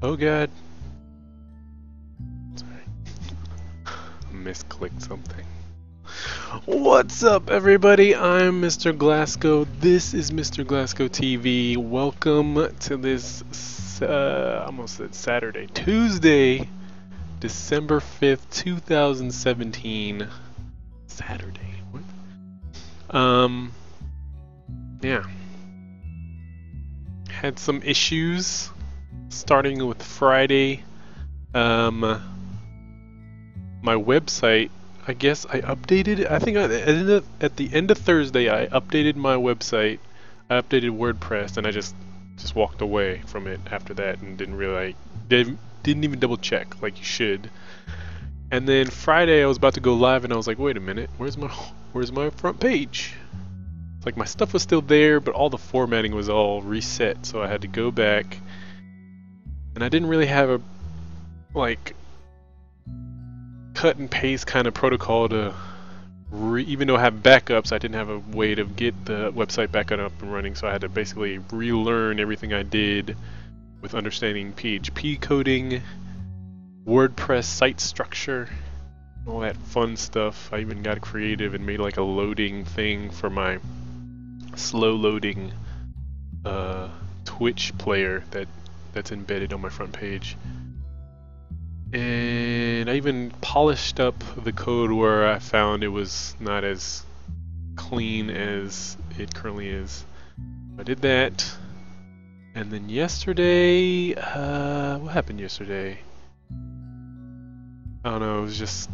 Oh god. Sorry. Misclicked something. What's up, everybody? I'm Mr. Glasgow. This is Mr. Glasgow TV. Welcome to this, almost said Saturday, Tuesday, December 5th, 2017. Saturday. What? Yeah. Had some issues, starting with Friday. My website, I guess I updated. I think at the end of Thursday, I updated my website. I updated WordPress, and I just walked away from it after that, and didn't really didn't even double check like you should. And then Friday, I was about to go live, and I was like, wait a minute, where's my front page? It's like my stuff was still there, but all the formatting was all reset, so I had to go back. And I didn't really have a cut and paste kind of protocol to even though I have backups, I didn't have a way to get the website back up and running, so I had to basically relearn everything I did with understanding PHP coding, WordPress site structure, all that fun stuff. I even got creative and made like a loading thing for my slow loading Twitch player that's embedded on my front page. And I even polished up the code where I found it was not as clean as it currently is. I did that. And then yesterday, what happened yesterday? I don't know, it was just,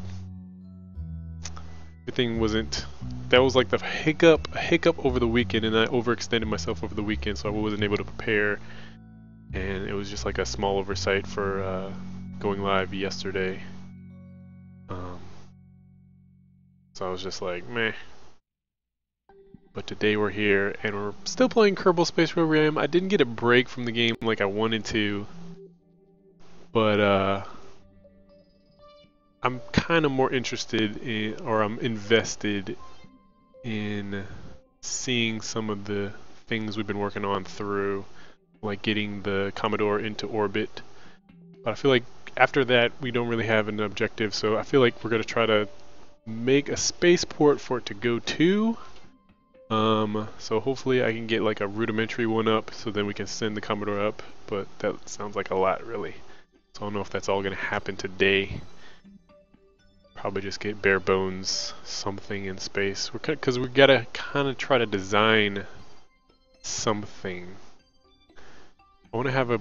everything wasn't, that was like the hiccup over the weekend, and I overextended myself over the weekend, so I wasn't able to prepare. And it was just like a small oversight for going live yesterday. So I was just like, meh. But today we're here, and we're still playing Kerbal Space Program. I didn't get a break from the game like I wanted to, but I'm kind of more interested in, or I'm invested in seeing some of the things we've been working on through, like getting the Commodore into orbit. But I feel like after that, we don't really have an objective, so I feel like we're going to try to make a spaceport for it to go to. So hopefully I can get like a rudimentary one up, so then we can send the Commodore up, but that sounds like a lot, really. So I don't know if that's all going to happen today. Probably just get bare bones something in space. Because we got to kind of try to design something. I want to have a,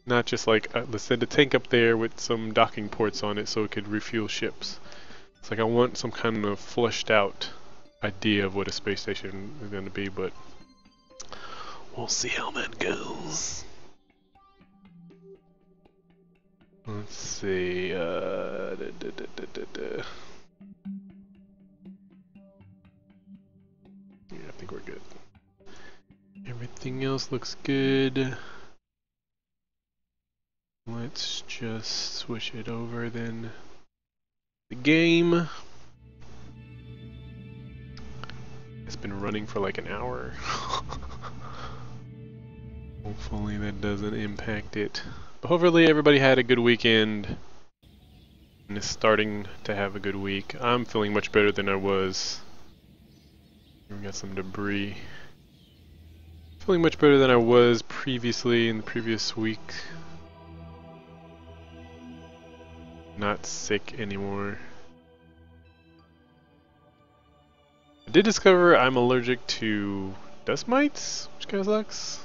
not just like, let's send a tank up there with some docking ports on it so it could refuel ships. It's like I want some kind of fleshed out idea of what a space station is going to be, but we'll see how that goes. Let's see, yeah, I think we're good. Everything else looks good. Let's just switch it over then. The game. It's been running for like an hour. Hopefully that doesn't impact it. But hopefully everybody had a good weekend and is starting to have a good week. I'm feeling much better than I was. We got some debris. Feeling much better than I was previously in the previous week. Not sick anymore. I did discover I'm allergic to dust mites, which kind of sucks.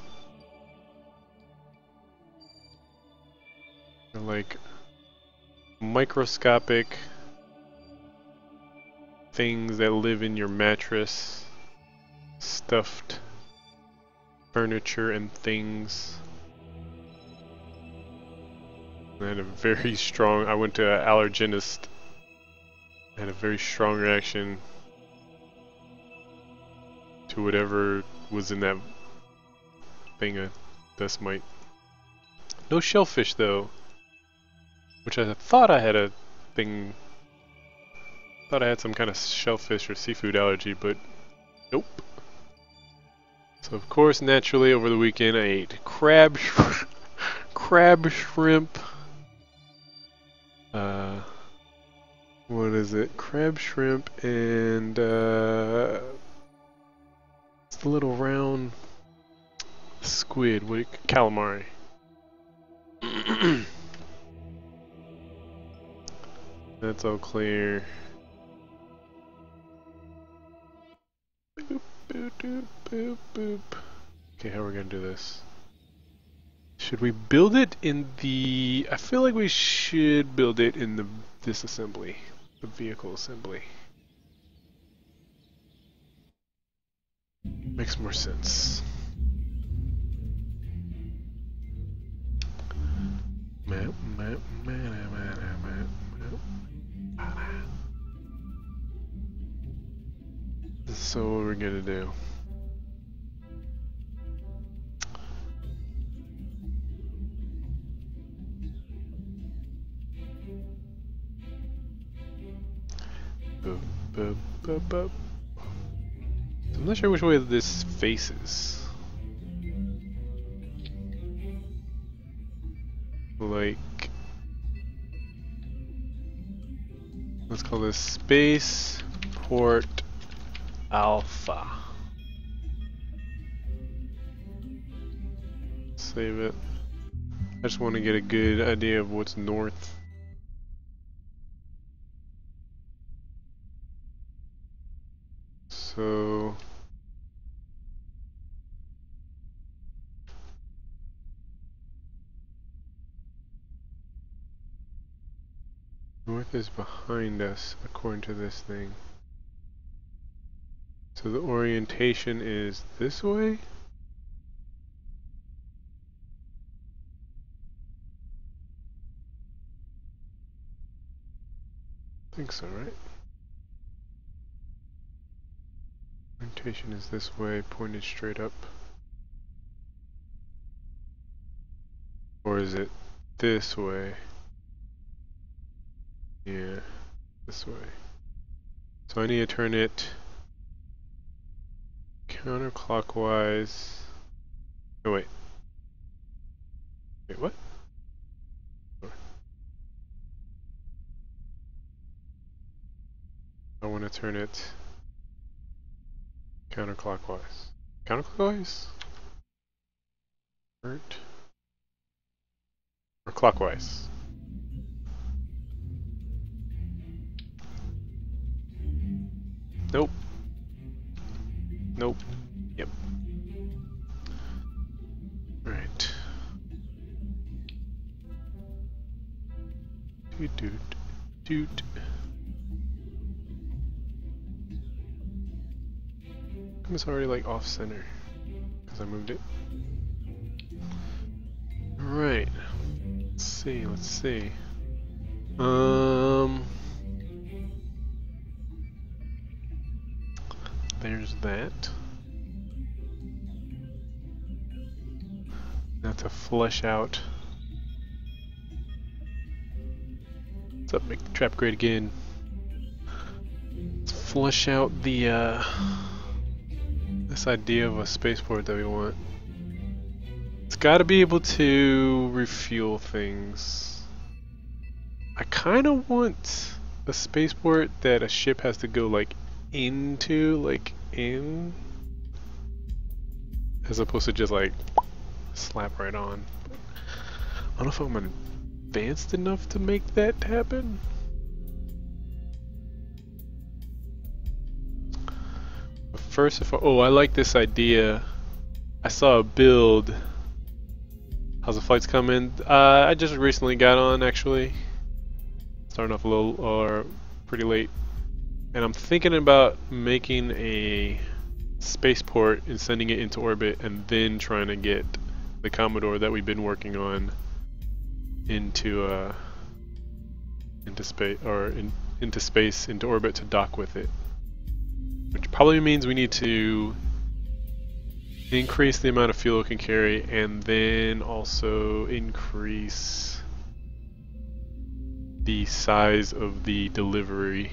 They're like microscopic things that live in your mattress, stuffed furniture and things. I had a very strong, I went to an allergenist. I had a very strong reaction to whatever was in that thing, a dust mite. No shellfish though, which I thought I had a thing, thought I had some kind of shellfish or seafood allergy, but nope. So of course, naturally, over the weekend I ate crab crab shrimp. What is it? Crab shrimp and it's the little round squid. What? Calamari. That's all clear. Boop, boop, boop, boop, boop. Okay, how are we gonna do this? Should we build it in the... I feel like we should build it in this assembly. The vehicle assembly. Makes more sense. Map, map, map, map, map, map. So what we're gonna do? Boop, boop, boop, boop. I'm not sure which way this faces. Like, let's call this Spaceport Alpha. Save it. I just want to get a good idea of what's north. So north is behind us according to this thing. So the orientation is this way? I think so, right? Orientation is this way, pointed straight up. Or is it this way? Yeah, this way. So I need to turn it counterclockwise. Oh wait. Wait, what? I want to turn it counterclockwise. Counterclockwise? Or clockwise? Nope. Nope. Yep. Right. Doot doot doot. It's already like off center because I moved it. Right. Let's see. Let's see. There's that. Now to flesh out. What's up? Make the trap great again. Let's flesh out the this idea of a spaceport that we want. It's got to be able to refuel things. I kind of want a spaceport that a ship has to go like into, like in, as opposed to just like slap right on. I don't know if I'm advanced enough to make that happen. But first, I like this idea. I saw a build. How's the flights coming? I just recently got on, actually. Starting off a little, or pretty late. And I'm thinking about making a spaceport and sending it into orbit, and then trying to get the Commodore that we've been working on into space, or into space, into orbit to dock with it. Which probably means we need to increase the amount of fuel it can carry, and then also increase the size of the delivery,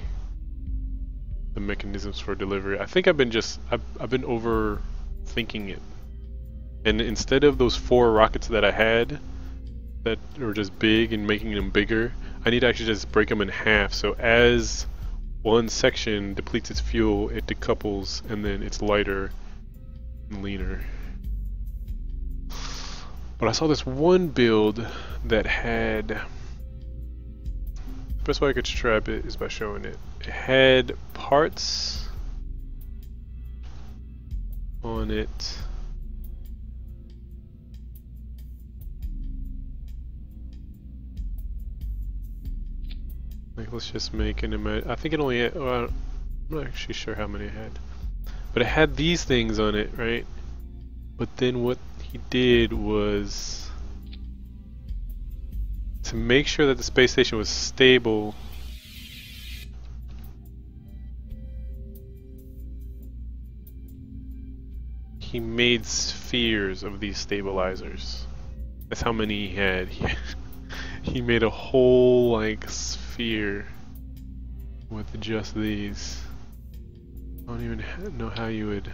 the mechanisms for delivery. I think I've been overthinking it, and instead of those 4 rockets that I had, that are just big and making them bigger. I need to actually just break them in half. So as one section depletes its fuel, it decouples and then it's lighter and leaner. But I saw this one build that had, the best way I could describe it is by showing it. It had parts on it. Like, let's just make an image. I think it only had, well, I'm not actually sure how many it had. But it had these things on it, right? But then what he did was to make sure that the space station was stable. He made spheres of these stabilizers. That's how many he had. He made a whole like sphere with just these. I don't even know how you would.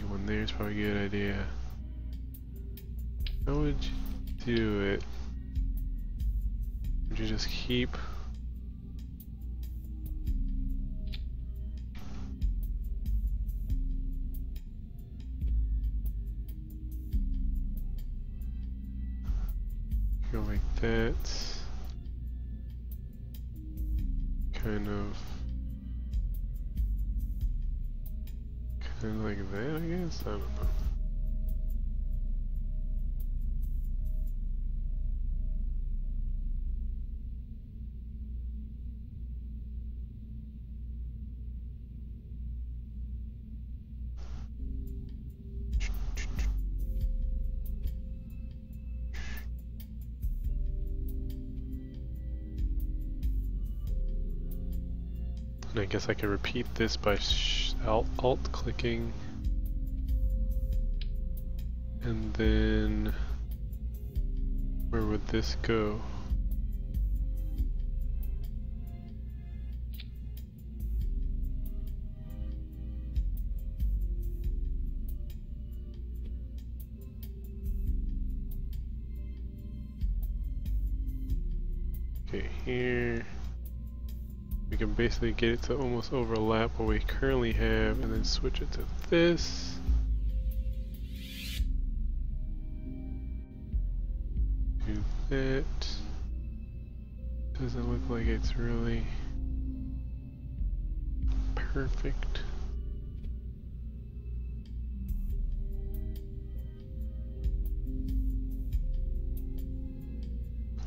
One there's probably a good idea. How would you do it? Would you just keep? Go like that. Kind of like that, I guess? I don't know. And I guess I could repeat this by alt clicking, and then where would this go? Okay, here we can basically get it to almost overlap what we currently have and then switch it to this. Do that. Doesn't look like it's really perfect.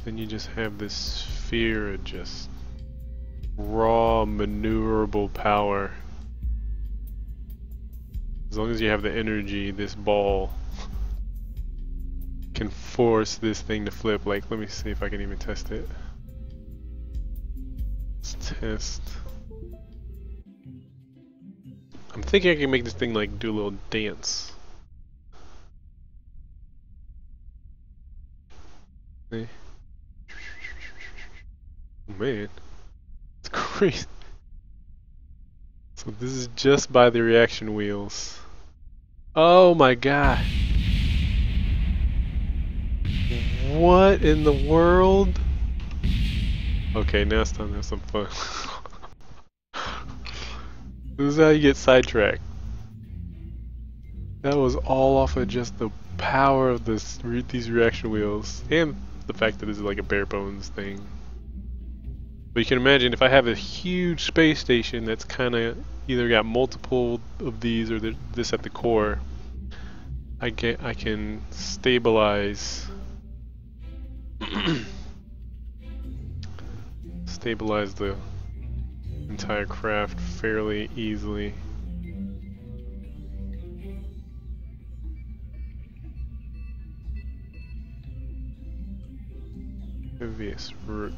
Then you just have this sphere of just raw maneuverable power. As long as you have the energy, this ball can force this thing to flip. Like, let me see if I can even test it. Let's test. I'm thinking I can make this thing like do a little dance. See? Oh, man. It's crazy. So this is just by the reaction wheels. Oh my god. What in the world? Okay, now it's time to have some fun. This is how you get sidetracked. That was all off of just the power of these reaction wheels and the fact that this is like a bare bones thing. But you can imagine if I have a huge space station that's kind of either got multiple of these or this at the core, I can stabilize stabilize the entire craft fairly easily. Heaviest root.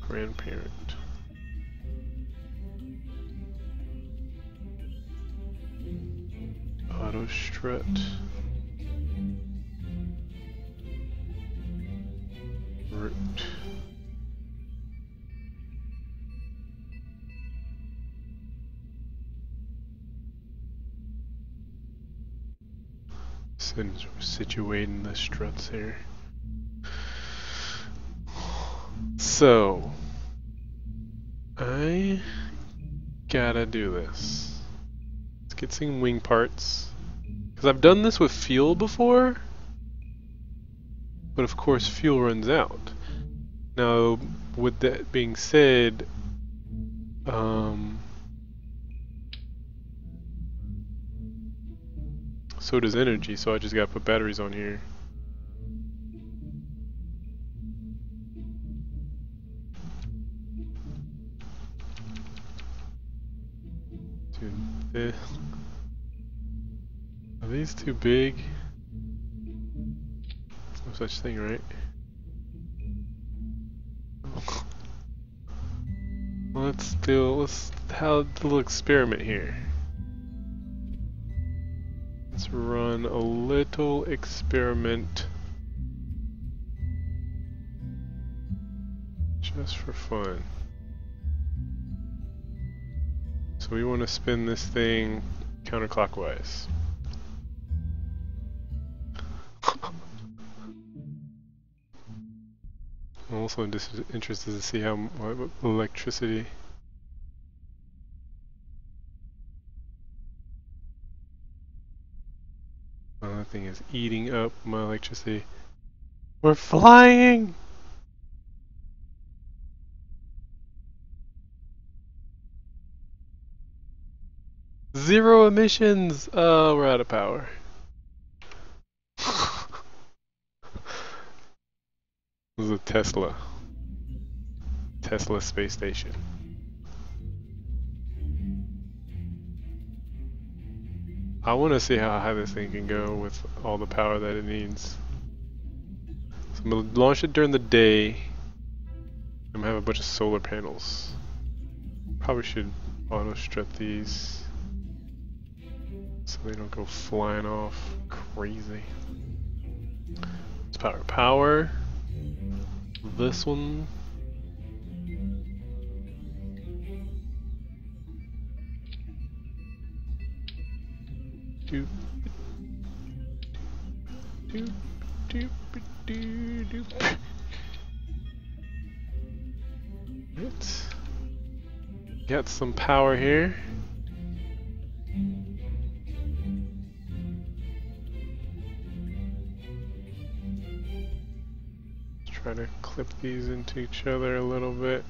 Grandparent. Auto strut. Root. Situating the struts here. So, I gotta do this. Let's get some wing parts. Because I've done this with fuel before, but of course fuel runs out. Now, with that being said, so does energy, so I just gotta put batteries on here. Dude, are these too big? There's no such thing, right? Let's have a little experiment here. Let's run a little experiment just for fun. So we want to spin this thing counterclockwise. I'm also just interested to see how electricity. Oh, that thing is eating up my electricity. We're flying! Zero emissions! Oh, we're out of power. This is a Tesla space station. I want to see how high this thing can go with all the power that it needs. So I'm going to launch it during the day. I'm going to have a bunch of solar panels. Probably should auto strut these so they don't go flying off crazy. Let's power. This one. Doop. Doop. Doop. Doop. Doop. Right. Got some power here. Try to clip these into each other a little bit.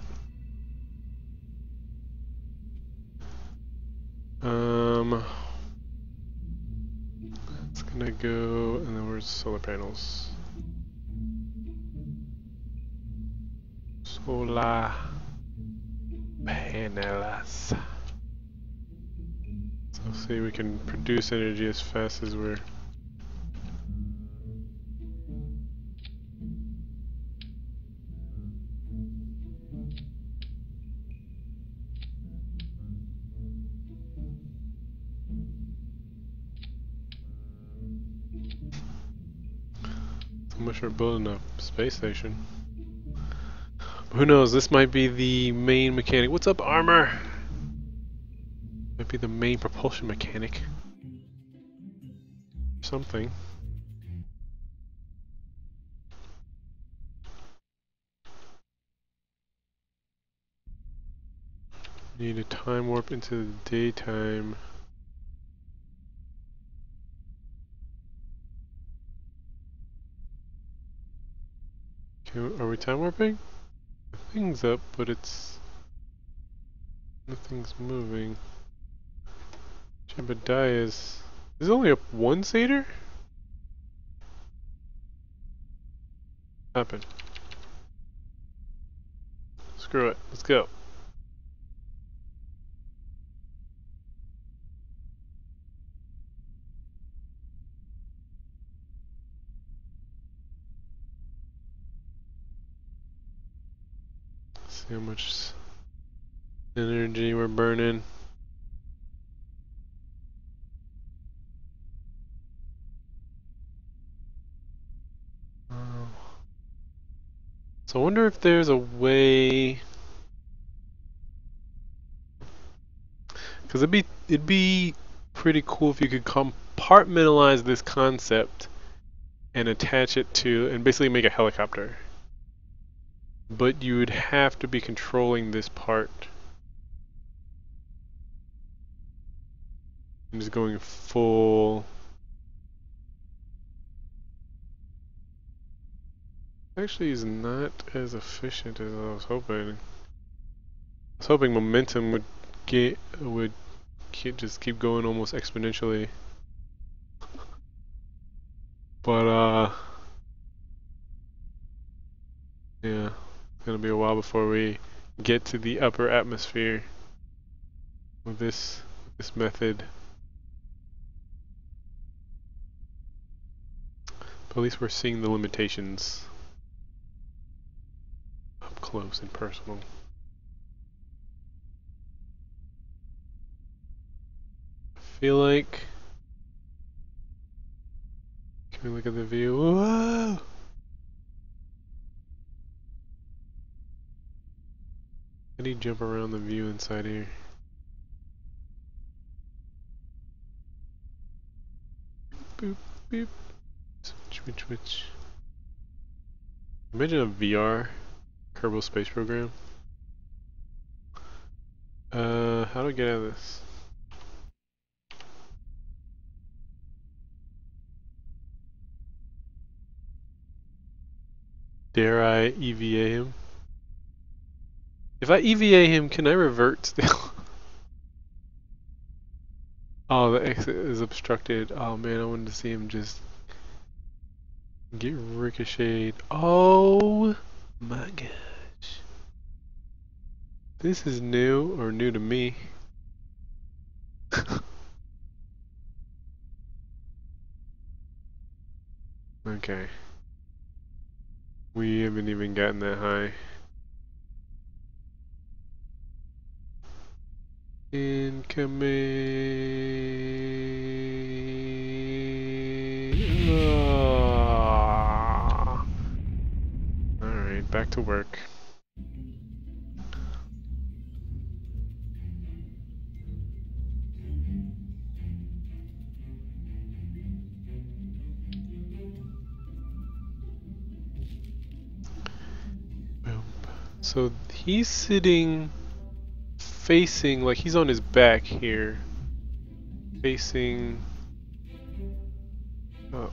It's gonna go, and then where's solar panels? Solar panels. So see, we can produce energy as fast as we're. Much for building a space station. But who knows, this might be the main mechanic. What's up, Armor? Might be the main propulsion mechanic. Something. Need a time warp into the daytime. Are we time warping? The thing's up, but nothing's moving. Jebediah is only up one seater? Happened. Screw it. Let's go. See how much energy we're burning. So I wonder if there's a way, because it'd be pretty cool if you could compartmentalize this concept and attach it to, and basically make a helicopter. But you would have to be controlling this part. I'm just going full. Actually, is not as efficient as I was hoping. I was hoping momentum would just keep going almost exponentially. But yeah, it's gonna be a while before we get to the upper atmosphere with this method. But at least we're seeing the limitations up close and personal. I feel like, can we look at the view? Whoa! How do you jump around the view inside here? Boop, boop. Switch. Imagine a VR Kerbal space program. How do I get out of this? Dare I EVA him? If I EVA him, can I revert still? Oh, the exit is obstructed. Oh man, I wanted to see him just get ricocheted. Oh my gosh. This is new, or new to me. Okay. We haven't even gotten that high. Incoming. Alright, back to work. Boom. So he's sitting facing, like he's on his back here, facing up.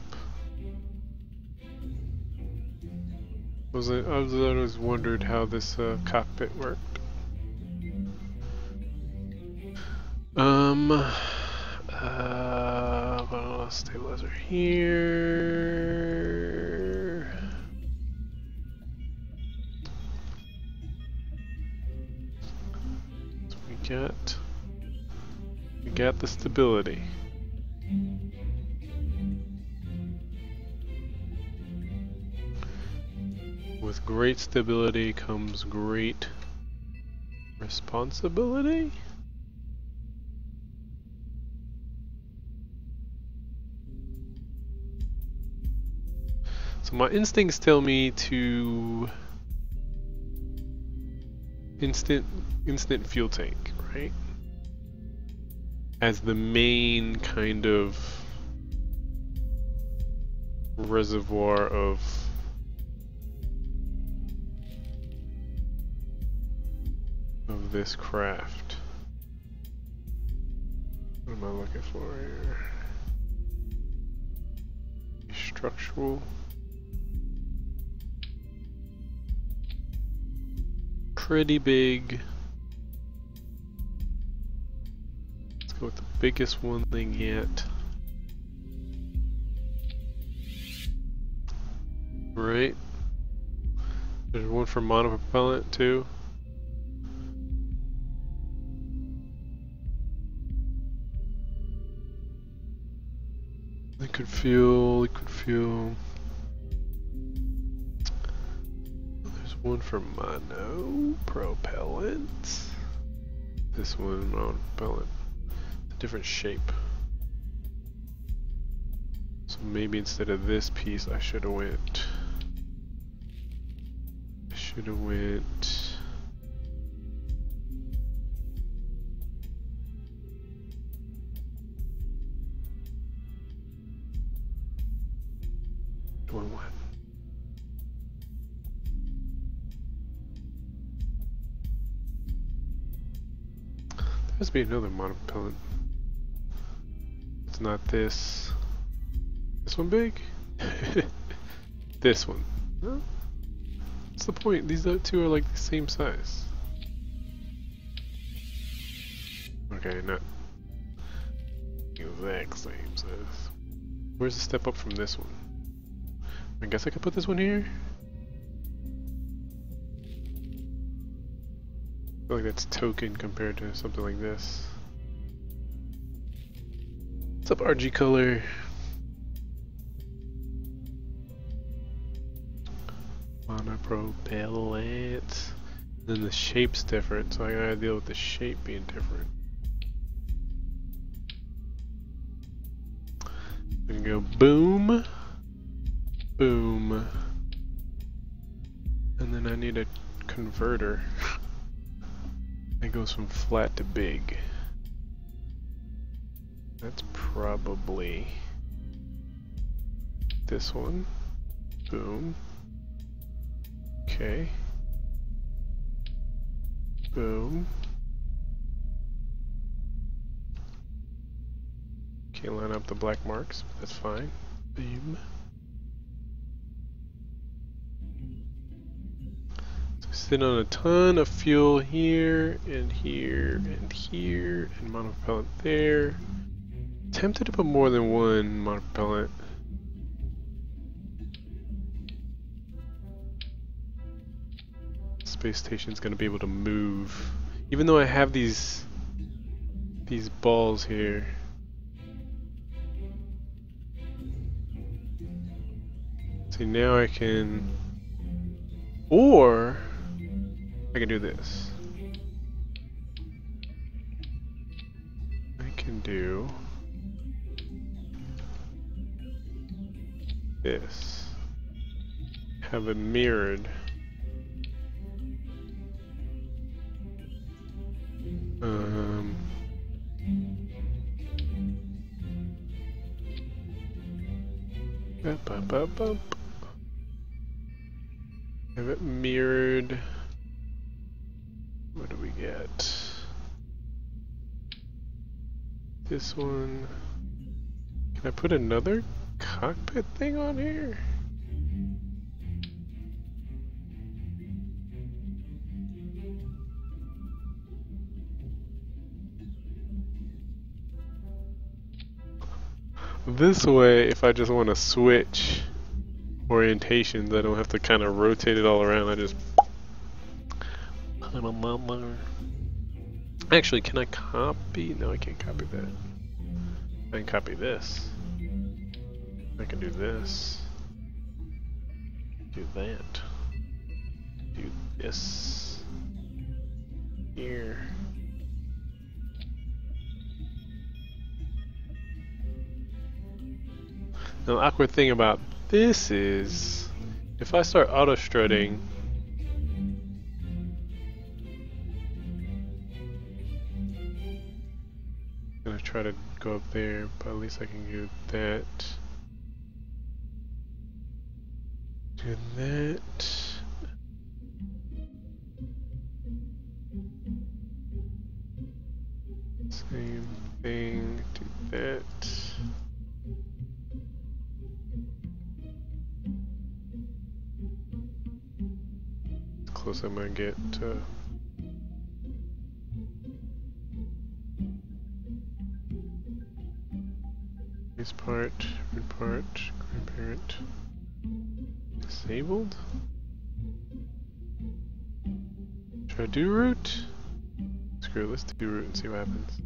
I always wondered how this cockpit worked. Stabilizer here. So we got the stability. With great stability comes great responsibility. So my instincts tell me to instant fuel tank, right? As the main kind of reservoir of this craft. What am I looking for here? Structural. Pretty big. Let's go with the biggest one they get. Right. There's one for monopropellant too. Liquid fuel. There's one for monopropellant. This one, monopropellant. A different shape. So maybe instead of this piece, I should have went. One what? There must be another monopellet. It's not this. This one big? This one. Huh? What's the point? These two are like the same size. Okay, not exact same size. Where's the step up from this one? I guess I could put this one here? I feel like that's token compared to something like this. What's up, RG Color? Monopropellant. Then the shape's different, so I gotta deal with the shape being different. We can go boom, boom, and then I need a converter that goes from flat to big. That's probably this one. Boom. Okay. Boom. Can't line up the black marks, but that's fine. Boom. So sitting on a ton of fuel here, and here, and here, and monopropellant there. Tempted to put more than one monopropellant. Space station's gonna be able to move. Even though I have these balls here. See, now I can, or I can do this. I can do this. Have it mirrored. Have it mirrored. What do we get? This one. Can I put another cockpit thing on here? This way, if I just want to switch orientations, I don't have to kind of rotate it all around. I just put them on there. Actually, can I copy? No, I can't copy that. I can copy this. I can do this. Do that. Do this. Here. Now, the awkward thing about this is, if I start auto strutting, I'm gonna try to go up there, but at least I can do that. Do that. Same thing, do that. Close I might get to this part, root part, grandparent, disabled. Should I do root? Screw it, let's do root and see what happens.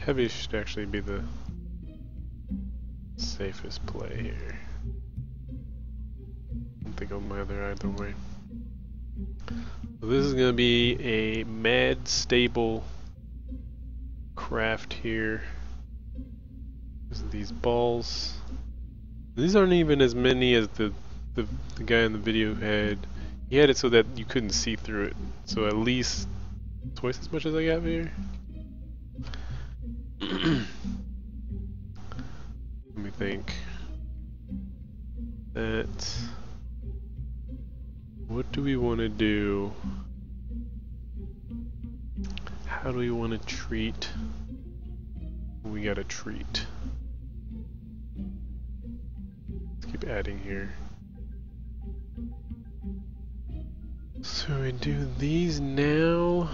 Heavy should actually be the safest play here. I don't think I'll matter either way. So this is going to be a mad stable craft here. These balls. These aren't even as many as the guy in the video had. He had it so that you couldn't see through it. So at least twice as much as I got here. Let me think. That. What do we want to do? How do we want to treat? We got to treat. Let's keep adding here. So we do these now.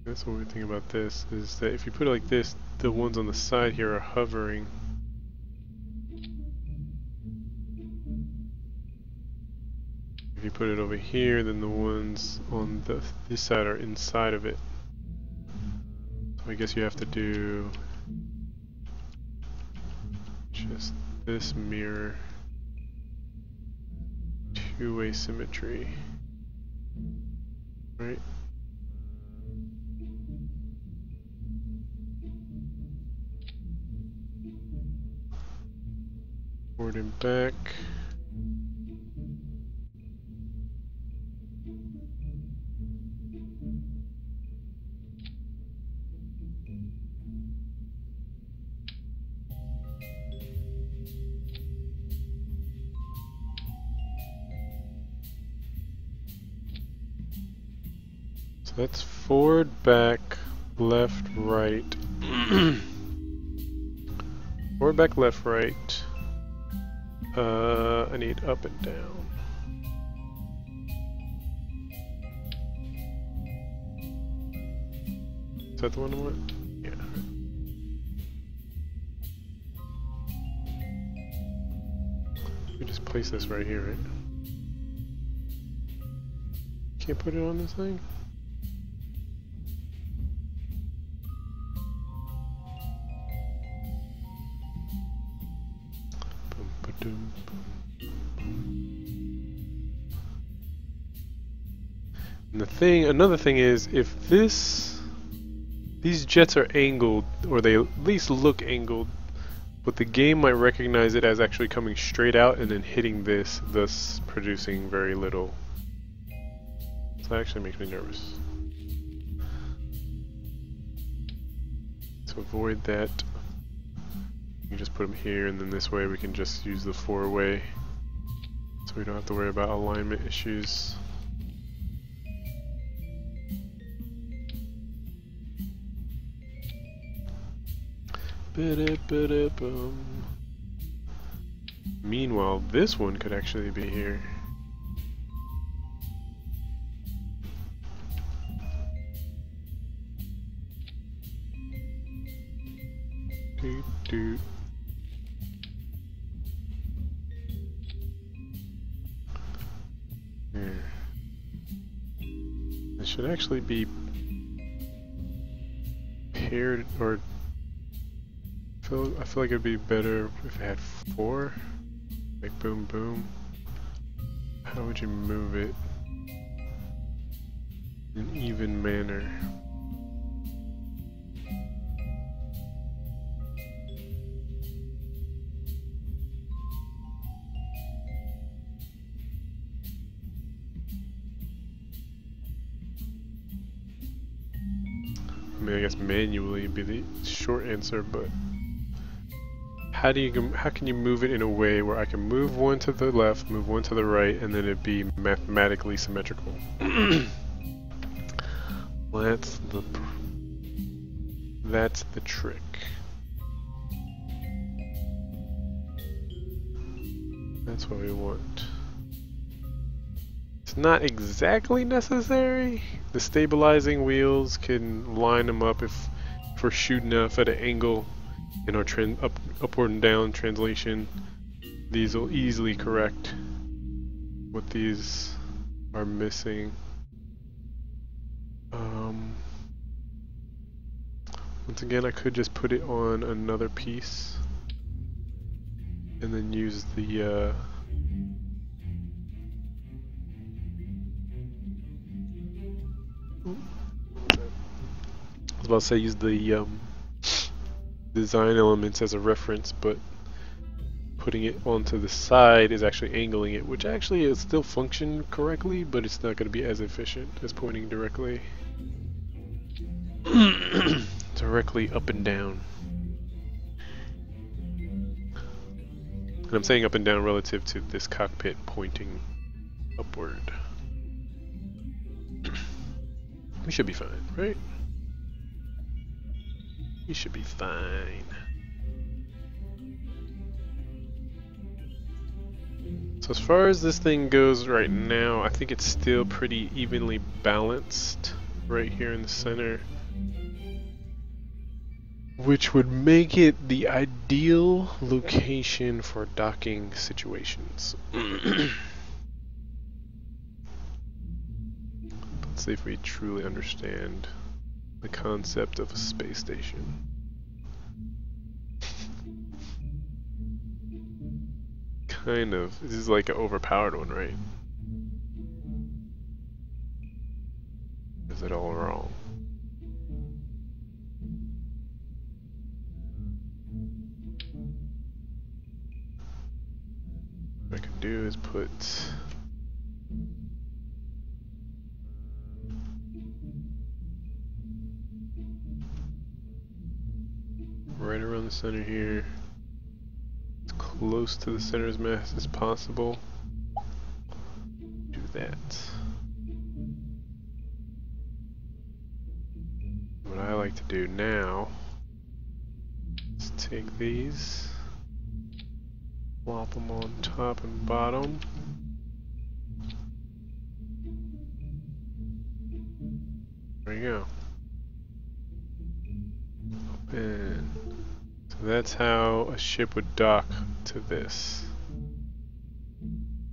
That's one weird thing about this is that if you put it like this, the ones on the side here are hovering. If you put it over here, then the ones on this side are inside of it. So I guess you have to do just this mirror, two-way symmetry, right? Forward and back. So that's forward, back, left, right. Forward, back, left, right. I need up and down. Is that the one I want? Yeah. We just place this right here, right? Can't put it on this thing? And another thing is, if these jets are angled, or they at least look angled, but the game might recognize it as actually coming straight out and then hitting this, thus producing very little. So that actually makes me nervous. To avoid that, you just put them here, and then this way we can just use the four-way, so we don't have to worry about alignment issues. Meanwhile, this one could actually be here. Doot, doot. Here. This should actually be paired, or I feel like it'd be better if it had four. Like boom, boom. How would you move it in an even manner? I mean, I guess manually would be the short answer, but how can you move it in a way where I can move one to the left, move one to the right, and then it'd be mathematically symmetrical? Well, that's the trick. That's what we want. It's not exactly necessary. The stabilizing wheels can line them up if we're shooting up at an angle in our upward and down translation. These will easily correct what these are missing. Once again, I could just put it on another piece and then use the I was about to say use the design elements as a reference, but putting it onto the side is actually angling it, which actually is still function correctly, but it's not going to be as efficient as pointing directly directly up and down. And I'm saying up and down relative to this cockpit pointing upward. We should be fine, right? We should be fine. So as far as this thing goes right now, I think it's still pretty evenly balanced right here in the center, which would make it the ideal location for docking situations. Let's see if we truly understand the concept of a space station. Kind of. This is like an overpowered one, right? Is it all wrong? What I can do is put right around the center here, as close to the center's mass as possible. Do that. What I like to do now is take these, plop them on top and bottom. There you go. And so that's how a ship would dock to this.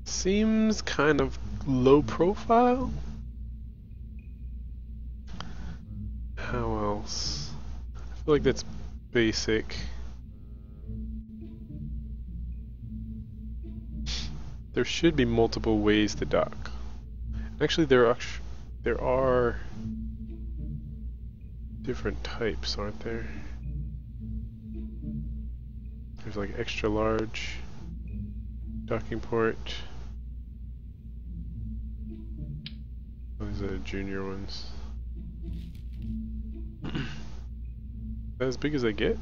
Seems kind of low profile. How else? I feel like that's basic. There should be multiple ways to dock. Actually, there are different types, aren't there? There's like extra large docking port. Those are the junior ones. As big as they get?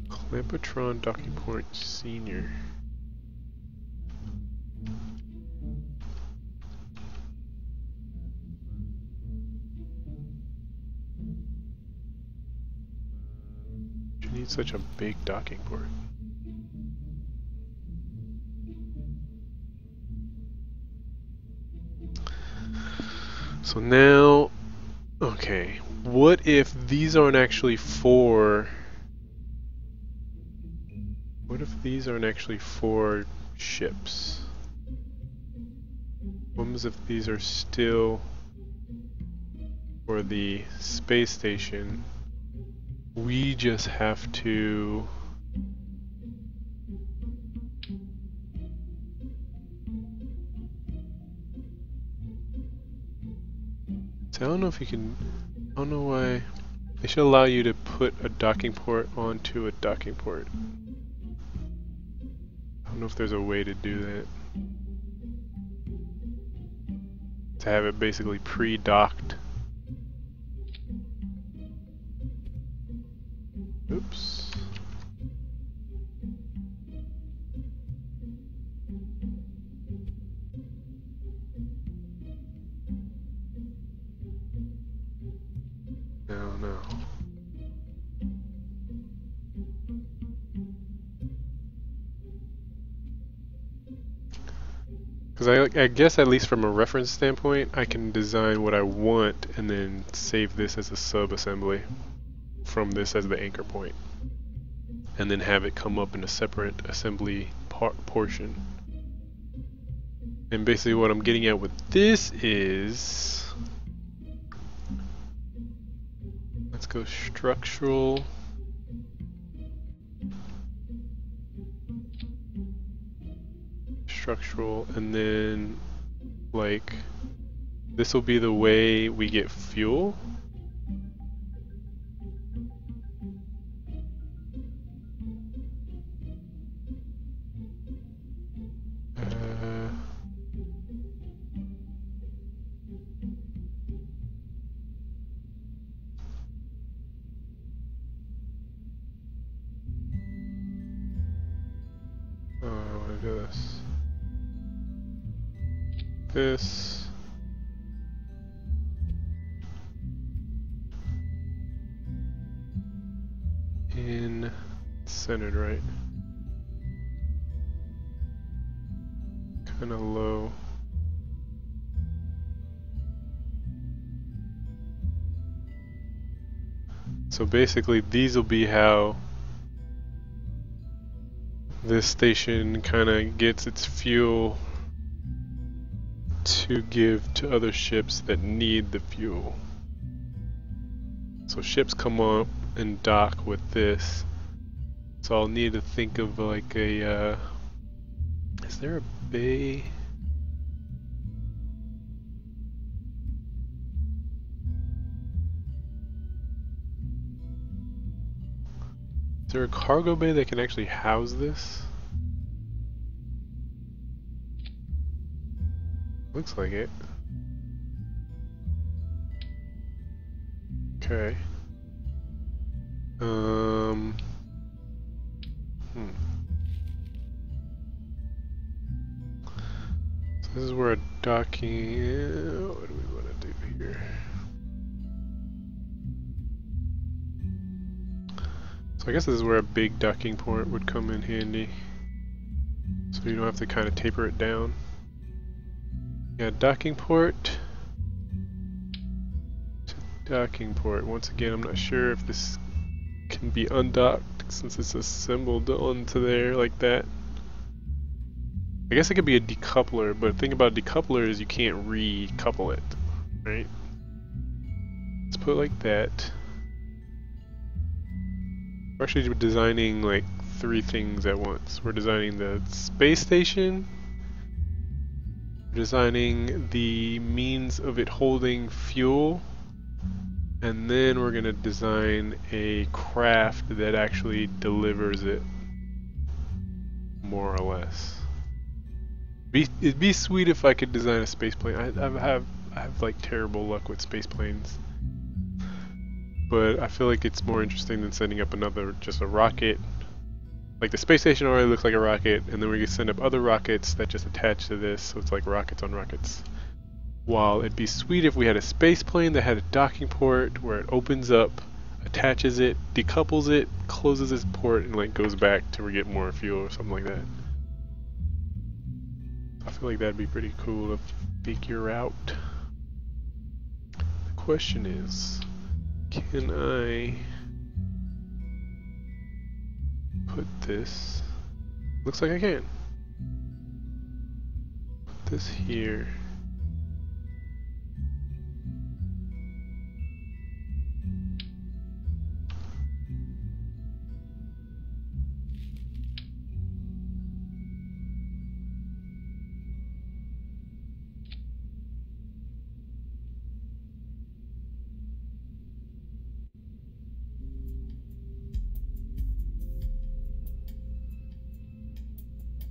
Clampotron docking port senior. You need such a big docking port. So now, okay, what if these aren't actually for... What if these aren't actually for ships? What happens if these are still for the space station? We just have to... So I don't know if you can... I don't know why... They should allow you to put a docking port onto a docking port. I don't know if there's a way to do that. To have it basically pre-docked. Oops. No. Because I guess at least from a reference standpoint, I can design what I want and then save this as a sub-assembly from this as the anchor point. And then have it come up in a separate assembly portion. And basically what I'm getting at with this is... Let's go structural. structural, and then like this will be the way we get fuel. This in centered, right? Kind of low. So basically these will be how this station kind of gets its fuel to give to other ships that need the fuel. So ships come up and dock with this. So I'll need to think of like a, is there a bay? Is there a cargo bay that can actually house this? Looks like it. Okay. So this is where a docking. What do we want to do here? So I guess this is where a big docking port would come in handy. So you don't have to kind of taper it down. Yeah, docking port. Docking port. Once again, I'm not sure if this can be undocked since it's assembled onto there like that. I guess it could be a decoupler, but the thing about a decoupler is you can't recouple it, right? Let's put it like that. We're actually designing like 3 things at once. We're designing the space station, we're designing the means of it holding fuel, and then we're going to design a craft that actually delivers it, more or less. It'd be sweet if I could design a space plane. I have like terrible luck with space planes, but I feel like it's more interesting than sending up just a rocket. Like the space station already looks like a rocket, and then we can send up other rockets that just attach to this, so it's like rockets on rockets. While it'd be sweet if we had a space plane that had a docking port where it opens up, attaches it, decouples it, closes its port, and like goes back to get more fuel or something like that. I feel like that'd be pretty cool to figure out. The question is, can I put this? Looks like I can. Put this here.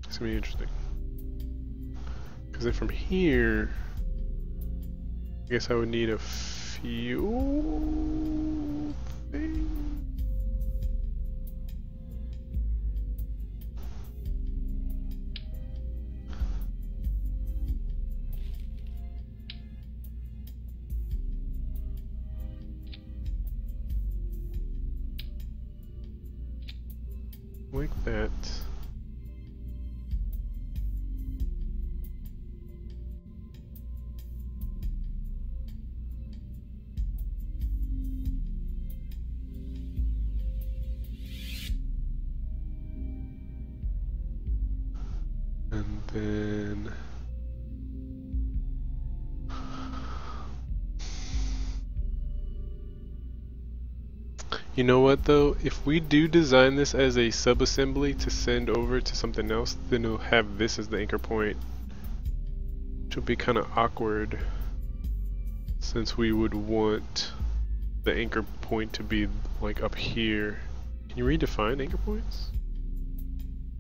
It's gonna be interesting. Because then from here, I guess I would need a fuel thing. Like that. And then You know what though? If we do design this as a sub-assembly to send over to something else, then it'll have this as the anchor point. Which will be kind of awkward, since we would want the anchor point to be like up here. Can you redefine anchor points?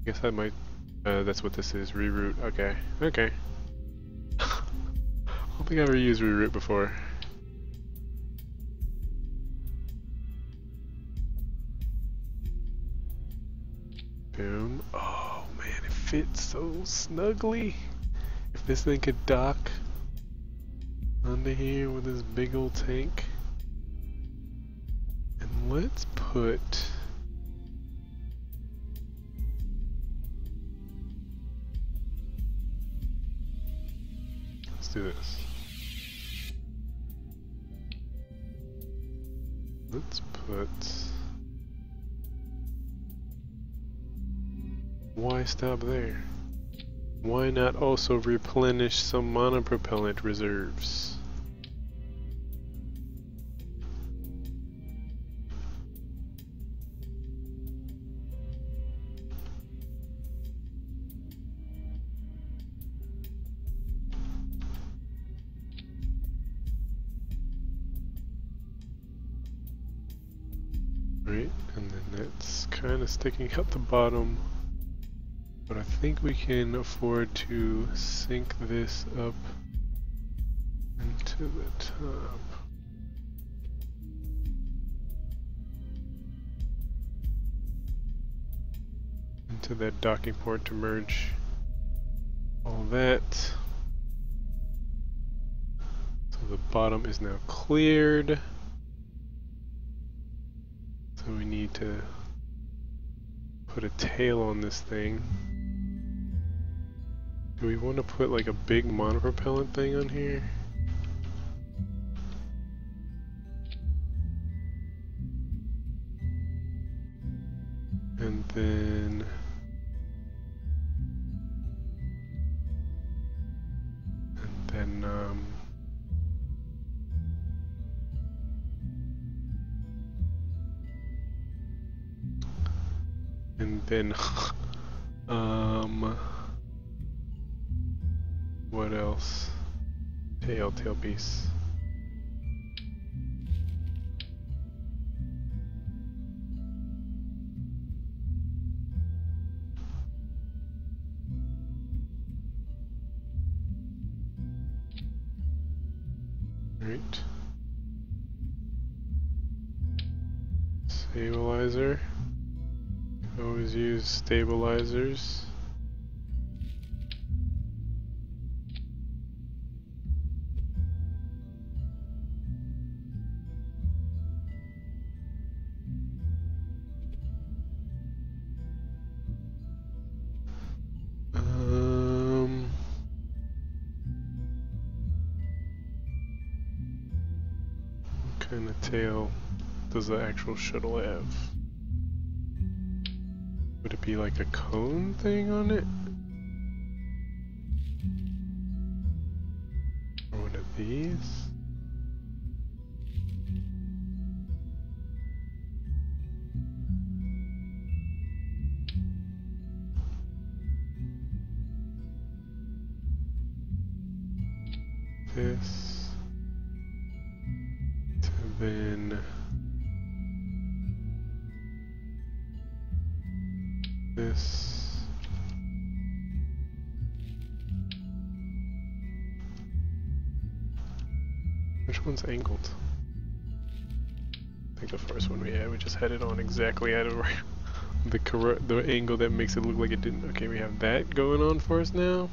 I guess that might, that's what this is, reroute. Okay, okay. I don't think I've ever used reroute before. Boom. Oh man, it fits so snugly. If this thing could dock under here with this big old tank. And let's put... Let's do this. Let's put... Why stop there? Why not also replenish some monopropellant reserves? Right, and then that's kind of sticking out the bottom. But I think we can afford to sink this up into the top. Into that docking port to merge all that. So the bottom is now cleared. So we need to put a tail on this thing. Do we want to put like a big monopropellant thing on here? And then... what else? Tailpiece. Right. Stabilizer. Always use stabilizers. What kind of tail does the actual shuttle have? Would it be like a cone thing on it? Or one of these? This. To then... this. Which one's angled? I think the first one we just had it on exactly at the angle that makes it look like it didn't. Okay, we have that going on for us now.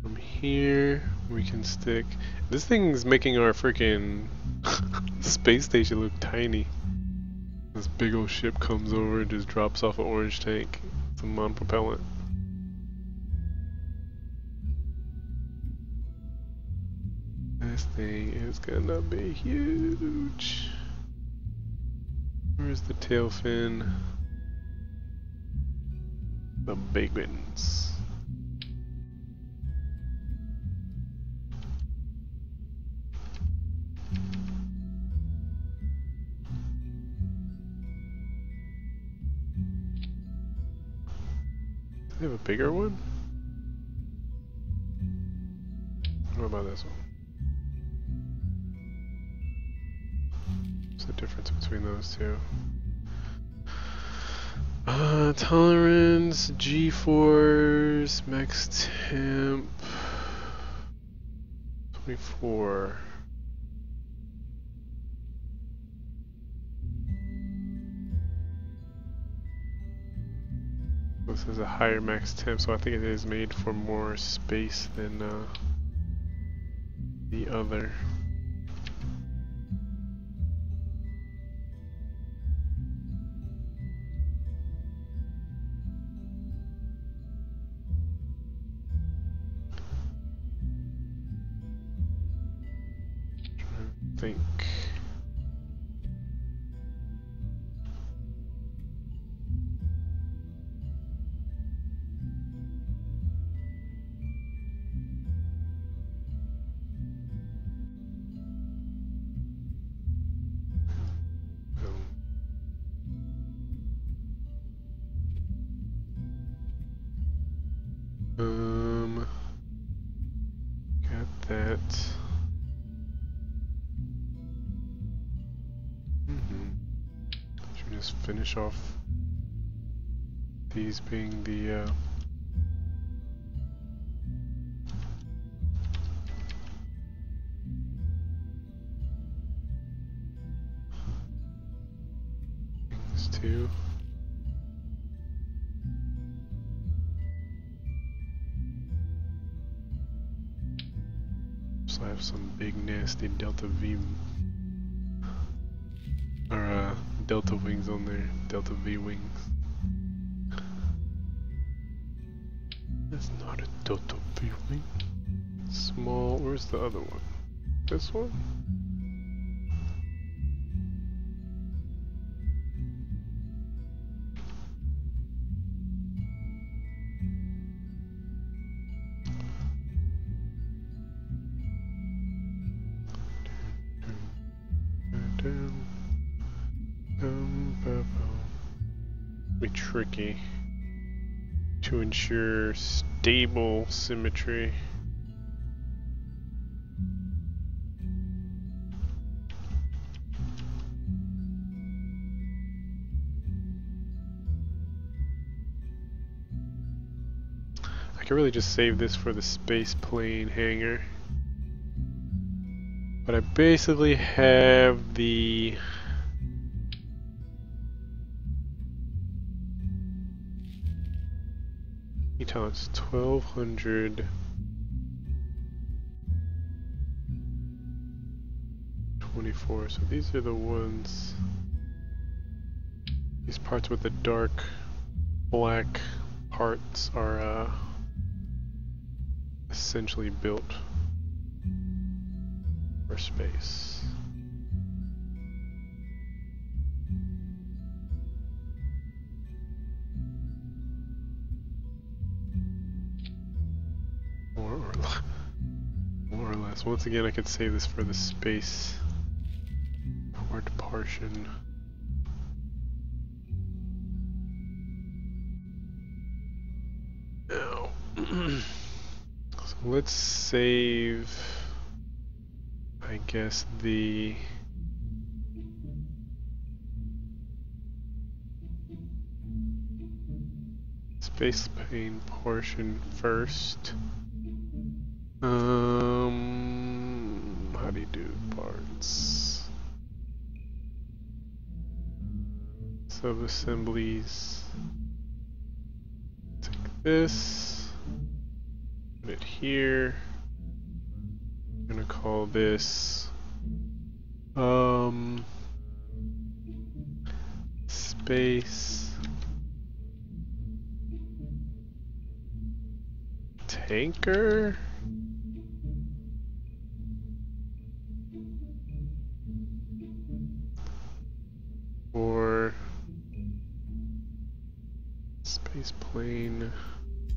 From here we can stick. This thing's making our freaking space station look tiny. This big old ship comes over and just drops off an orange tank. Some monopropellant. This thing is gonna be huge. Where's the tail fin? The big ones. They have a bigger one? What about this one? What's the difference between those two? Tolerance, G-force, max temp, 24. This is a higher max temp, so I think it is made for more space than the other. Think. Got that. Should we just finish off these being the things too. So I have some big nasty Delta V or Delta wings on there, Delta V wings. That's not a Delta V wing. Small, where's the other one? This one? Be tricky to ensure stable symmetry. I could really just save this for the space plane hangar, but I basically have the it's 1200 24, so these are the ones, these parts with the dark black parts are essentially built for space. More or less. Once again, I could save this for the space powered portion. Now, so let's save, I guess, the space plane portion first. How do you do parts? Sub-assemblies. Take this, put it here. I'm gonna call this space tanker. Or space plane,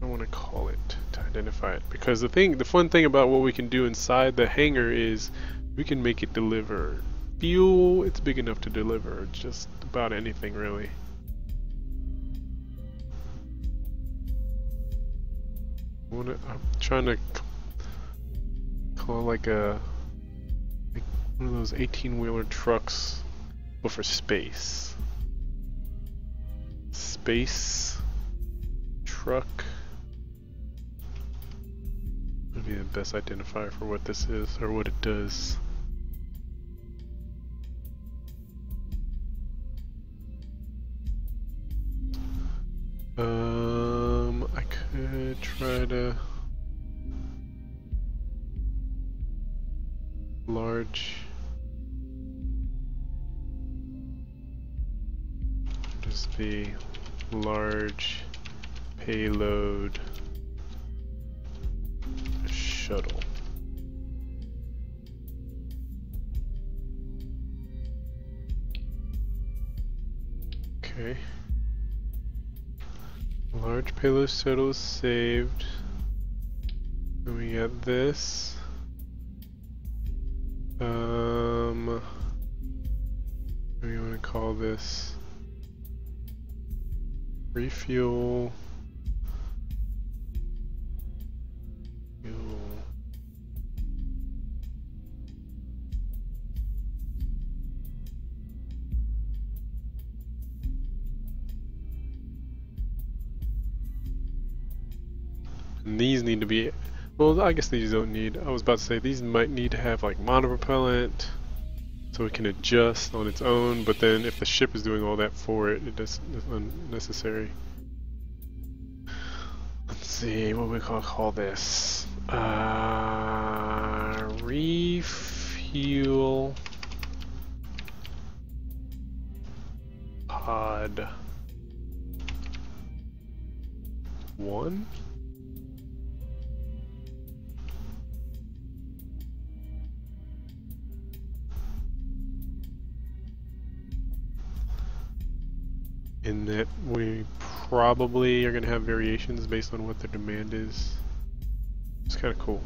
I want to call it to identify it, because the fun thing about what we can do inside the hangar is we can make it deliver fuel. It's big enough to deliver just about anything, really. I'm trying to call like one of those 18-wheeler trucks, but for space. Space truck would be the best identifier for what this is or what it does. I could try to just be large payload shuttle. Okay. Large payload shuttle is saved. And we got this. What do you want to call this? Refuel. Fuel. And these need to be, well, I guess these don't need, I was about to say these might need to have like monopropellant so it can adjust on its own, but then if the ship is doing all that for it, it's unnecessary. Let's see, what we call this? Refuel pod 1? In that we probably are going to have variations based on what their demand is. It's kind of cool.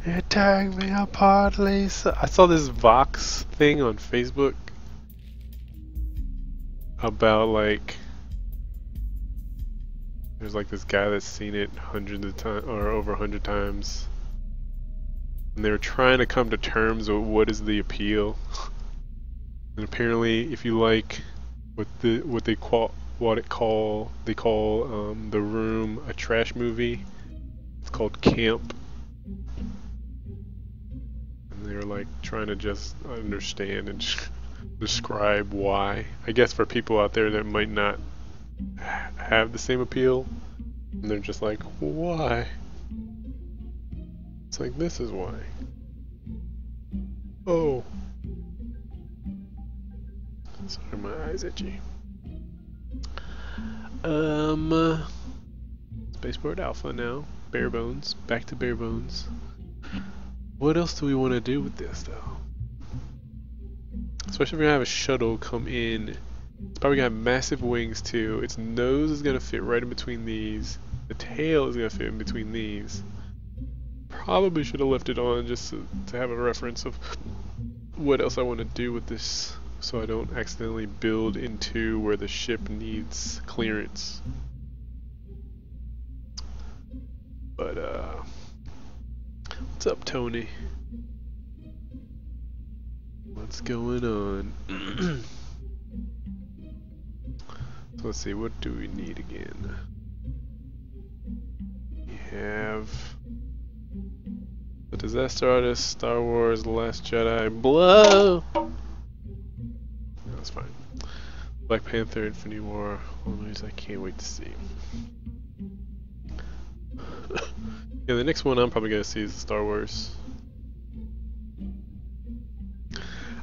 It tagged me apart, Lisa. I saw this Vox thing on Facebook about like there's like this guy that's seen it hundreds of times or over 100 times, and they were trying to come to terms with what is the appeal. And apparently, if you like what they call The Room a trash movie, it's called Camp. And they were like trying to just understand and describe why. I guess for people out there that might not have the same appeal, and they're just like, why? It's like, this is why. Oh. Sorry, my eyes itchy. Spaceport Alpha now. Bare bones. Back to bare bones. What else do we want to do with this, though? Especially if we're gonna have a shuttle come in. It's probably gonna have massive wings too. Its nose is gonna fit right in between these. The tail is gonna fit in between these. Probably should have left it on just to have a reference of what else I want to do with this, so I don't accidentally build into where the ship needs clearance. But what's up, Tony? What's going on? So let's see, what do we need again? We have the Disaster Artist, Star Wars, The Last Jedi, Blow! That's fine. Black Panther, Infinity War, all movies I can't wait to see. Yeah, the next one I'm probably gonna see is Star Wars.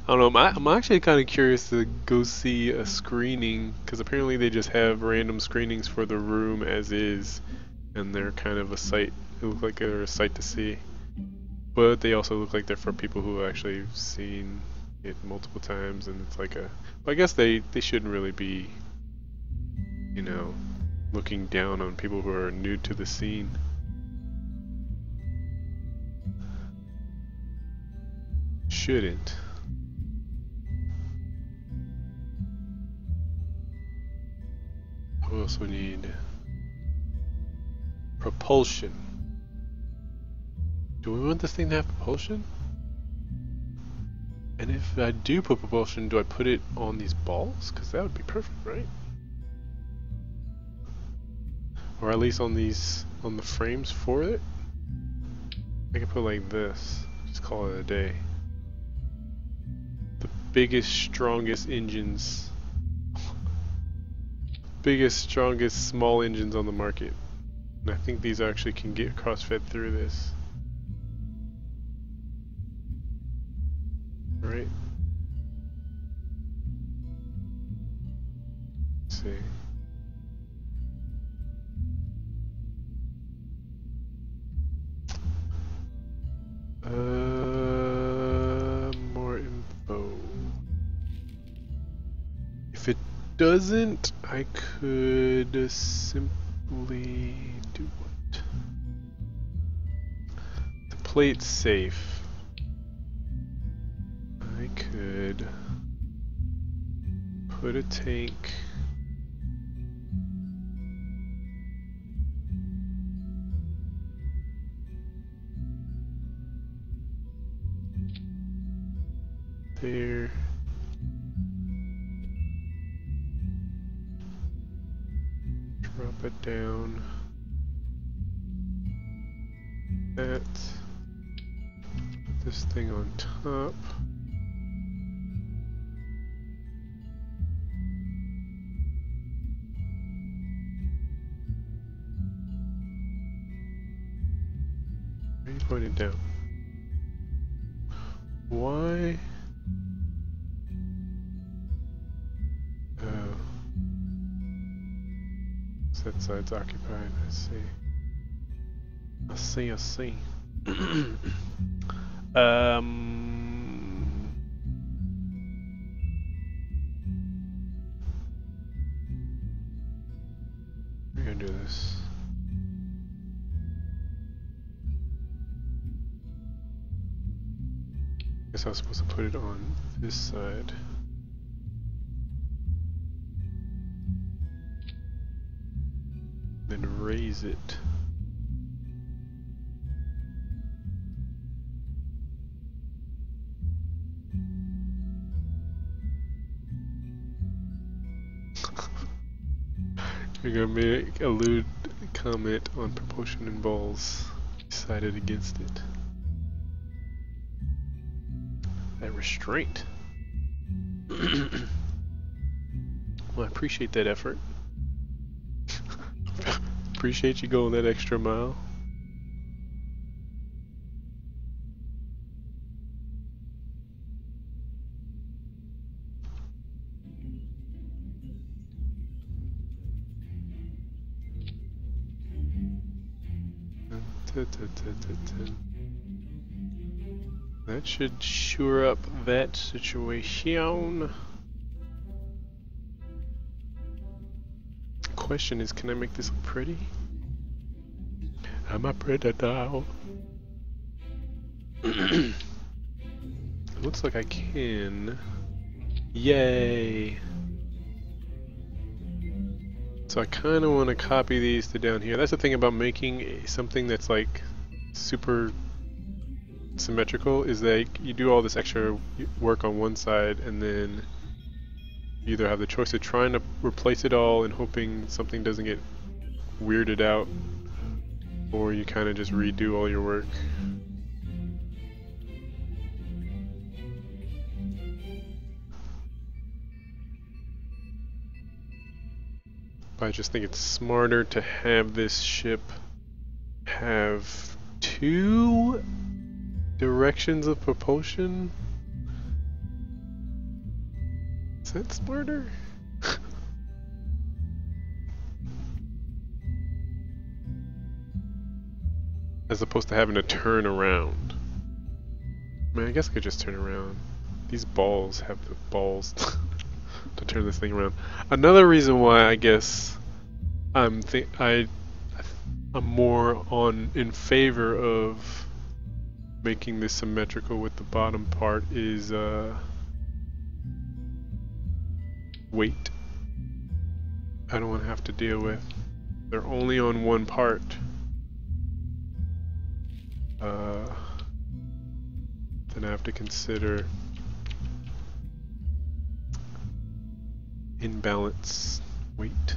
I don't know, I'm actually kind of curious to go see a screening, because apparently they just have random screenings for The Room as is, and they're kind of a sight, they look like they're a sight to see. But they also look like they're for people who have actually seen it multiple times, and it's like a, I guess they shouldn't really be, you know, looking down on people who are new to the scene. Shouldn't. What else we need? Propulsion. Do we want this thing to have propulsion? And if I do put propulsion, do I put it on these balls? Because that would be perfect, right? Or at least on these, on the frames for it? I could put like this. Just call it a day. The biggest, strongest engines. Biggest, strongest small engines on the market. And I think these actually can get cross-fed through this. Right? Let's see. More info. If it doesn't, I could simply do what? To play it safe, I could put a tank there. Drop it down. That. Put this thing on top. Where are you pointing down? Why? Oh. That side's occupied, I see. I see, I see. We're gonna do this. Guess I was supposed to put it on this side. Then raise it. You're gonna make a lewd comment on propulsion and balls. Decided against it. That restraint. Well, I appreciate that effort. Appreciate you going that extra mile. That should shore up that situation. Question is, can I make this look pretty? I'm a predator. It looks like I can. Yay! So I kind of want to copy these to down here. That's the thing about making something that's like super symmetrical, is that you do all this extra work on one side and then you either have the choice of trying to replace it all and hoping something doesn't get weirded out, or you kind of just redo all your work. But I just think it's smarter to have this ship have two directions of propulsion. Is that smarter? As opposed to having to turn around. I mean, I guess I could just turn around. These balls have the balls to turn this thing around. Another reason why I guess I'm more in favor of making this symmetrical with the bottom part is weight. I don't want to have to deal with. They're only on one part. Then I have to consider imbalance weight.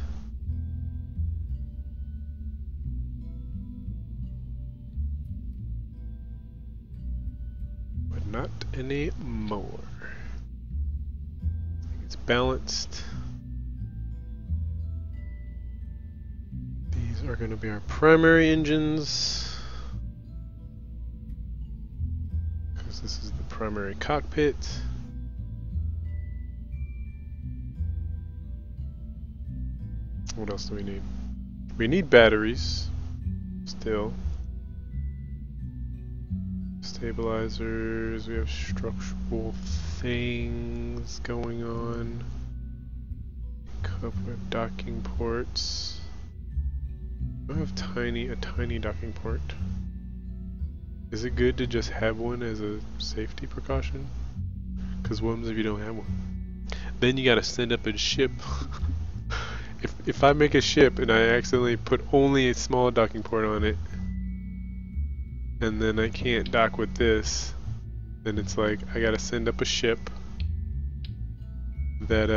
But not anymore. It's balanced. These are going to be our primary engines, because this is the primary cockpit. What else do we need? We need batteries still. Stabilizers, we have structural things going on. Couple of docking ports. I have a tiny docking port. Is it good to just have one as a safety precaution? Because what happens if you don't have one? Then you gotta send up a ship. If I make a ship and I accidentally put only a small docking port on it, and then I can't dock with this, then it's like I gotta send up a ship that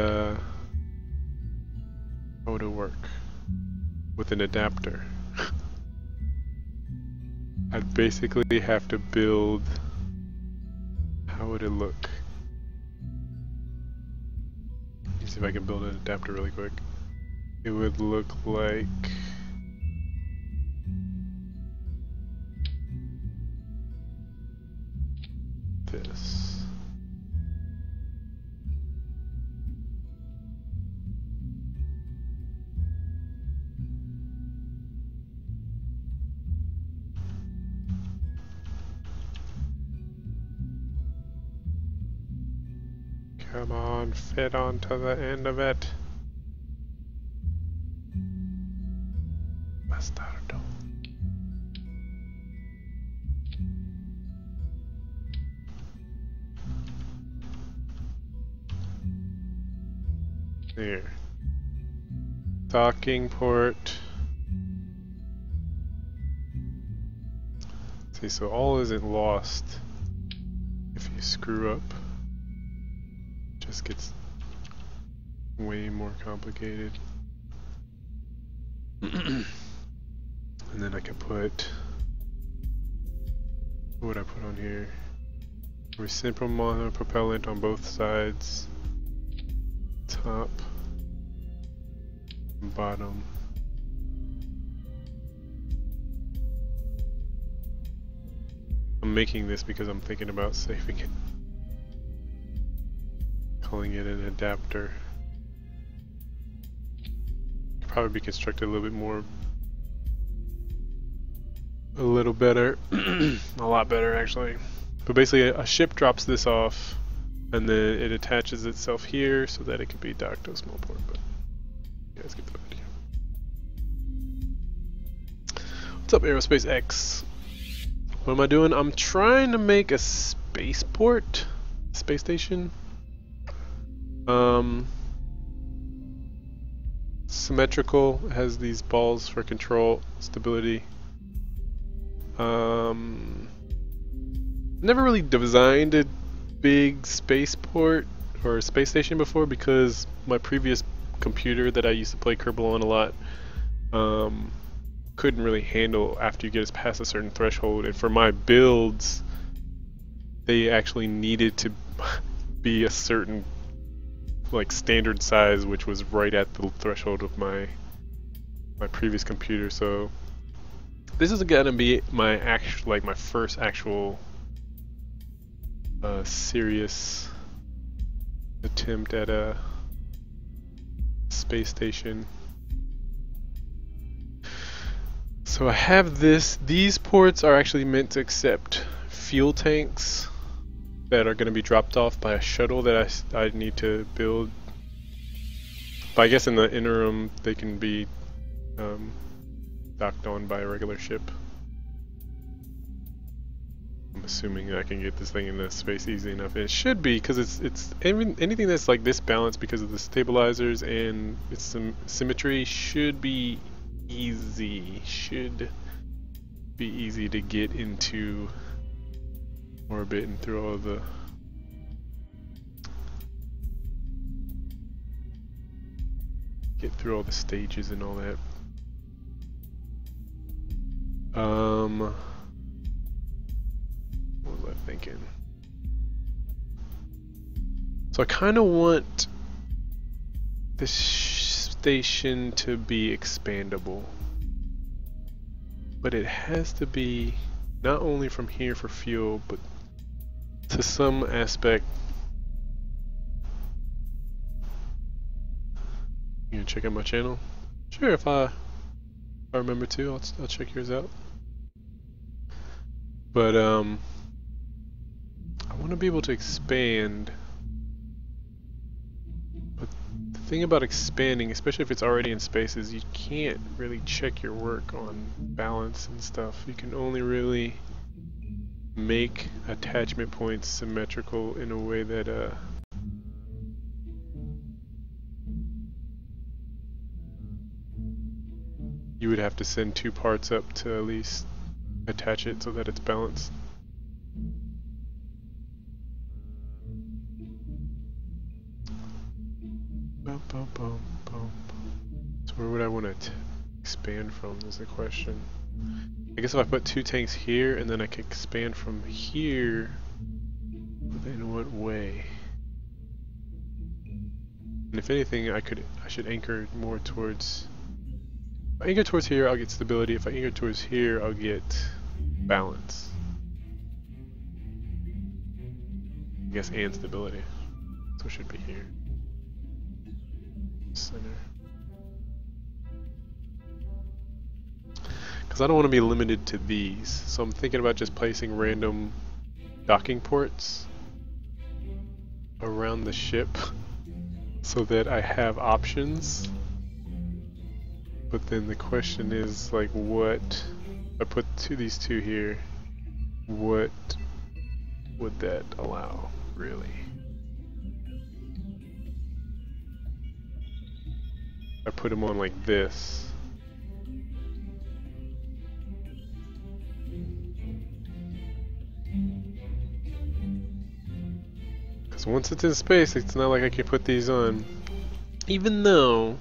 how would it work? With an adapter. I'd basically have to build, how would it look? Let me see if I can build an adapter really quick. It would look like this. Come on, fit onto the end of it. Bastardo. There. Docking port. See, so all isn't lost if you screw up. Just gets way more complicated. And then I can put, what would I put on here? Reciprocal propellant on both sides, top, and bottom. I'm making this because I'm thinking about saving it. Calling it an adapter. Could probably be constructed a little bit more, a little better, a lot better actually. But basically a ship drops this off and then it attaches itself here so that it could be docked to a small port, but you guys get the idea. What's up, Aerospace X? What am I doing? I'm trying to make a spaceport, space station. Symmetrical, has these balls for control, stability. Never really designed a big spaceport or space station before because my previous computer that I used to play Kerbal on a lot couldn't really handle after you get past a certain threshold, and for my builds they actually needed to be a certain like standard size, which was right at the threshold of my previous computer. So this is gonna be my my first actual serious attempt at a space station. So I have these ports are actually meant to accept fuel tanks that are going to be dropped off by a shuttle that I need to build. But I guess in the interim they can be docked on by a regular ship. I'm assuming I can get this thing into space easy enough. It should be, because it's anything that's like this balanced because of the stabilizers and its symmetry should be easy. Should be easy to get into orbit and through all the get through all the stages and all that. What was I thinking? So I kind of want this station to be expandable, but it has to be not only from here for fuel, but to some aspect. You gonna check out my channel? Sure, if I remember to, I'll check yours out. But I want to be able to expand. But the thing about expanding, especially if it's already in space, is you can't really check your work on balance and stuff. You can only really make attachment points symmetrical in a way that you would have to send two parts up to at least attach it so that it's balanced. Bum, bum, bum, bum. So where would I want to expand from is the question. I guess if I put two tanks here and then I could expand from here, but in what way? And if anything, I should anchor more towards. If I anchor towards here, I'll get stability. If I anchor towards here, I'll get balance. I guess and stability. So it should be here. Center. Because I don't want to be limited to these. So I'm thinking about just placing random docking ports around the ship so that I have options. But then the question is, like, what, I put these two here, what would that allow, really? I put them on like this. Because once it's in space, it's not like I can put these on. Even though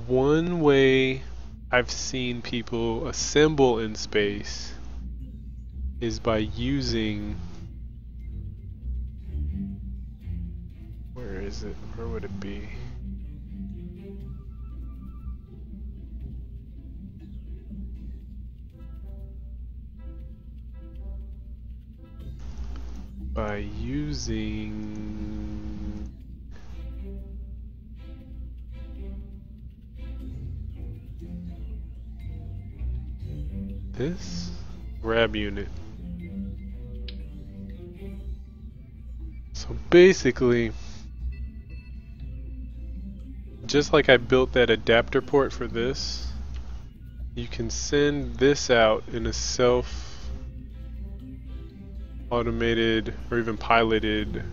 one way I've seen people assemble in space is by using, where is it? Where would it be? By using this grab unit. So basically, just like I built that adapter port for this, you can send this out in a self-automated or even piloted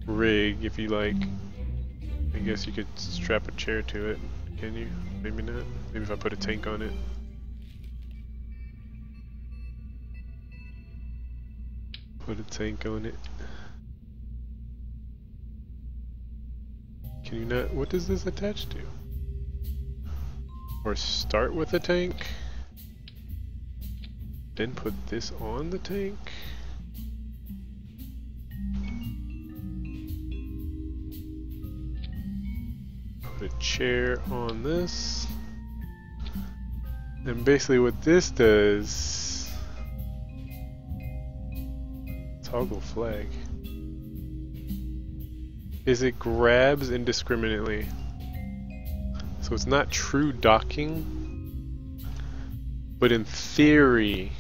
rig if you like. I guess you could strap a chair to it, can you? Maybe not. Maybe if I put a tank on it. Put a tank on it. Can you not? What does this attach to? Or start with a tank, then put this on the tank? Put a chair on this. And basically what this does, toggle flag, is it grabs indiscriminately. So it's not true docking, but in theory,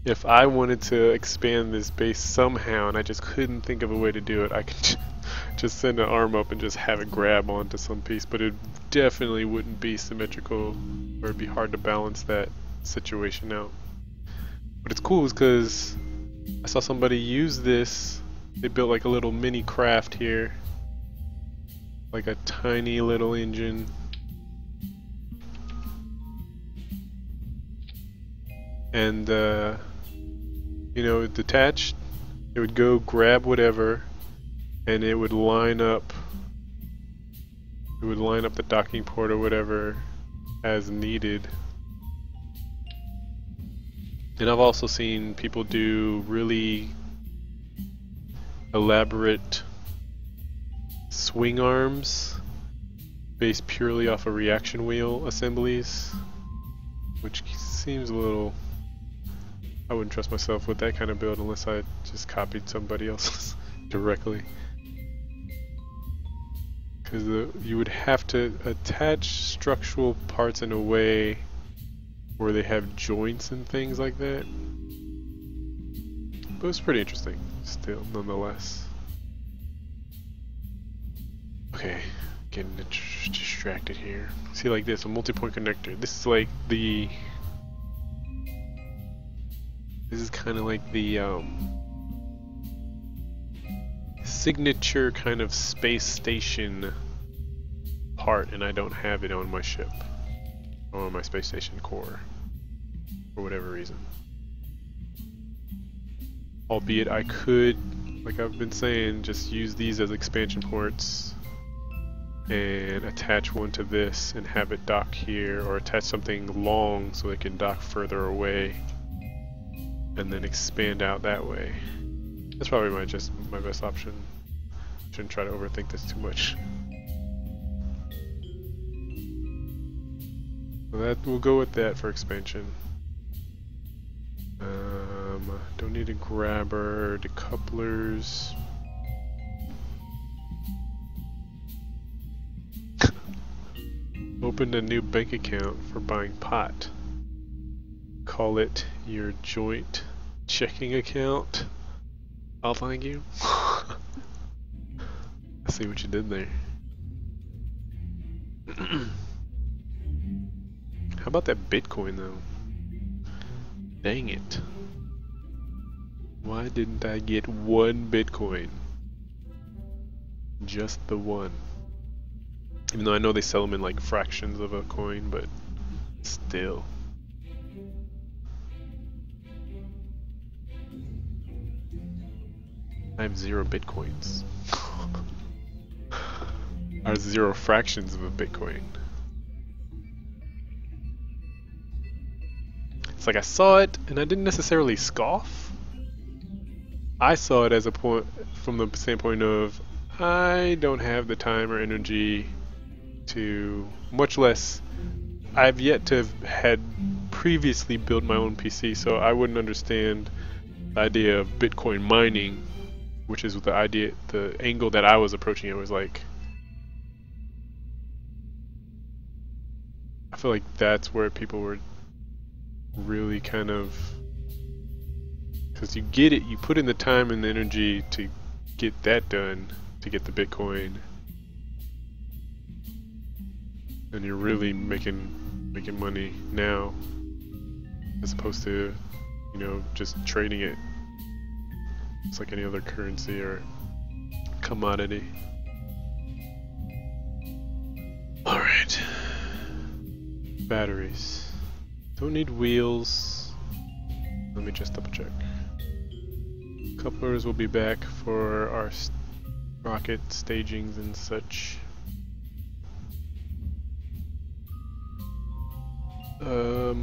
if I wanted to expand this base somehow and I just couldn't think of a way to do it, I could just send an arm up and just have it grab onto some piece, but it definitely wouldn't be symmetrical, or it'd be hard to balance that situation out. But it's cool because I saw somebody use this. They built like a little mini craft here, like a tiny little engine, and you know, detached, it would go grab whatever, and it would line up. It would line up the docking port or whatever as needed. And I've also seen people do really elaborate swing arms based purely off of reaction wheel assemblies, which seems a little... I wouldn't trust myself with that kind of build unless I just copied somebody else's directly. Because you would have to attach structural parts in a way where they have joints and things like that. But it's pretty interesting still, nonetheless. Okay, getting distracted here. See, like this, a multi-point connector. This is like the... This is kind of like the signature kind of space station part, and I don't have it on my ship or on my space station core for whatever reason. Albeit I could, like I've been saying, just use these as expansion ports and attach one to this and have it dock here, or attach something long so it can dock further away and then expand out that way. That's probably my best option. Shouldn't try to overthink this too much. So that we'll go with that for expansion. Don't need a grabber, decouplers. Opened a new bank account for buying pot. Call it your joint checking account. I'll thank you. I see what you did there. How about that Bitcoin though? Dang it. Why didn't I get one Bitcoin? Just the one. Even though I know they sell them in like fractions of a coin, but still. I have 0 Bitcoins. Or 0 fractions of a Bitcoin. It's like I saw it and I didn't necessarily scoff. I saw it as a point from the standpoint of I don't have the time or energy to, much less I've yet to have had previously built my own PC, so I wouldn't understand the idea of Bitcoin mining, which is the idea, the angle that I was approaching it was like, I feel like that's where people were really kind of, because you get it, you put in the time and the energy to get that done, to get the Bitcoin, and you're really making money now, as opposed to, you know, just trading it. It's like any other currency or commodity. Alright. Batteries. Don't need wheels. Let me just double check. Couplers will be back for our rocket stagings and such. I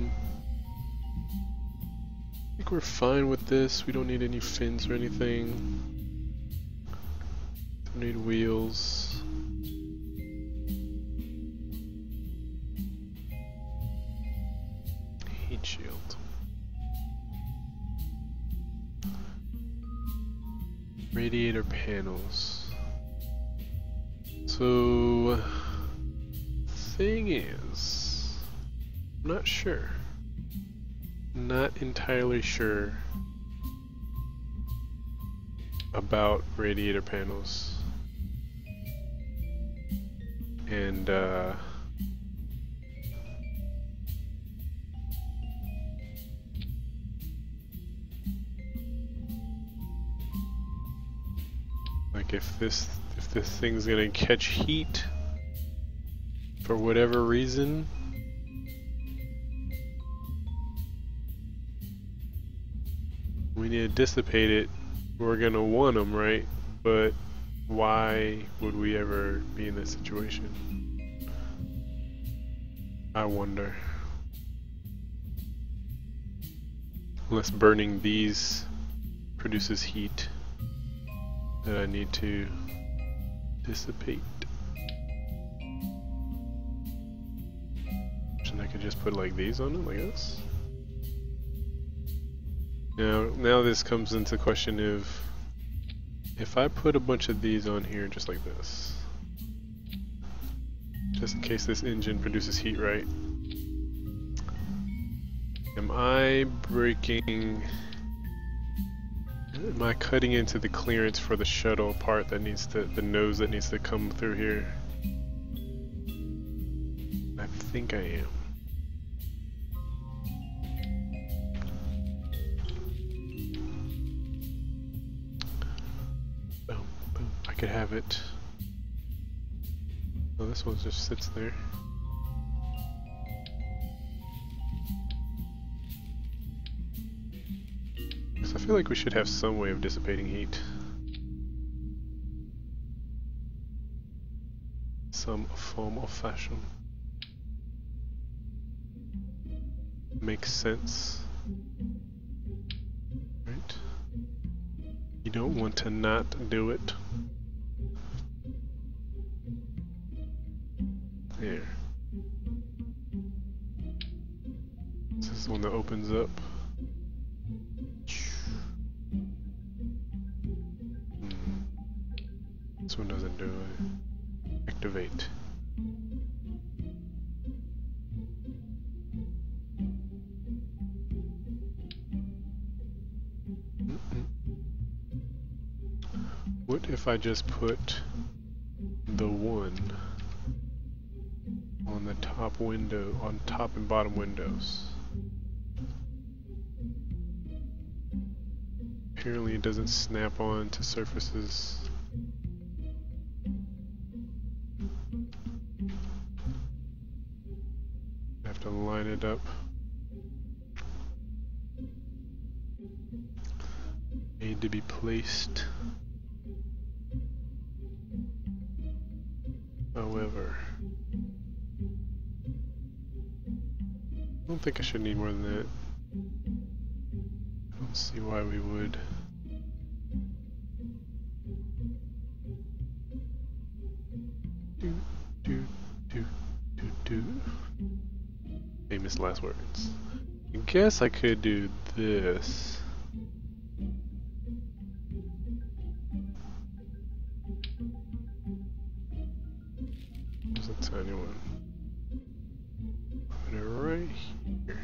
think we're fine with this. We don't need any fins or anything. Don't need wheels. Heat shield. Radiator panels. So, thing is, I'm not sure. Not entirely sure about radiator panels. And like if this thing's gonna catch heat for whatever reason, We need to dissipate it. We're gonna want them, right? But why would we ever be in this situation? I wonder. Unless burning these produces heat that I need to dissipate. And I could just put like these on it, like this. Now this comes into question of if I put a bunch of these on here just like this, just in case this engine produces heat, right? Am I cutting into the clearance for the shuttle part that needs to, the nose that needs to come through here? I think I am. Boom, boom. I could have it. Oh, this one just sits there. I feel like we should have some way of dissipating heat. Some form or fashion. Makes sense. Right? You don't want to not do it. There. This is the one that opens up. This one doesn't do it. Activate. What if I just put the one on the top window, on top and bottom windows? Apparently it doesn't snap on to surfaces. I have to line it up. Need to be placed. However, I don't think I should need more than that. I don't see why we would. Famous last words. I guess I could do this. There's a tiny one. Put it right here.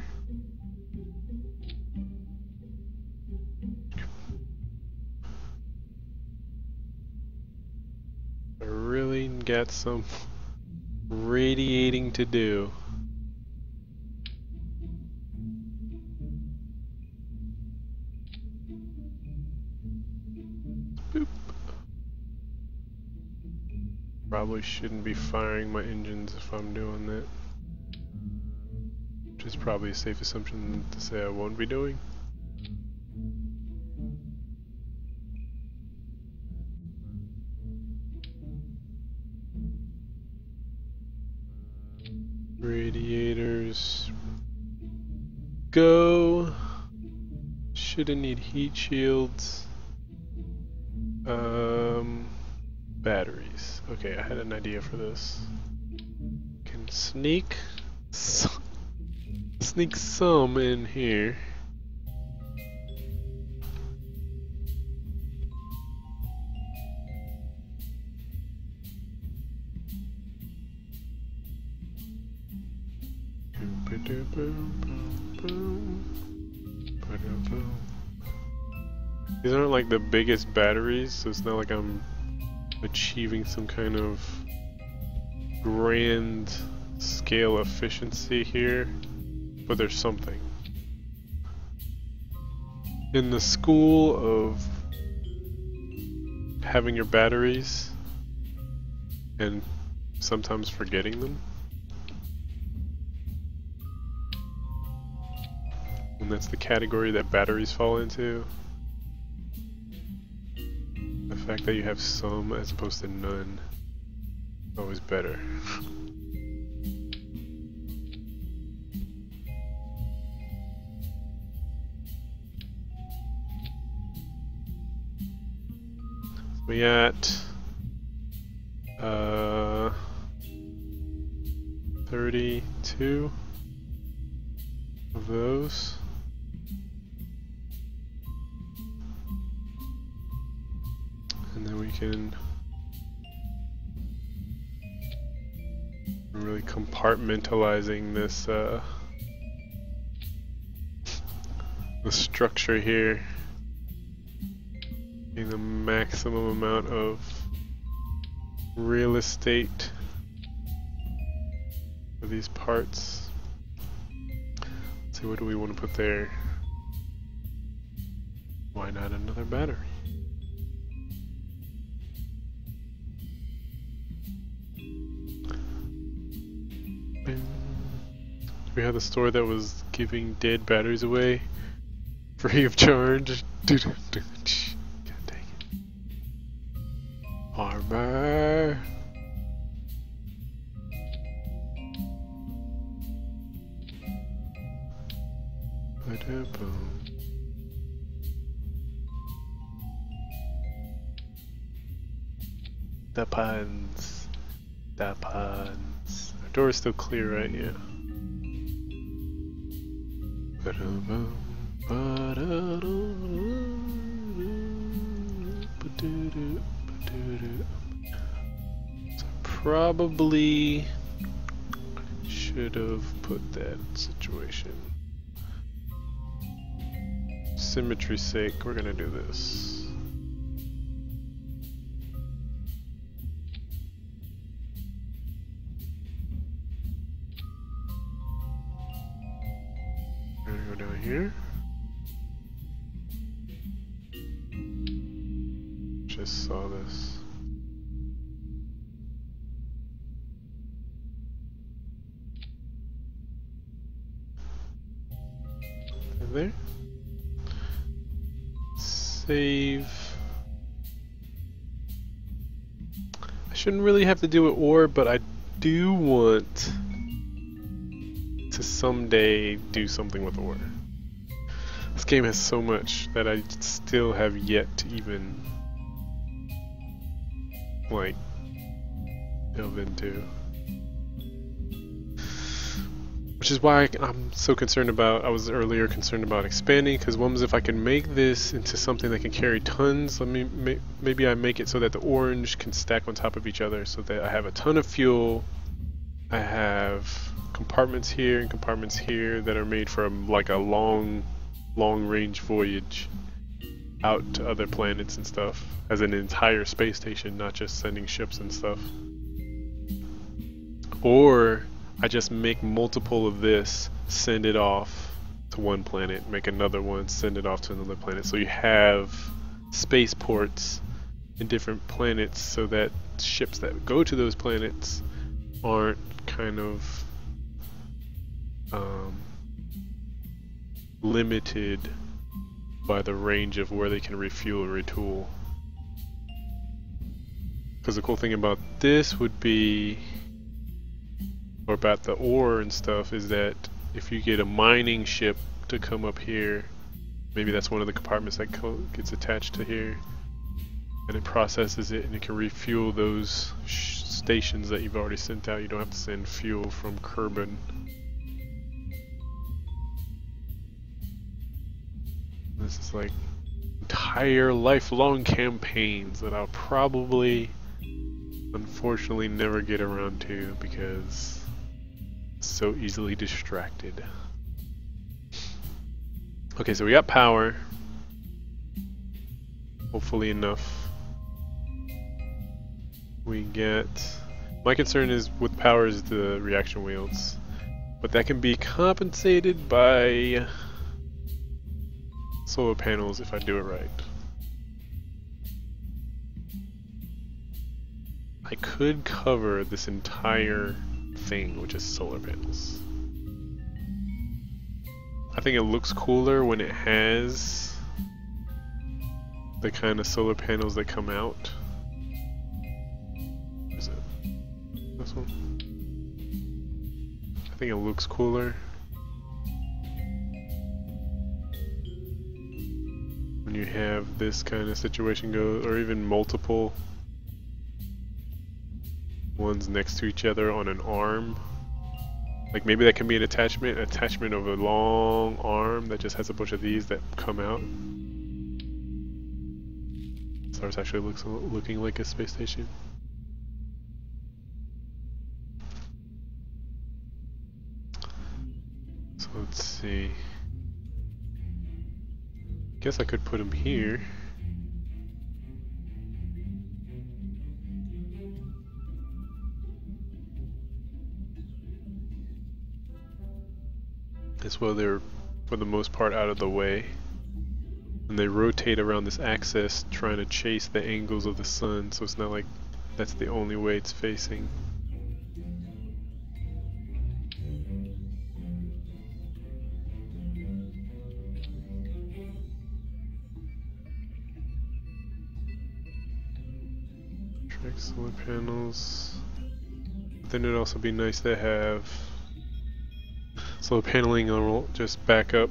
I really got some radiating to do. Boop. Probably shouldn't be firing my engines if I'm doing that. Which is probably a safe assumption to say I won't be doing. Radiators go. Shouldn't need heat shields. Batteries. Okay, I had an idea for this. Can sneak some in here. These aren't like the biggest batteries, so it's not like I'm achieving some kind of grand scale efficiency here, but there's something. In the school of having your batteries and sometimes forgetting them, And that's the category that batteries fall into. The fact that you have some as opposed to none is always better. We got 32 of those. And then we can really compartmentalizing this the structure here. Getting the maximum amount of real estate for these parts. Let's see, what do we want to put there? Why not another battery? We had a store that was giving dead batteries away free of charge. God dang it. Armor. Boom. The puns. The puns. Our door is still clear, right? Yeah. So probably should have put that situation. Symmetry's sake, we're gonna do this. We're gonna go down here. Just saw this. There. Save. I shouldn't really have to do it or, but I do want to someday do something with ore. This game has so much that I still have yet to even like delve into. Which is why I'm so concerned about, I was earlier concerned about expanding, because one was if I can make this into something that can carry tons, maybe I make it so that the orange can stack on top of each other so that I have a ton of fuel. I have compartments here and compartments here that are made for like a long range voyage out to other planets and stuff, as an entire space station, not just sending ships and stuff. Or I just make multiple of this, send it off to one planet, make another one, send it off to another planet. So you have spaceports in different planets so that ships that go to those planets aren't kind of limited by the range of where they can refuel or retool. Because the cool thing about this would be, or about the ore and stuff, is that if you get a mining ship to come up here, maybe that's one of the compartments that gets attached to here, and it processes it and it can refuel those stations that you've already sent out. You don't have to send fuel from Kerbal. This is like entire lifelong campaigns that I'll probably unfortunately never get around to because so easily distracted. Okay, so we got power. Hopefully enough. We get... My concern is with power is the reaction wheels, but that can be compensated by solar panels if I do it right. I could cover this entire thing with just solar panels. I I think it looks cooler when it has the kind of solar panels that come out. Is it this one? I think it looks cooler when you have this kind of situation go, or even multiple ones next to each other on an arm. Like maybe that can be an attachment of a long arm that just has a bunch of these that come out. So it actually looking like a space station. So let's see. Guess I could put them here. This way they're, for the most part, out of the way. And they rotate around this axis trying to chase the angles of the sun, so it's not like that's the only way it's facing. Track solar panels. But then it'd also be nice to have solar paneling will just back up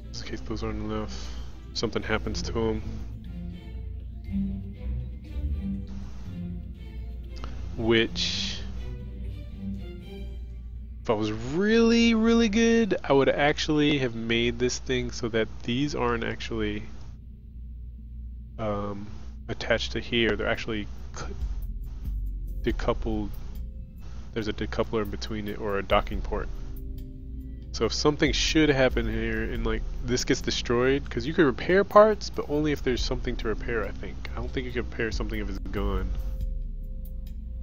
in case those aren't enough. Something happens to them. Which, if I was really, really good, I would actually have made this thing so that these aren't actually attached to here. They're actually decoupled. There's a decoupler in between it, or a docking port. So if something should happen here and like this gets destroyed, because you can repair parts, but only if there's something to repair, I think. I don't think you can repair something if it's gone.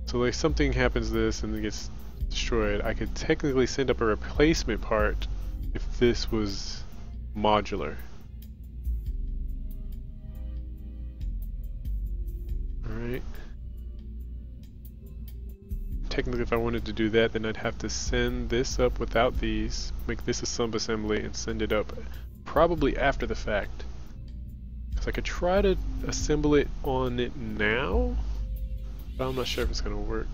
So like something happens to this and it gets destroyed, I could technically send up a replacement part if this was modular. Alright. Technically, if I wanted to do that, then I'd have to send this up without these, make this a sub-assembly, and send it up probably after the fact. Because I could try to assemble it on it now, but I'm not sure if it's going to work.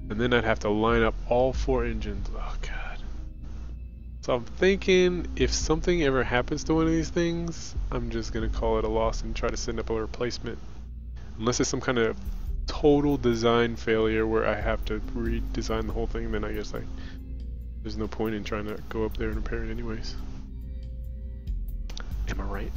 And then I'd have to line up all 4 engines. Oh god. So I'm thinking if something ever happens to one of these things, I'm just going to call it a loss and try to send up a replacement. Unless it's some kind of total design failure where I have to redesign the whole thing, then I guess there's no point in trying to go up there and repair it anyways. Am I right?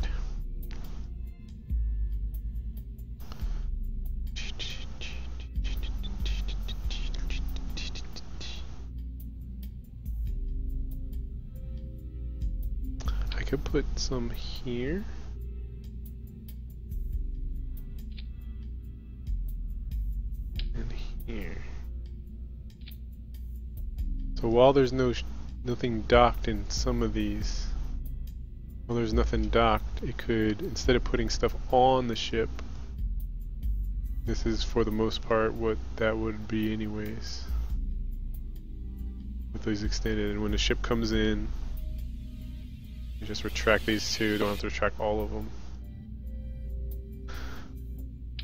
I could put some here. Here. So while there's nothing docked in some of these, while there's nothing docked, it could, instead of putting stuff on the ship, this is for the most part what that would be anyways, with these extended. And when the ship comes in, you just retract these two, don't have to retract all of them.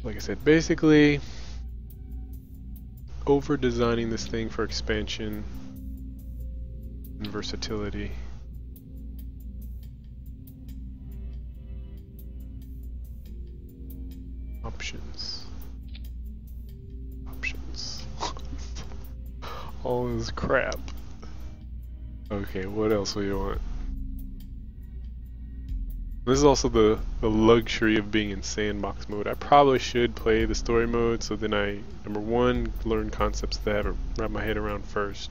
Like I said, basically over designing this thing for expansion and versatility. Options. All this crap. Okay, what else do you want? This is also the luxury of being in sandbox mode. I probably should play the story mode so then I, number one, learn concepts that I haven't wrapped my head around first.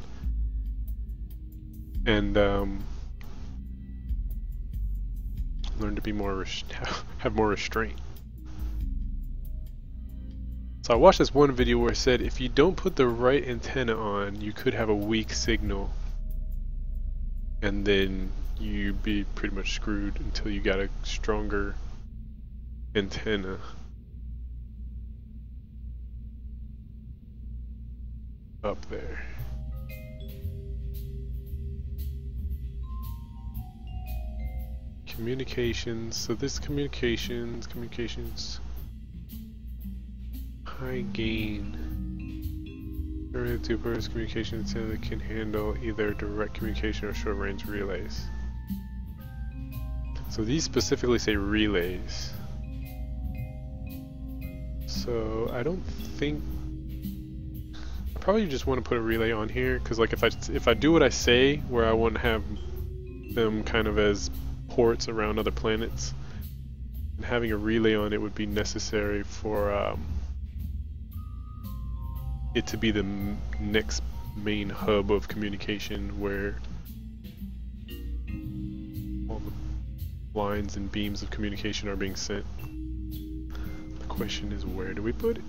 And learn to be more, have more restraint. So I watched this one video where it said if you don't put the right antenna on, you could have a weak signal. And then you'd be pretty much screwed until you got a stronger antenna. Up there. Communications. So this communications. High gain. Two purpose communications that can handle either direct communication or short range relays. So these specifically say relays. So I don't think. I probably just want to put a relay on here because, like, if I do what I say, where I want to have them kind of as ports around other planets, and having a relay on it would be necessary for it to be the next main hub of communication where all the lines and beams of communication are being sent. The question is, where do we put it?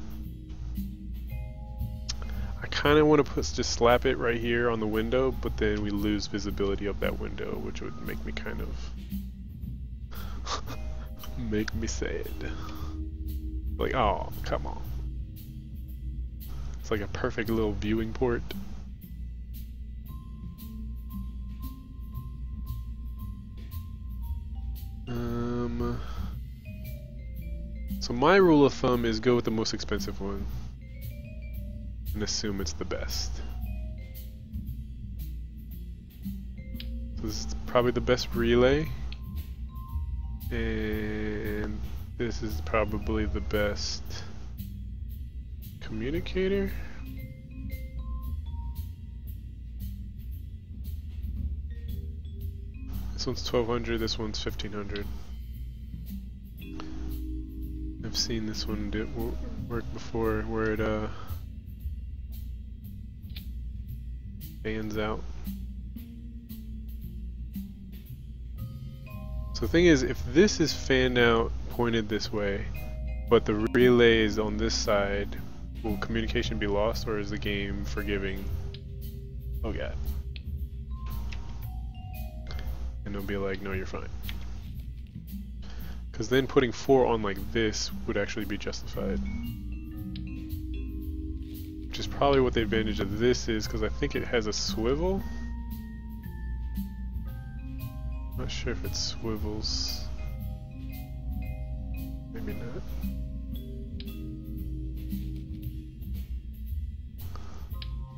I kind of want to just slap it right here on the window, but then we lose visibility of that window, which would make me kind of make me sad. Like, oh, come on. It's like a perfect little viewing port. So my rule of thumb is go with the most expensive one and assume it's the best. So this is probably the best relay, and this is probably the best communicator. This one's 1200, this one's 1500. I've seen this one work before where it fans out. So the thing is, if this is fanned out pointed this way, but the relay is on this side, will communication be lost, or is the game forgiving? Oh god. And it'll be like, no, you're fine. Because then putting 4 on like this would actually be justified. Which is probably what the advantage of this is, because I think it has a swivel. Not sure if it swivels. Maybe not.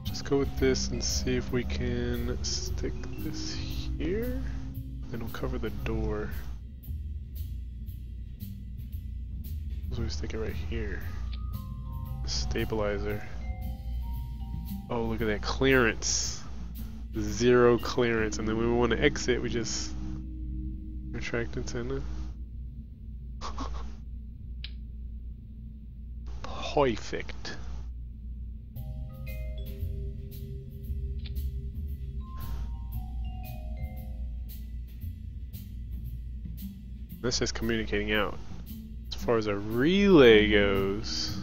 Just go with this and see if we can stick this here. Then we'll cover the door. So we stick it right here. Stabilizer. Oh, look at that clearance. 0 clearance, and then when we want to exit, we just retract antenna. Perfect. This is communicating out. As far as a relay goes,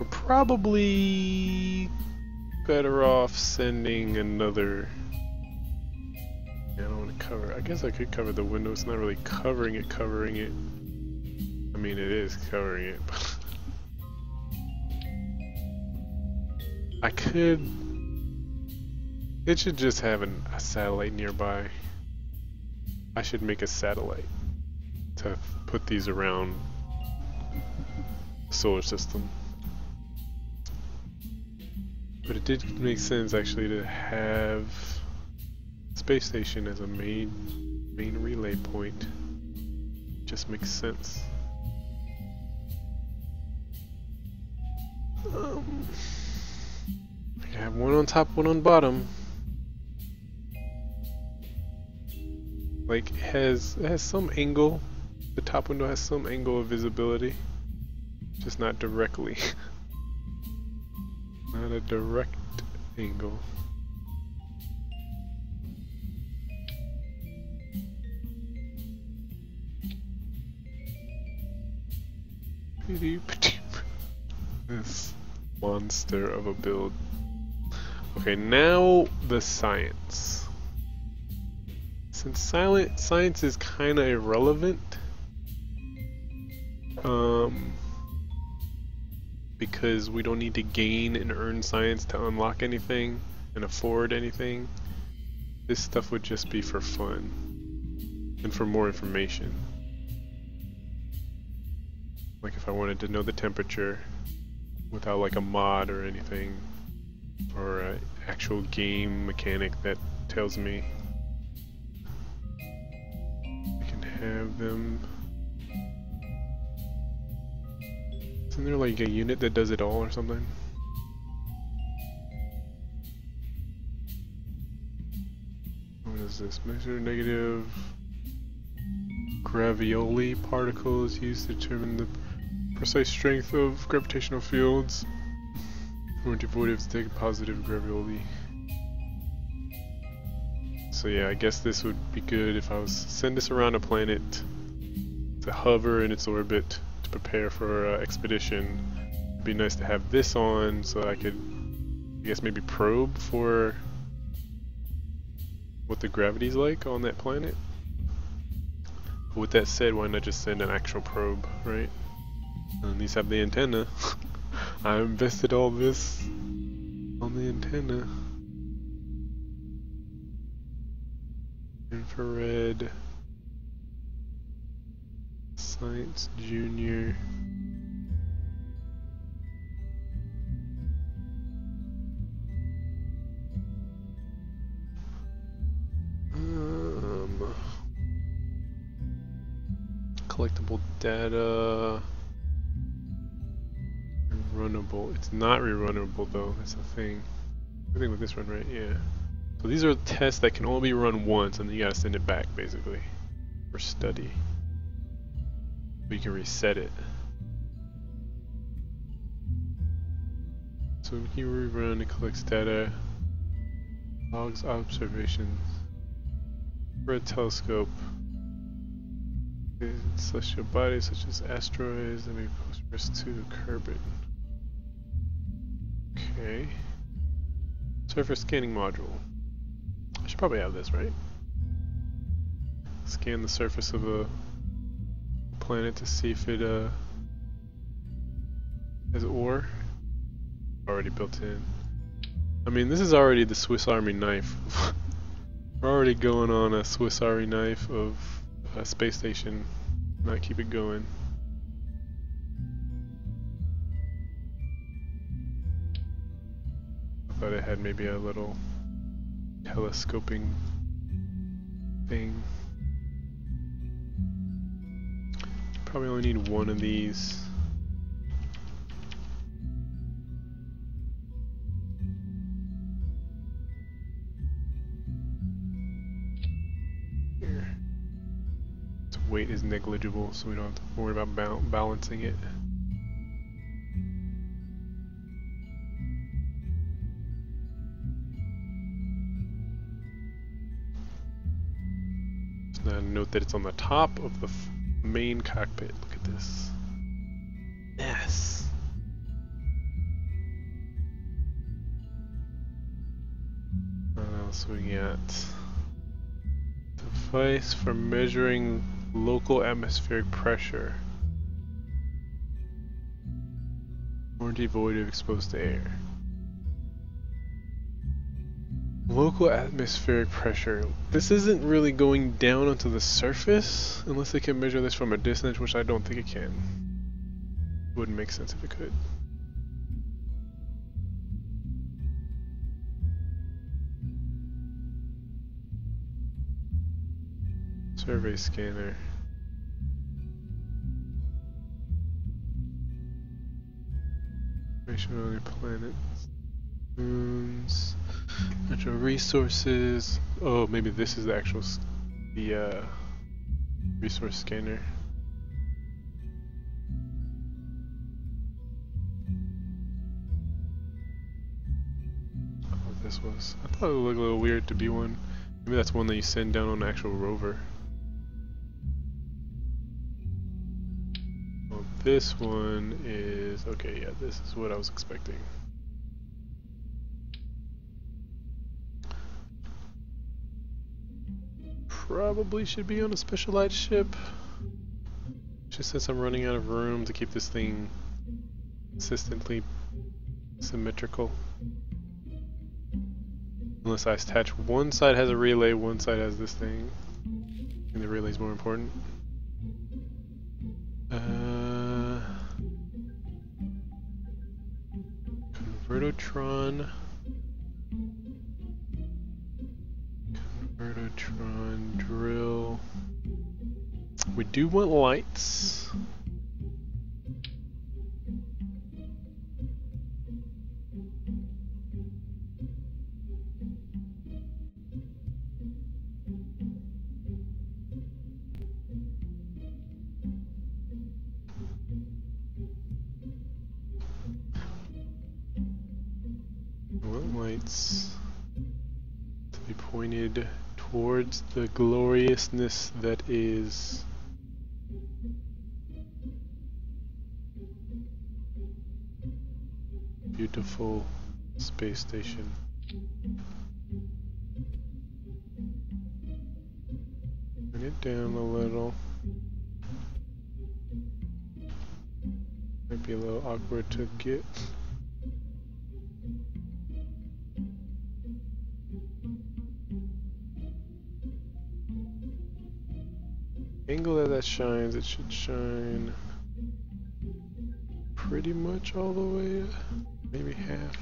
we're probably better off sending another. Yeah, I don't want to cover. I guess I could cover the window. It's not really covering it. I mean, it is covering it. I could. It should just have a satellite nearby. I should make a satellite to put these around the solar system. But it did make sense actually to have space station as a main relay point. Just makes sense. I have one on top, one on bottom. Like, it has some angle. The top window has some angle of visibility, just not directly. Not a direct angle. This monster of a build. Okay, now the science. Since science is kind of irrelevant, because we don't need to gain and earn science to unlock anything and afford anything, this stuff would just be for fun and for more information. Like if I wanted to know the temperature without like a mod or anything, or an actual game mechanic that tells me. I can have them. Isn't there like a unit that does it all or something? What is this? Measure negative gravioli particles used to determine the precise strength of gravitational fields. Or devoid of take positive gravioli. So yeah, I guess this would be good if I was send this around a planet to hover in its orbit to prepare for expedition. It'd be nice to have this on so I could, I guess, maybe probe for what the gravity's like on that planet. But with that said, why not just send an actual probe, right? And at least have the antenna. I invested all this on the antenna. Infrared. Science Junior. Collectible data. Runnable. It's not rerunnable though, that's the thing. I think with this run, right? Yeah. So these are tests that can only be run once and then you gotta send it back basically for study. But you can reset it. So we can rerun, it collects data, logs observations, red telescope, celestial bodies such as asteroids that may pose risk to Kerbal. Okay. Surface scanning module. I should probably have this, right? Scan the surface of a planet to see if it has ore. Already built in. I mean, this is already the Swiss Army knife. We're already going on a Swiss Army knife of a space station. Might keep it going. I thought it had maybe a little telescoping thing. Probably only need one of these. Here. Its weight is negligible, so we don't have to worry about balancing it. Note that it's on the top of the main cockpit. Look at this. Yes. What else we got? Device for measuring local atmospheric pressure. Or devoid of exposed air. Local atmospheric pressure. This isn't really going down onto the surface unless it can measure this from a distance, which I don't think it can. Wouldn't make sense if it could. Survey scanner. Information on the planets. Moons. Natural resources. Oh, maybe this is the actual resource scanner. Oh, this was. I thought it would look a little weird to be one. Maybe that's one that you send down on an actual rover. Well, this one is okay. Yeah, this is what I was expecting. Probably should be on a specialized ship. Just since I'm running out of room to keep this thing consistently symmetrical. Unless I attach one side has a relay, one side has this thing. And the relay's more important. Convertotron. Convertotron drill. We do want lights. Lights to be pointed towards the gloriousness that is beautiful space station. Turn it down a little. Might be a little awkward to get. Angle that shines, it should shine pretty much all the way, maybe half.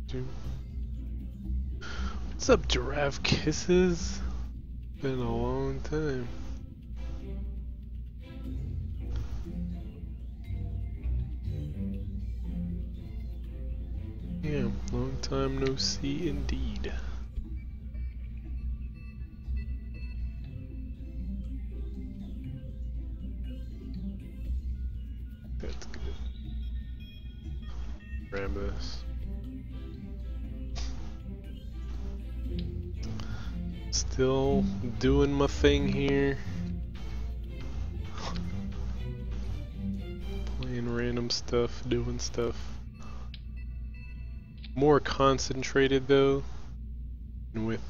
Two. What's up, Giraffe Kisses? Been a long time. Yeah, long time no see indeed. That's good. Grab this. Still doing my thing here. Playing random stuff, doing stuff. More concentrated though, and with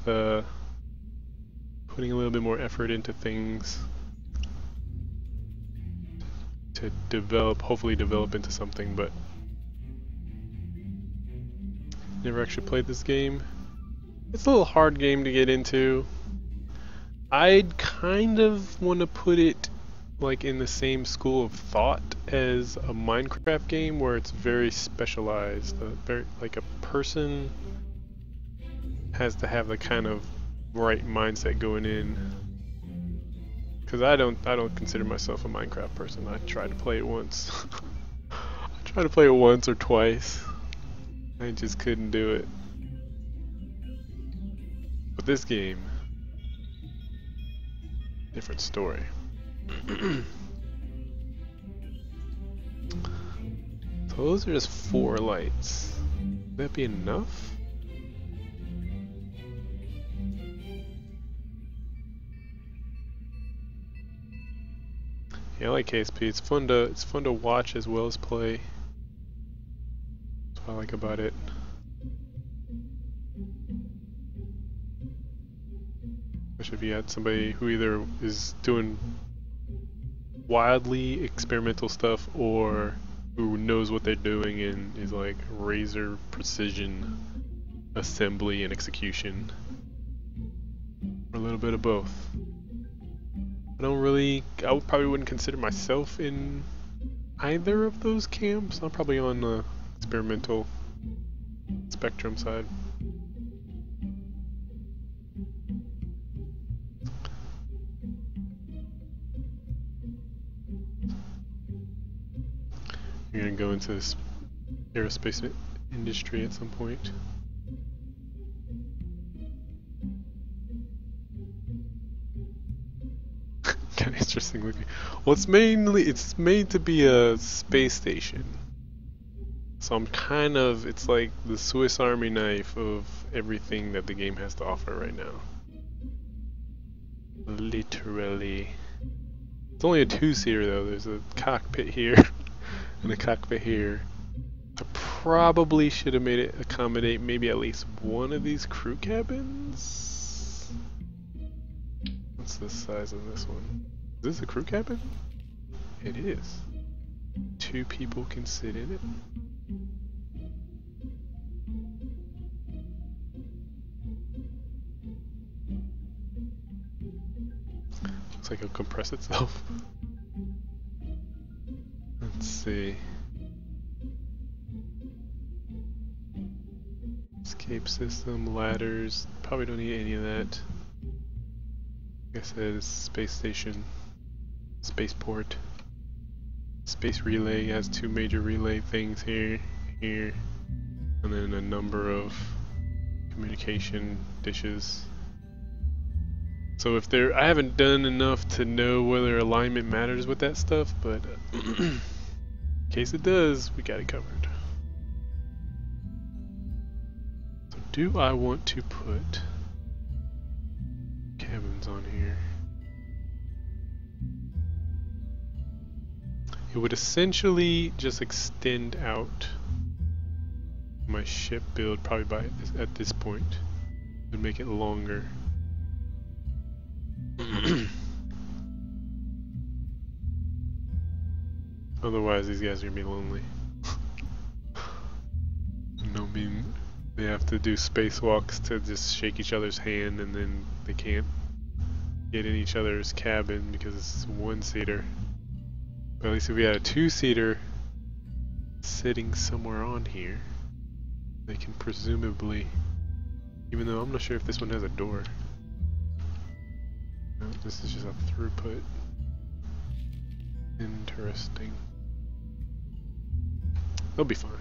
putting a little bit more effort into things to develop, hopefully develop into something, but never actually played this game. It's a little hard game to get into. I'd kind of want to put it like in the same school of thought as a Minecraft game where it's very specialized. Very, like a person has to have the kind of right mindset going in. Because I don't consider myself a Minecraft person. I tried to play it once. I tried to play it once or twice. I just couldn't do it. But this game, different story. So those are just 4 lights. Would that be enough? Yeah, I like KSP. It's fun to watch as well as play. That's what I like about it. Especially if you had somebody who either is doing wildly experimental stuff or who knows what they're doing and is like razor precision assembly and execution. Or a little bit of both. I probably wouldn't consider myself in either of those camps. I'm probably on the experimental spectrum side. You're gonna go into this aerospace industry at some point. Kind of interesting looking. Well, it's made to be a space station. So So I'm kind of, it's like the Swiss Army knife of everything that the game has to offer right now. Literally. It's only a two-seater though. There's a cockpit here and a cockpit here. I probably should have made it accommodate maybe at least one of these crew cabins. What's the size of this one? Is this a crew cabin? It is. 2 people can sit in it. Looks like it'll compress itself. Let's see. Escape system, ladders. Probably don't need any of that. Like I said, it's space station, spaceport. Space relay has 2 major relay things here, and then a number of communication dishes. So if there, I haven't done enough to know whether alignment matters with that stuff, but in case it does, we got it covered. So do I want to put cabins on here? It would essentially just extend out my ship build probably by at this point. It would make it longer. Otherwise these guys are gonna be lonely. I mean, they have to do spacewalks to just shake each other's hand, and then they can't get in each other's cabin because it's 1-seater. But at least if we had a 2-seater sitting somewhere on here, they can presumably, even though I'm not sure if this one has a door. No, this is just a throughput. Interesting. They'll be fine.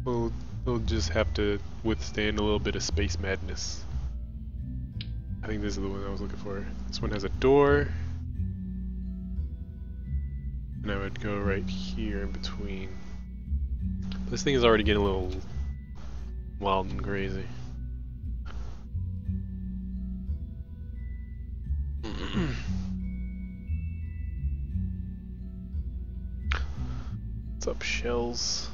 Well, they'll just have to withstand a little bit of space madness. I think this is the one I was looking for. This one has a door. And I would go right here in between. This thing is already getting a little wild and crazy. What's up, shells?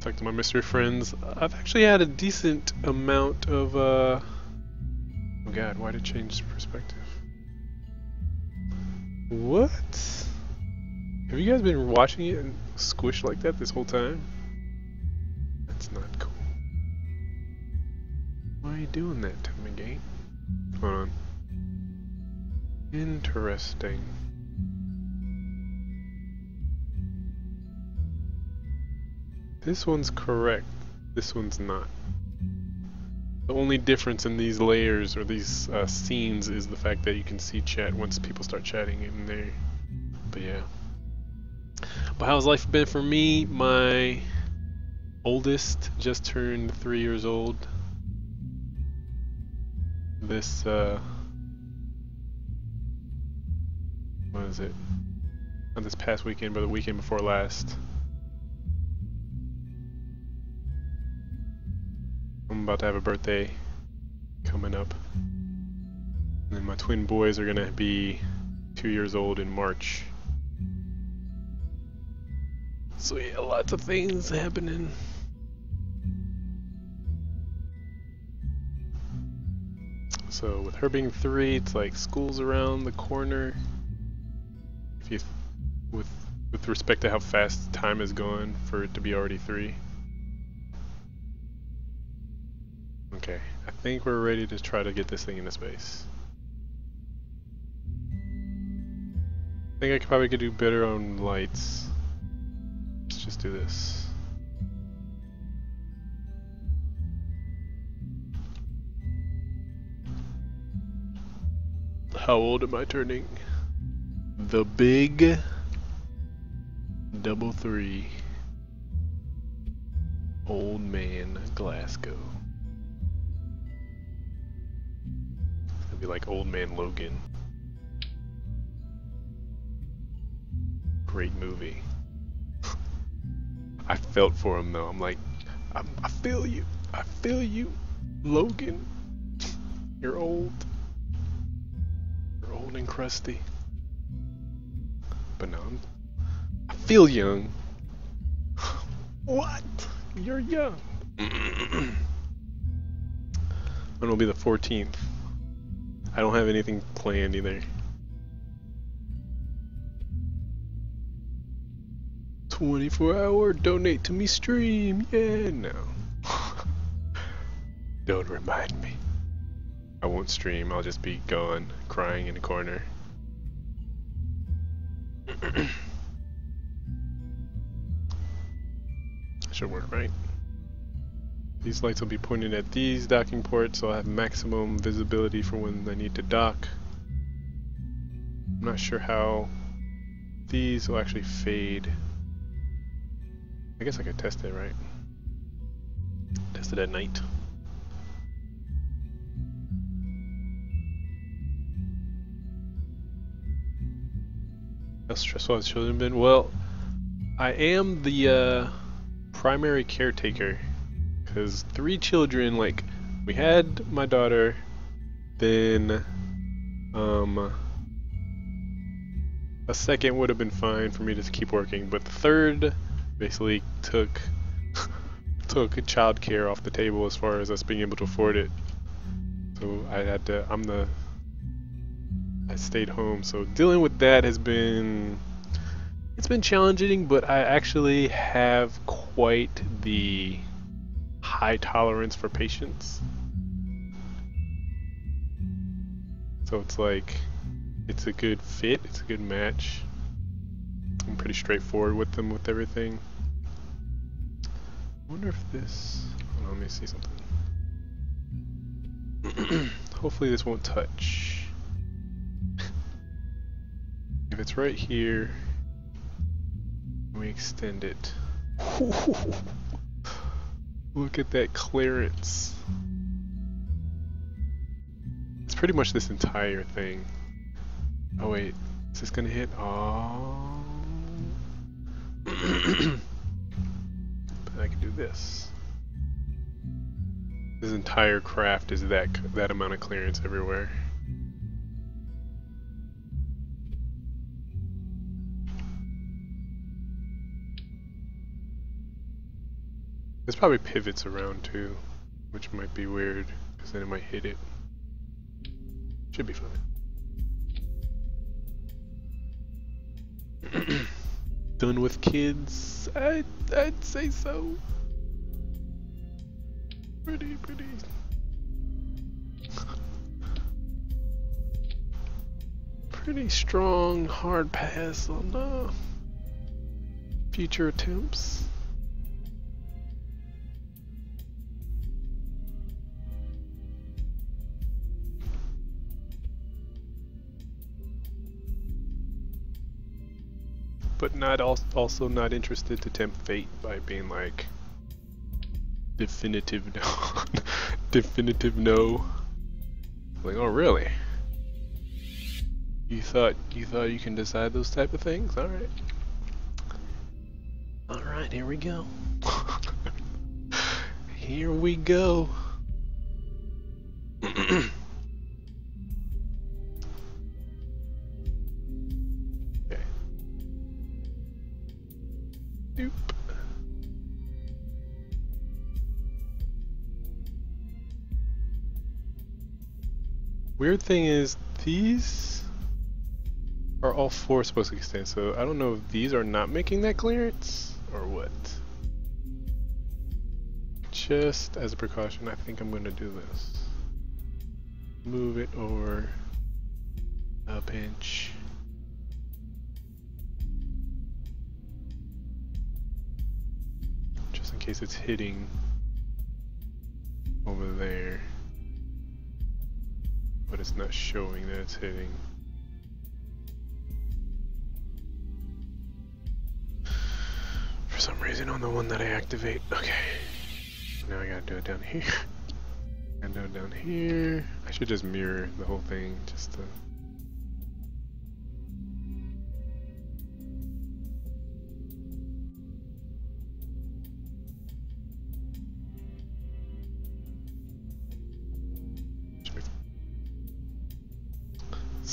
Talk to my mystery friends. I've actually had a decent amount of oh god, why did it change perspective? What? Have you guys been watching it and squish like that this whole time? That's not cool. Why are you doing that to me, game? Hold on. Interesting. This one's correct. This one's not. The only difference in these layers or these scenes is the fact that you can see chat once people start chatting in there. But yeah. But how's life been for me? My oldest just turned 3 years old. This what is it? Not this past weekend, but the weekend before last. I'm about to have a birthday coming up. And then my twin boys are gonna be 2 years old in March. So yeah, lots of things happening. So with her being 3, it's like school's around the corner. If you, with respect to how fast time is going for it to be already 3. Okay, I think we're ready to try to get this thing into space. I think I probably could do better on lights. Let's just do this. How old am I turning? The big 3. Old man Glasgow. Be like Old Man Logan. Great movie. felt for him though. I'm like, I feel you. I feel you, Logan. You're old. You're old and crusty. But no, I feel young. What? You're young. And it'll be the 14th. I don't have anything planned either. 24-hour donate to me stream. Yeah, no. Don't remind me. I won't stream. I'll just be gone, crying in a corner. Should work, right? These lights will be pointed at these docking ports, so I'll have maximum visibility for when I need to dock. I'm not sure how these will actually fade. I guess I could test it, right? Test it at night. How stressful has children been? Well, I am the primary caretaker. Because 3 children, like, we had my daughter, then a second would have been fine for me to keep working, but the third basically took childcare off the table as far as us being able to afford it. So I had to, I stayed home, so dealing with that has been, it's been challenging, but I actually have quite the high tolerance for patience. So it's like, it's a good fit, it's a good match. I'm pretty straightforward with them with everything. I wonder if this, hold on, let me see something. Hopefully this won't touch. If it's right here, we extend it. Look at that clearance. It's pretty much this entire thing. Oh wait, is this gonna hit? Oh. But I can do this. This entire craft is that amount of clearance everywhere. There's probably pivots around too, which might be weird, because then it might hit it. Should be fine. Done with kids? I'd say so. Pretty. Pretty strong hard pass on future attempts. But not also not interested to tempt fate by being like definitive no. Definitive no. Like, oh really? You thought you can decide those type of things? Alright. Alright, here we go. Here we go. Doop. Weird thing is, these are all 4 supposed to extend, so I don't know if these are not making that clearance or what. Just as a precaution, I think I'm going to do this. Move it over a pinch. In case it's hitting over there, but it's not showing that it's hitting. For some reason on the one that I activate. Okay. Now I gotta do it down here. I do it down here. I should just mirror the whole thing just to...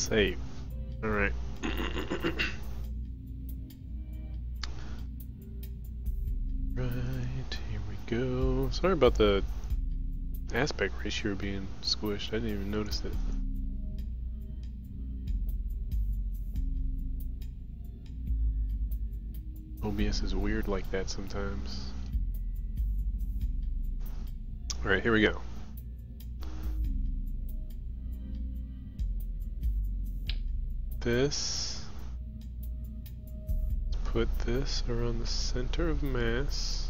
Save. Alright. Right, here we go. Sorry about the aspect ratio being squished. I didn't even notice it. OBS is weird like that sometimes. Alright, here we go. This. Let's put this around the center of mass.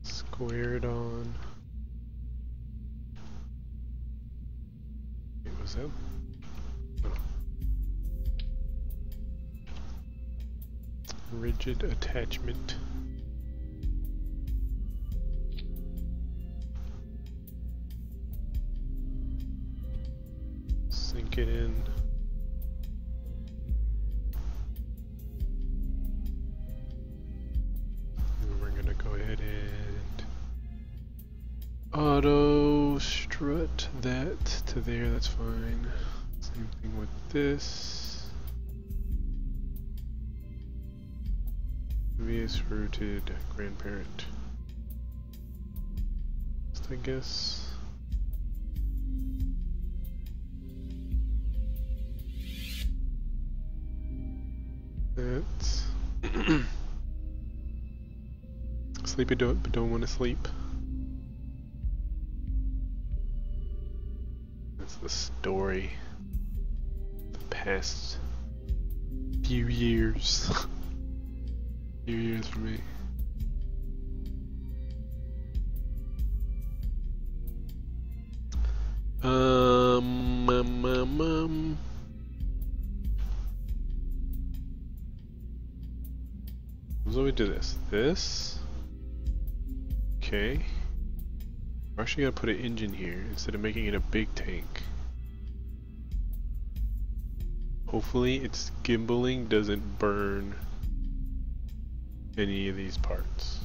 Square it on. Wait, was that? Oh. Rigid attachment. Sink it in. And we're gonna go ahead and auto strut that to there, that's fine. Same thing with this. Previous rooted grandparent. I guess. That's sleepy but don't want to sleep. That's the story. The past few years. Few years for me. So we do this. Okay. We're actually gonna put an engine here instead of making it a big tank. Hopefully its gimbaling doesn't burn any of these parts.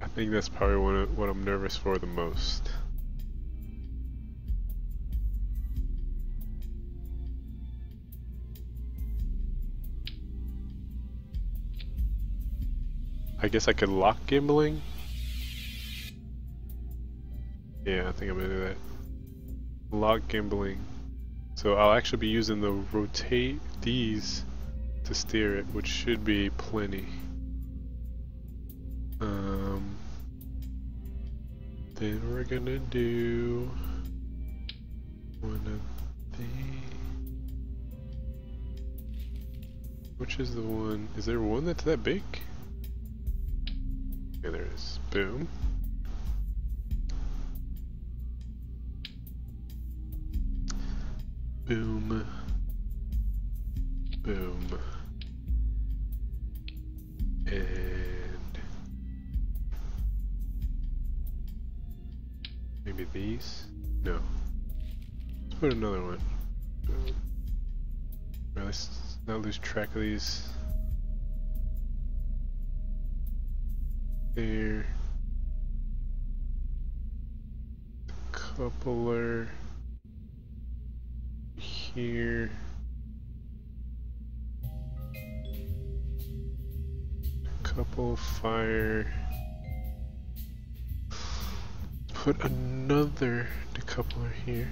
I think that's probably what I'm nervous for the most. I guess I could lock gimbaling. Yeah, I think I'm gonna do that. Lock gimbaling. So I'll actually be using the rotate these to steer it, which should be plenty. Then we're gonna do one of these. Which is the one? Is there one that's that big? Okay, there it is. Boom. Boom. Boom. And maybe these? No. Let's put another one. Boom. Right, let's not lose track of these. There. Coupler. Here. Couple fire. Put another decoupler here.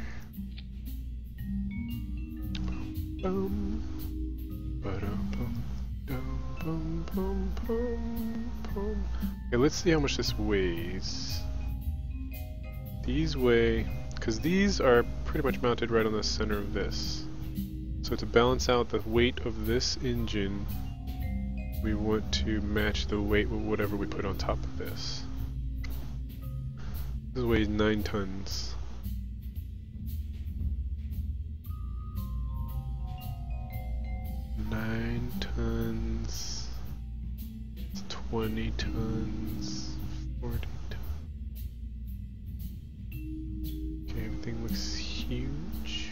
Boom. Ba-dum, bum, dum, bum, bum, bum, bum. Okay, let's see how much this weighs. These weigh, because these are pretty much mounted right on the center of this. So to balance out the weight of this engine, we want to match the weight with whatever we put on top of this. This weighs 9 tons. Nine tons, 20 tons, 40 tons. Okay, everything looks huge.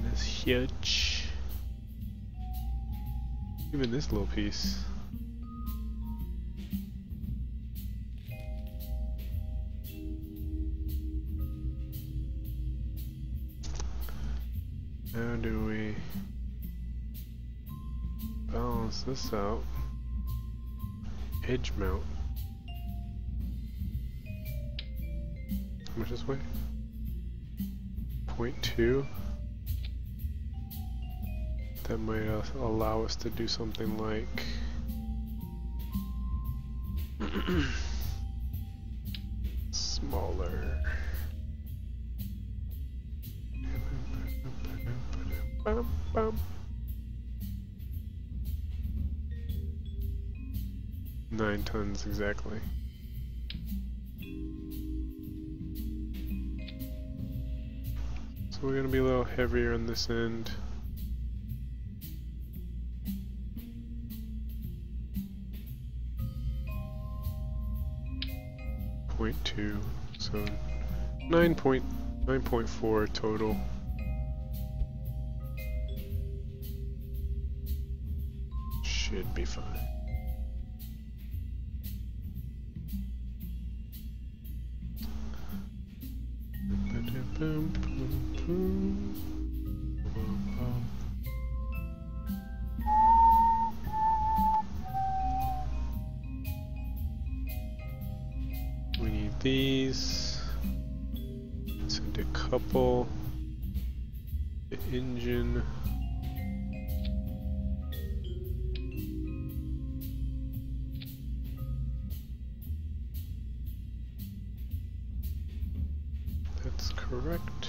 That's huge. Even this little piece. How do we balance this out? Edge mount. How much this way? 0.2. That might allow us to do something like smaller. Bum, bum. 9 tons exactly. So we're gonna be a little heavier on this end. .2, so 9.4 total. Should be fine. We need these to decouple the engine. That's correct.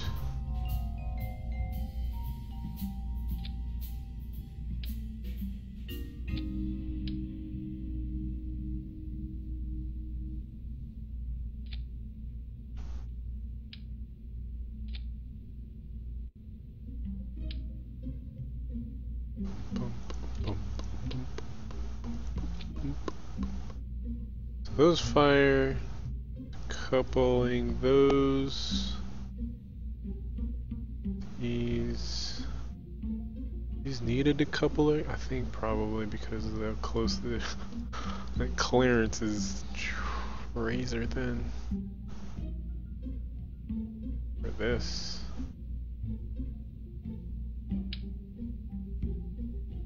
So those fire, coupling those, these need a decoupler? I think probably because of how close the that clearance is razor thin for this.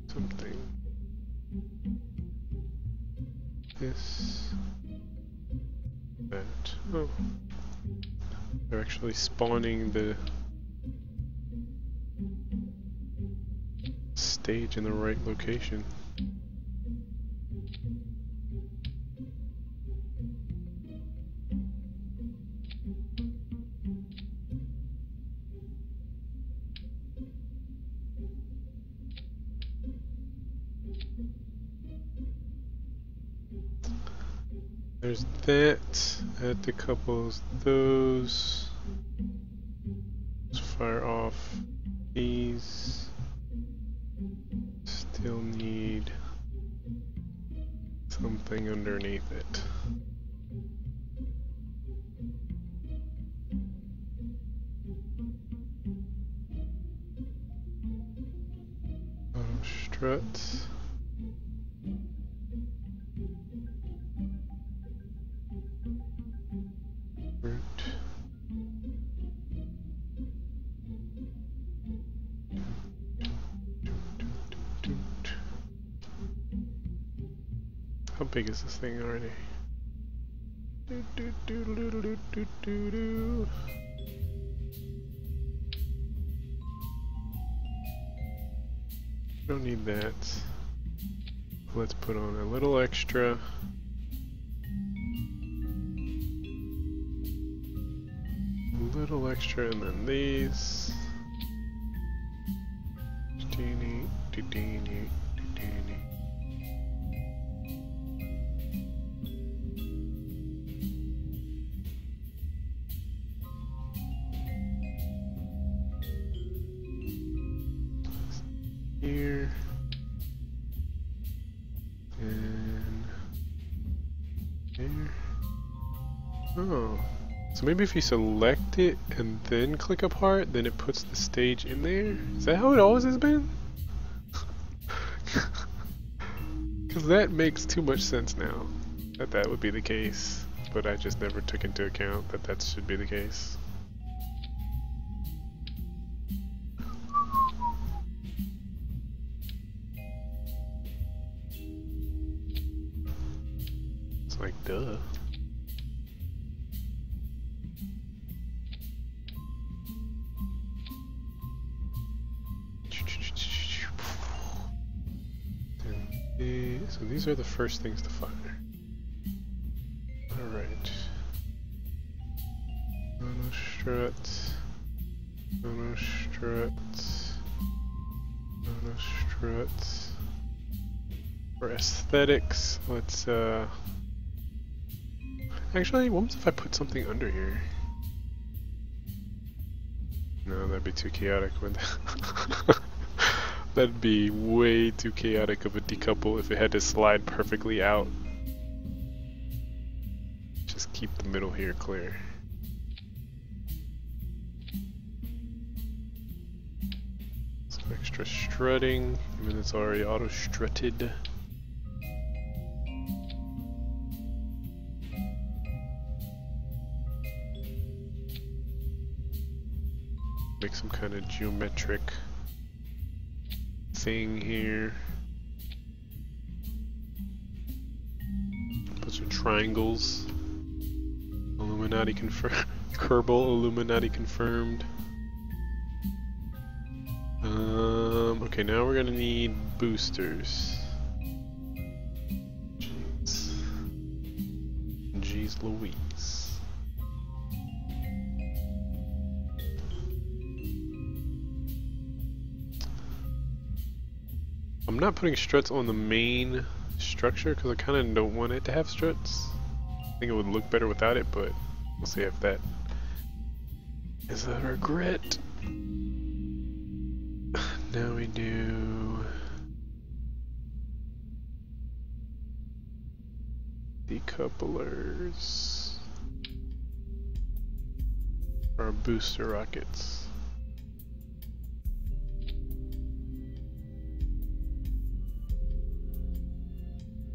Something. This. That. Oh. They're actually spawning the stage in the right location. There's that at the couples, those. Let's fire off these. Still need something underneath it. Struts. Root. How big is this thing already? Don't need that. Let's put on a little extra. A little extra, and then these. Here and there. Oh, so maybe if you select it and then click apart, then it puts the stage in there? Is that how it always has been? Because that makes too much sense now, that that would be the case, but I just never took into account that that should be the case. Like, duh. So these are the first things to fire. Alright. Monostrut. Monostrut. Monostrut. For aesthetics, let's actually, what if I put something under here? No, that'd be too chaotic. That'd be way too chaotic of a decouple if it had to slide perfectly out. Just keep the middle here clear. Some extra strutting, even though it's already auto-strutted. Make some kind of geometric thing here. Put some triangles. Illuminati confirmed. Kerbal Illuminati confirmed. Okay, now we're gonna need boosters. Jeez Louise. I'm not putting struts on the main structure because I kind of don't want it to have struts. I think it would look better without it, but we'll see if that is a regret. Now we do decouplers for our booster rockets.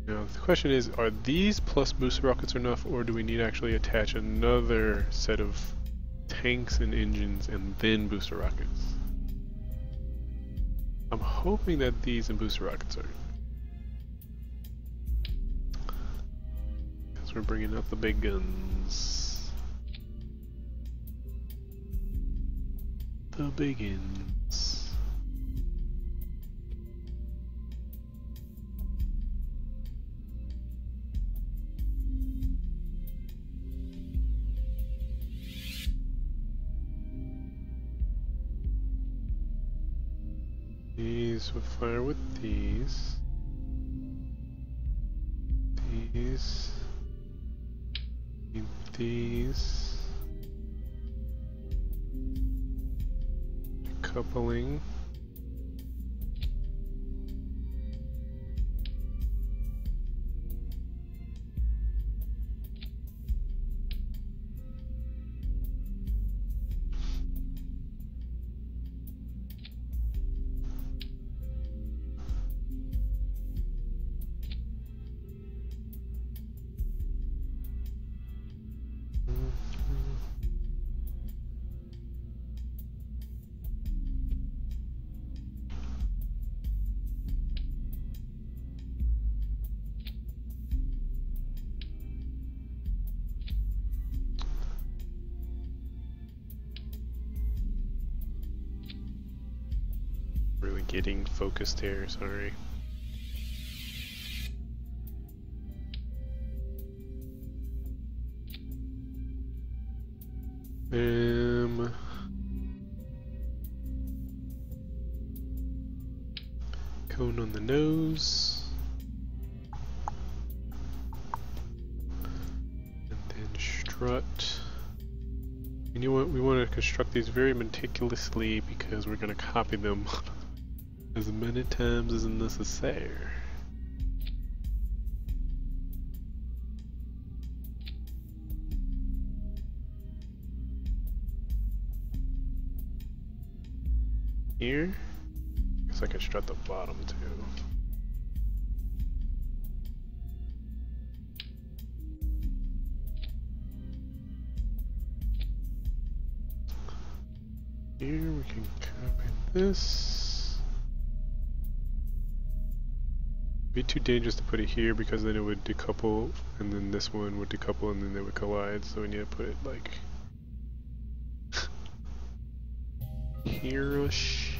Now the question is, are these plus booster rockets enough, or do we need to actually attach another set of tanks and engines and then booster rockets? I'm hoping that these and booster rockets are, because we're bringing out the big guns. The big guns. These will fire with these. These. These. Coupling. Really getting focused here, sorry. Cone on the nose. And then strut. And you know what? We want to construct these very meticulously because we're going to copy them as many times as necessary. Here, because I can strut the bottom too. Here we can copy this. Be too dangerous to put it here because then it would decouple, and then this one would decouple, and then they would collide. So we need to put it like here-ish.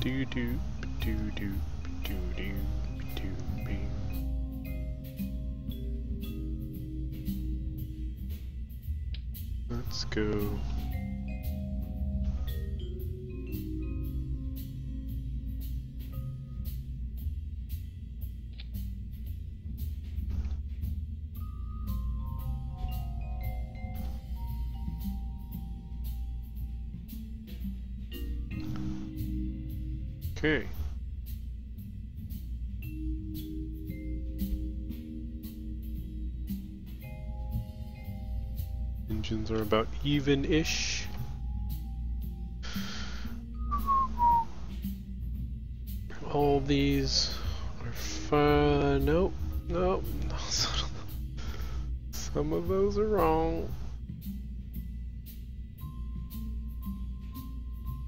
Do do do do do do do bing. Let's go. Okay. Engines are about even-ish. All these are fine. Nope, nope. Some of those are wrong.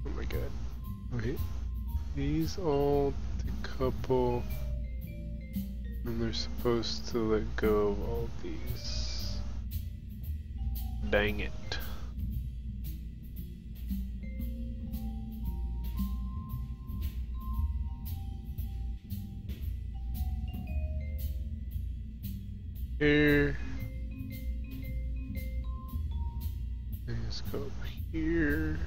Oh my god. Wait. These all decouple, and they're supposed to let go of all these. Dang it. Here. Let's go up here.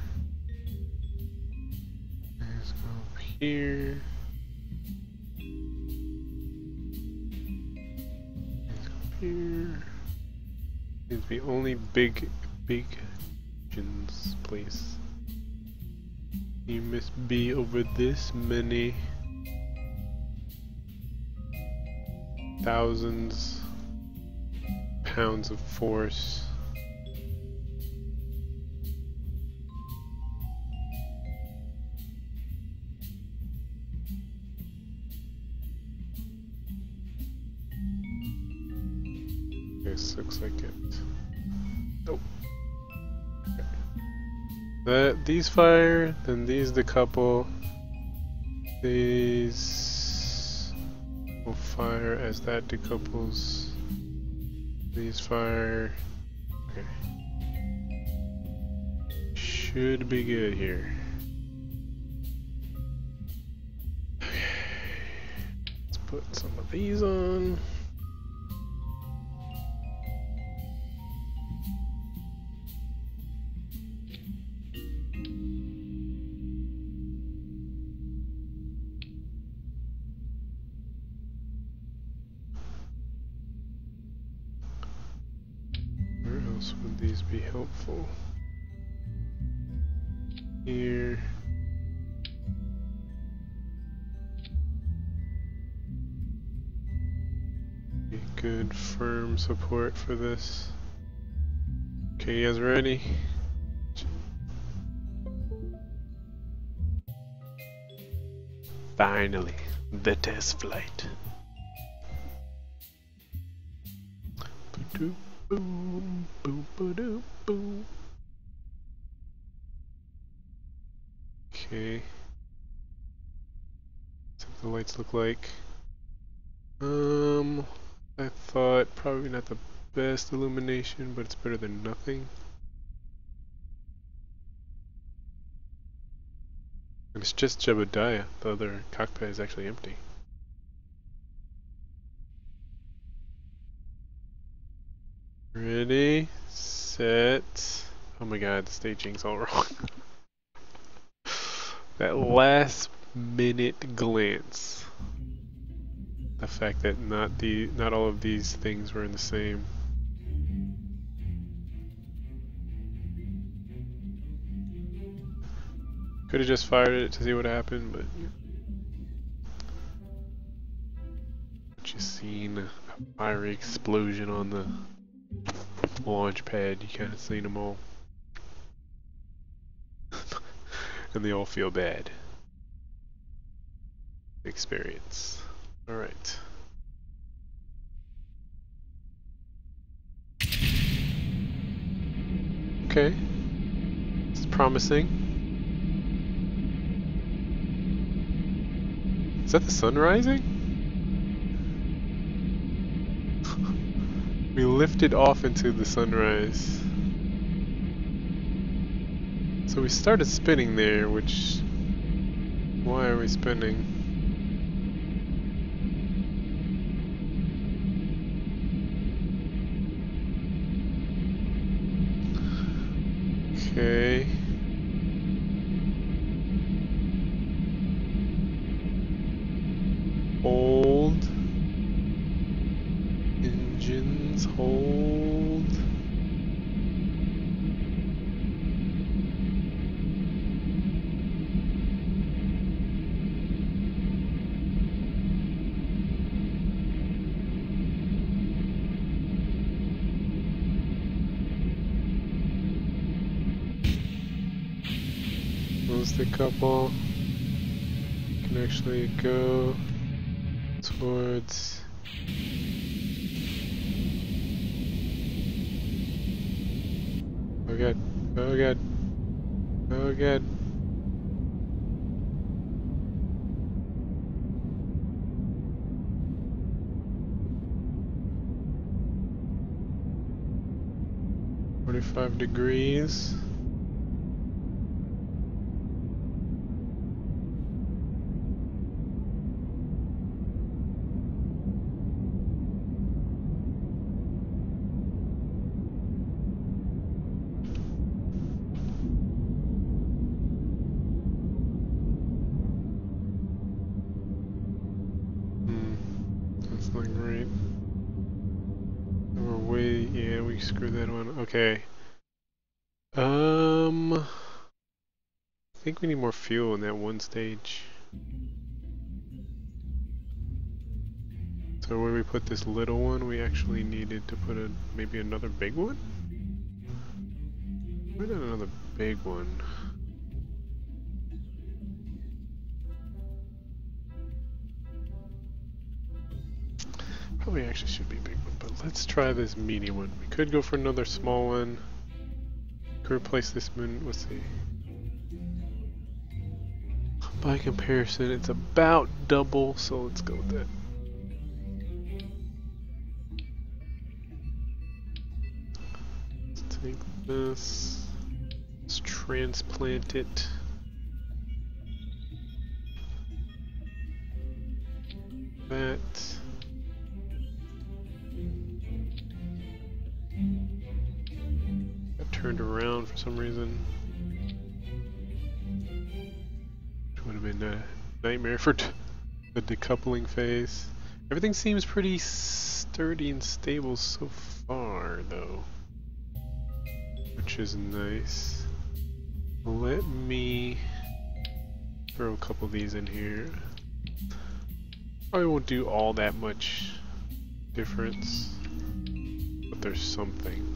Let's go up here. Let's go up here. Needs to be only big engines, please. You must be over this many thousands pounds of force. This looks like it. Nope. Okay. These fire, then these decouple. These will fire as that decouples. These fire. Okay. Should be good here. Okay. Let's put some of these on. Would these be helpful? Here. Be good firm support for this. Okay, you guys ready? Finally, the test flight. Boom, boom, boom, boom. Okay. That's what the lights look like. I thought probably not the best illumination, but it's better than nothing. And it's just Jebediah. The other cockpit is actually empty. Ready, set. Oh my god, the staging's all wrong. That last minute glance. The fact that not all of these things were in the same. Could have just fired it to see what happened, but you seen a fiery explosion on the launch pad. You kind of seen them all. And they all feel bad. experience. Alright. Okay. It's promising. Is that the sun rising? We lifted off into the sunrise. So we started spinning there, which... Why are we spinning? Okay. Hold. Engines, hold. Close the couple. Can actually go towards oh god, oh god, oh god. $45. That's not great. We're way, yeah, we screwed that one. Okay. I think we need more fuel in that one stage. So where we put this little one, we actually needed to put maybe another big one? Why not another big one? Probably actually should be a big one, but let's try this medium one. We could go for another small one. Could replace this moon, let's see. By comparison, it's about double, so let's go with that. Let's take this, let's transplant it. That. Got turned around for some reason. Which would have been a nightmare for the decoupling phase. Everything seems pretty sturdy and stable so far, though. Which is nice. Let me throw a couple of these in here. Probably won't do all that much difference, but there's something.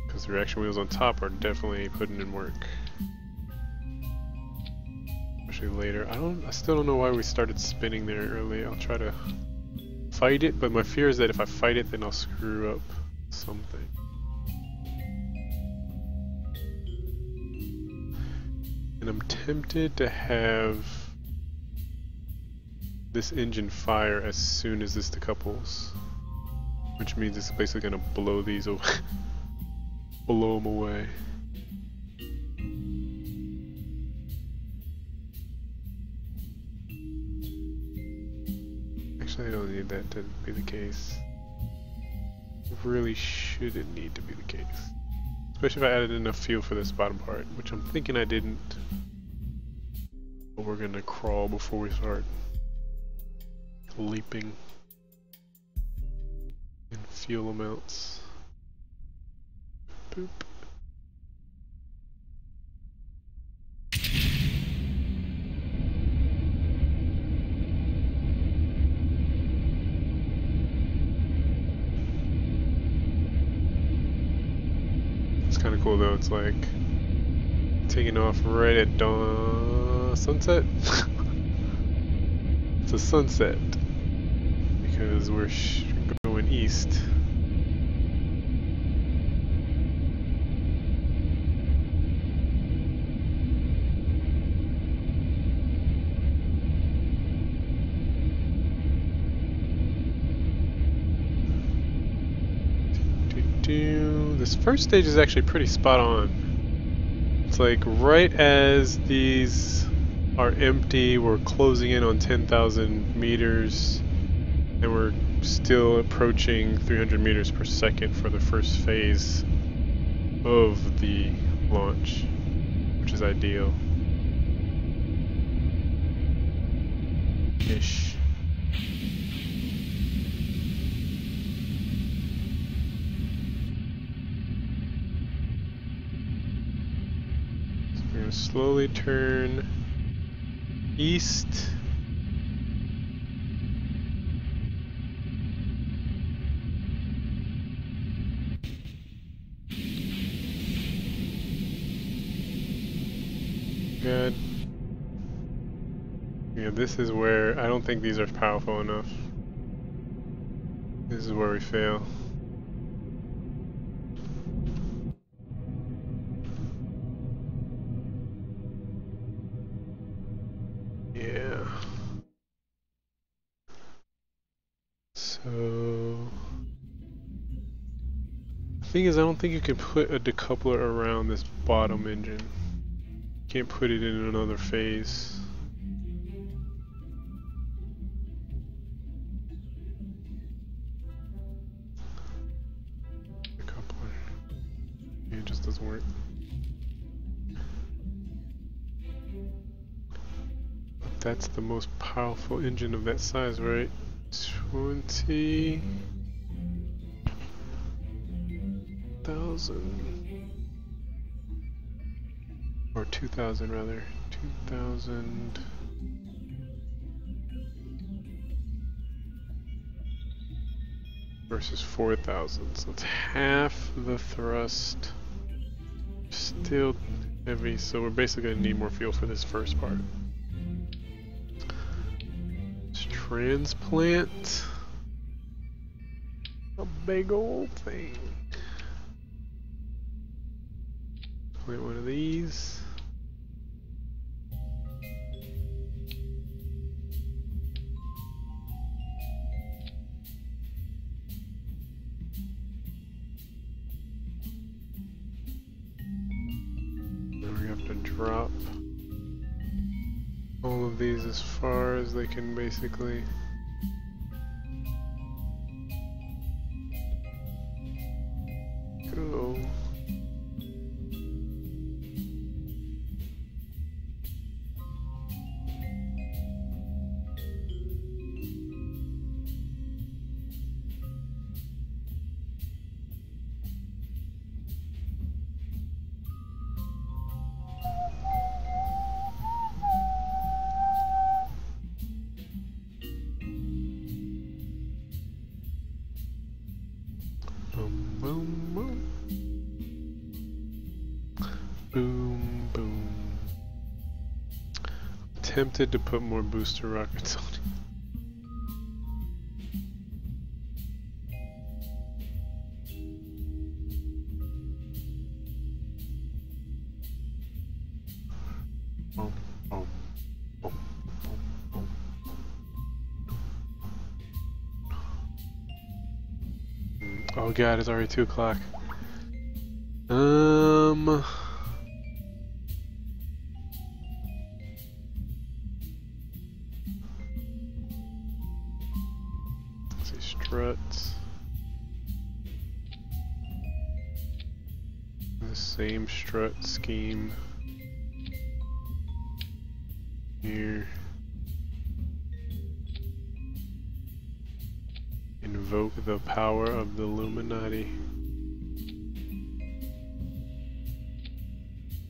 Because the reaction wheels on top are definitely putting in work. Especially later. I still don't know why we started spinning there early. I'll try to fight it, but my fear is that if I fight it, then I'll screw up something. And I'm tempted to have this engine fire as soon as this decouples, which means it's basically gonna blow these away. Blow them away. Actually, I don't need that to be the case. It really shouldn't need to be the case. Especially if I added enough fuel for this bottom part, which I'm thinking I didn't. But we're gonna crawl before we start leaping in fuel amounts. Boop. It's kind of cool though, it's like taking off right at dawn, sunset. It's a sunset because we're going east. This first stage is actually pretty spot on. It's like right as these are empty, we're closing in on 10,000 meters, and we're still approaching 300 meters per second for the first phase of the launch, which is ideal. Ish. We're going to slowly turn east. Good. Yeah, this is where I don't think these are powerful enough. This is where we fail. Yeah. So the thing is, I don't think you can put a decoupler around this bottom engine. You can't put it in another phase. Decoupler. Yeah, it just doesn't work. But that's the most powerful engine of that size, right? 20,000 or 2,000 rather. 2,000 versus 4,000, so it's half the thrust. Still heavy, so we're basically gonna need more fuel for this first part. Transplant a big old thing. Plant one of these. Then we have to drop all of these as far as they can basically go. Boom, boom. Tempted to put more booster rockets on it. Boom, boom, boom, boom, boom. Oh god, it's already 2 o'clock. Let's see, struts. The same strut scheme here. Invoke the power of the Illuminati.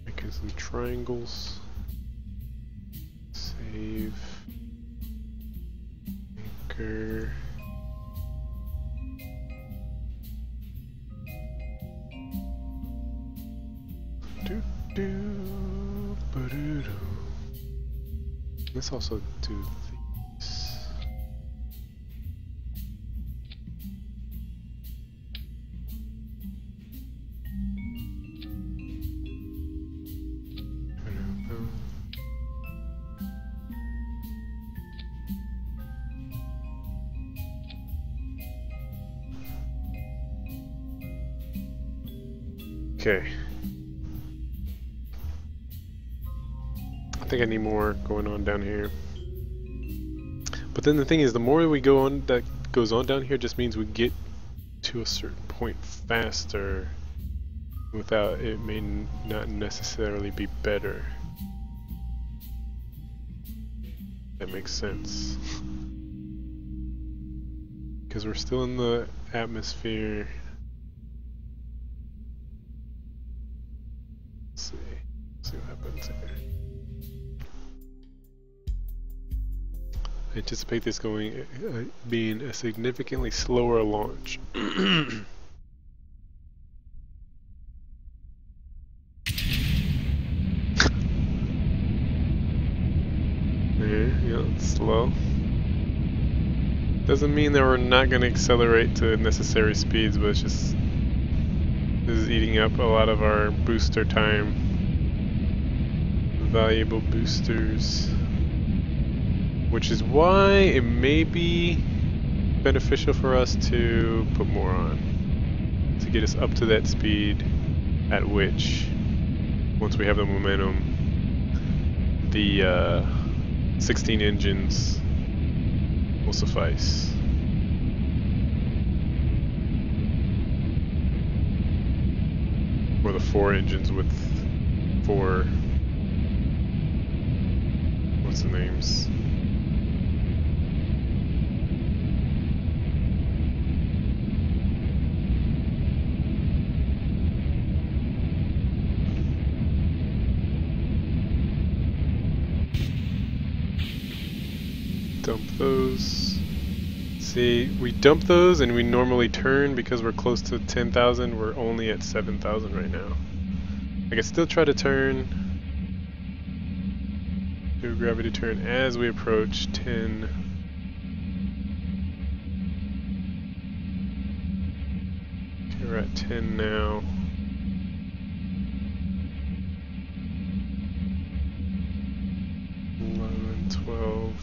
Making some triangles. Save. Anchor. Let's also do these. Okay. I think I need more going on down here. But then the thing is, the more we go on, that goes on down here, just means we get to a certain point faster. Without it may not necessarily be better. That makes sense. Because we're still in the atmosphere. Let's see what happens here. I anticipate this being a significantly slower launch. Yeah, it's slow. Doesn't mean that we're not going to accelerate to necessary speeds, but it's just this is eating up a lot of our booster time. Valuable boosters. Which is why it may be beneficial for us to put more on. To get us up to that speed at which, once we have the momentum, the 16 engines will suffice. Or the 4 engines with 4... what's the names? Dump those. See, we dump those and we normally turn because we're close to 10,000. We're only at 7,000 right now. I can still try to turn. Do a gravity turn as we approach 10. Okay, we're at 10 now. 11, 12.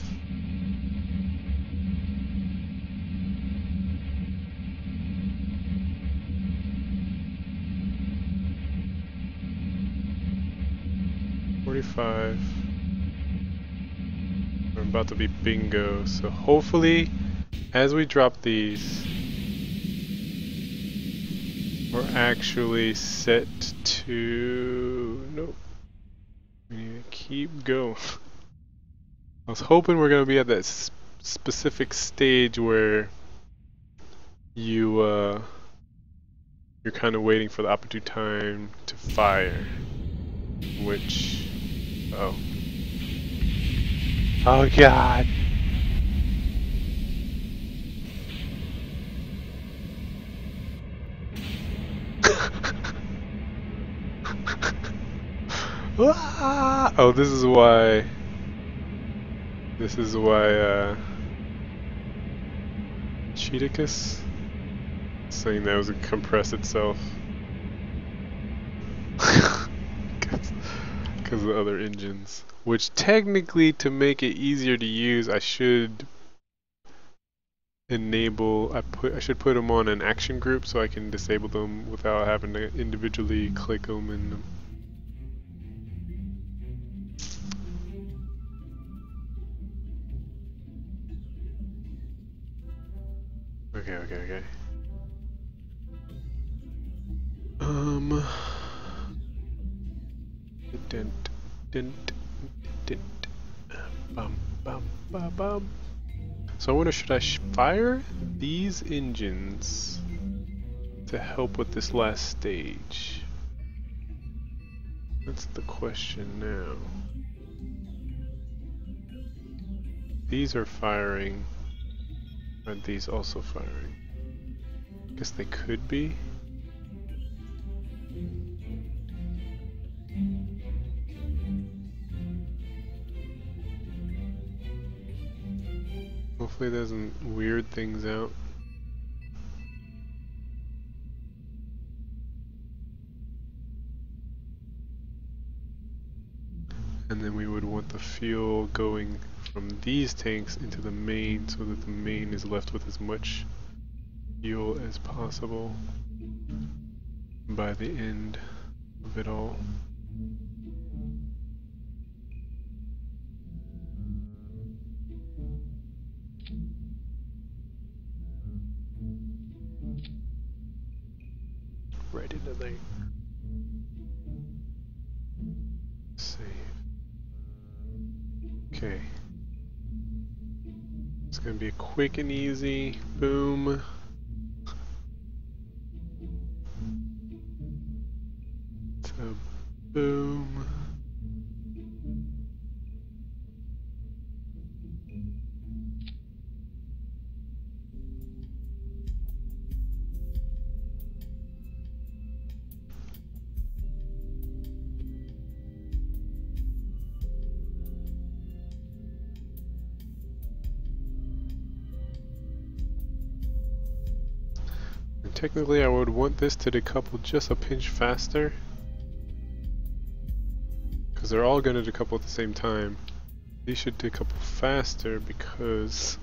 $45. We're about to be bingo, so hopefully as we drop these we're actually set to... nope. We need to keep going. I was hoping we're going to be at that specific stage where you're kind of waiting for the opportune time to fire, which... oh. Oh god! Oh, this is why... Cheetacus saying that was a compress itself. Because of the other engines. Which technically, to make it easier to use, I should enable, I should put them on an action group so I can disable them without having to individually click them and... Okay. Bum. So I wonder, should I fire these engines to help with this last stage? That's the question now. These are firing. Are these also firing? Guess they could be. Hopefully it doesn't weird things out. And then we would want the fuel going from these tanks into the main so that the main is left with as much fuel as possible. by the end of it all. Right into there. Save. Okay. It's gonna be a quick and easy. Boom. To boom. Technically, I would want this to decouple just a pinch faster, because they're all going to decouple at the same time. These should decouple faster because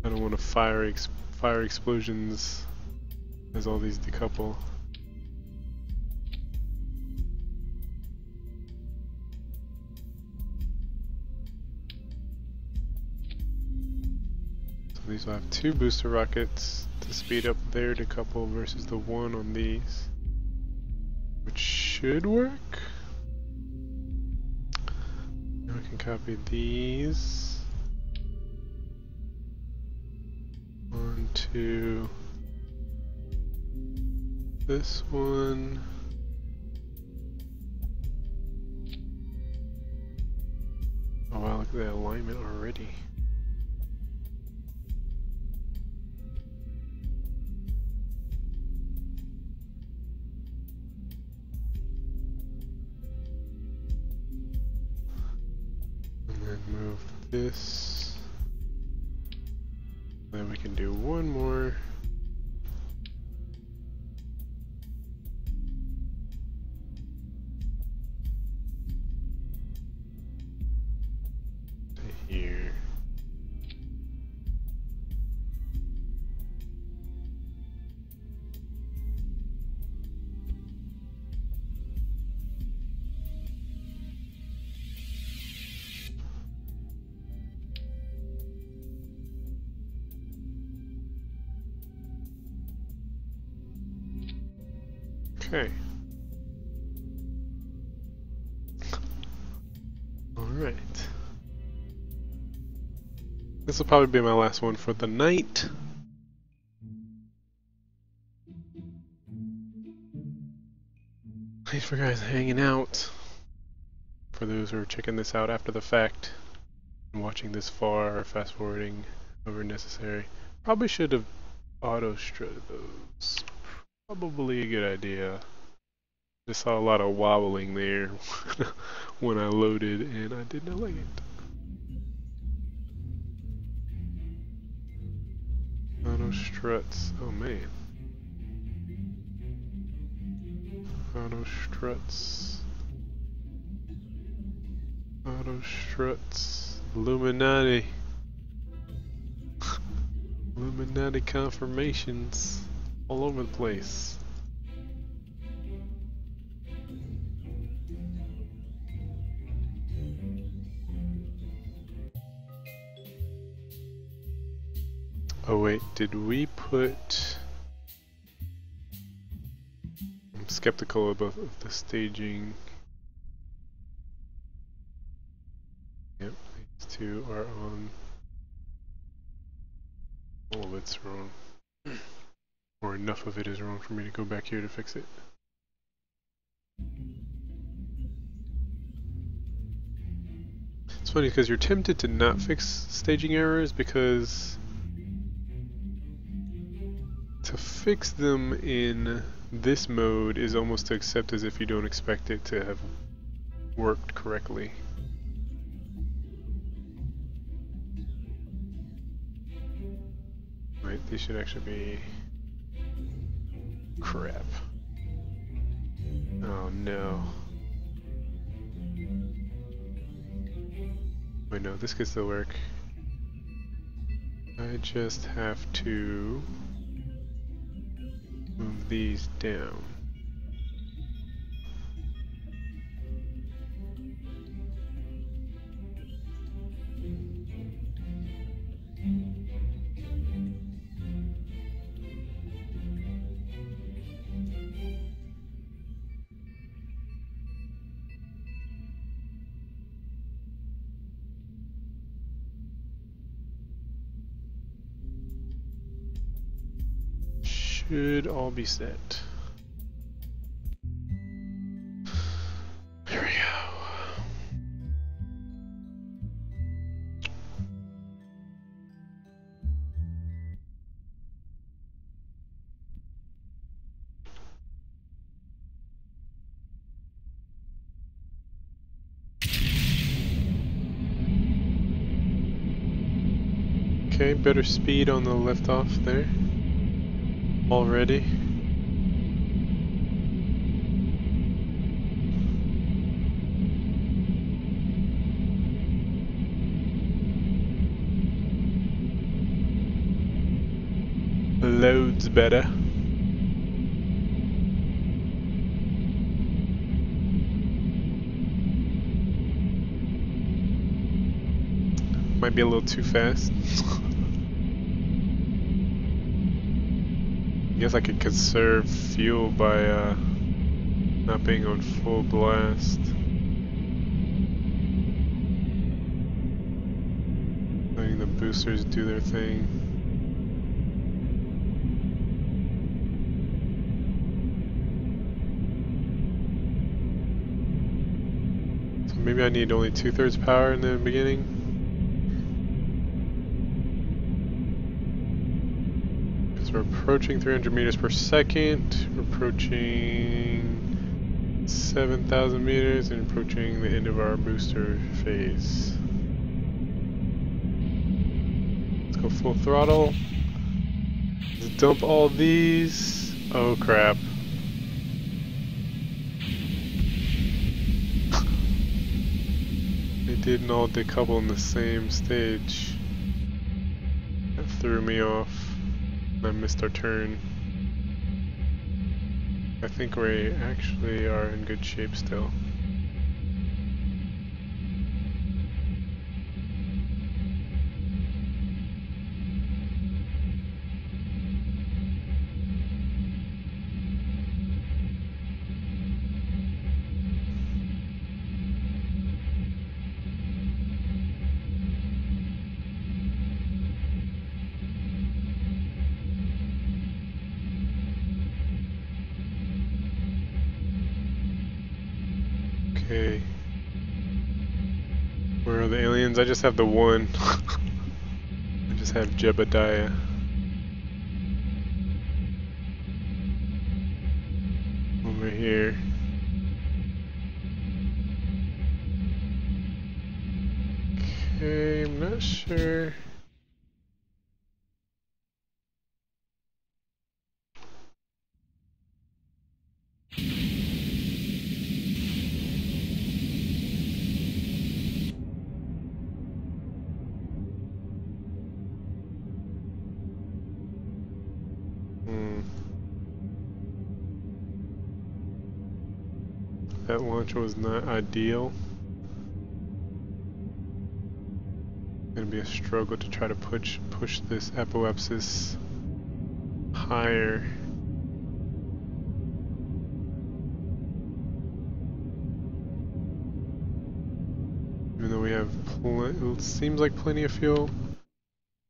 I don't want to fire explosions as all these decouple. So these will have 2 booster rockets to speed up their decouple versus the 1 on these, which should work. Now I can copy these onto this one. Oh wow, look at that alignment already. Move this, then we can do one more. To here. Okay. Alright. This will probably be my last one for the night. Thanks for guys hanging out. For those who are checking this out after the fact and watching this far or fast forwarding however necessary. Probably should have auto strutted those. Probably a good idea. Just saw a lot of wobbling there when I loaded, and I did not like it. Auto struts. Oh man. Auto struts. Auto struts. Illuminati. Illuminati confirmations. All over the place. Oh wait, did we put... I'm skeptical of the staging. Yep, these two are on... All of it's wrong. Or enough of it is wrong for me to go back here to fix it. It's funny because you're tempted to not fix staging errors because to fix them in this mode is almost to accept as if you don't expect it to have worked correctly. Right, these should actually be... Crap. Oh no. Wait, no, this could still work. I just have to move these down. should all be set. There we go. Okay, better speed on the lift off there. Already. Loads better. Might be a little too fast. I guess I could conserve fuel by not being on full blast. Letting the boosters do their thing. So maybe I need only 2/3 power in the beginning. We're approaching 300 meters per second, we're approaching 7,000 meters, and approaching the end of our booster phase. Let's go full throttle. Let's dump all these. Oh crap. They didn't all decouple in the same stage. That threw me off. I missed our turn. I think we actually are in good shape still. Okay. Where are the aliens? I just have the one. I just have Jebediah. Over here. Okay, I'm not sure. That launch was not ideal. Gonna be a struggle to try to push this apoapsis higher. Even though we have it seems like plenty of fuel.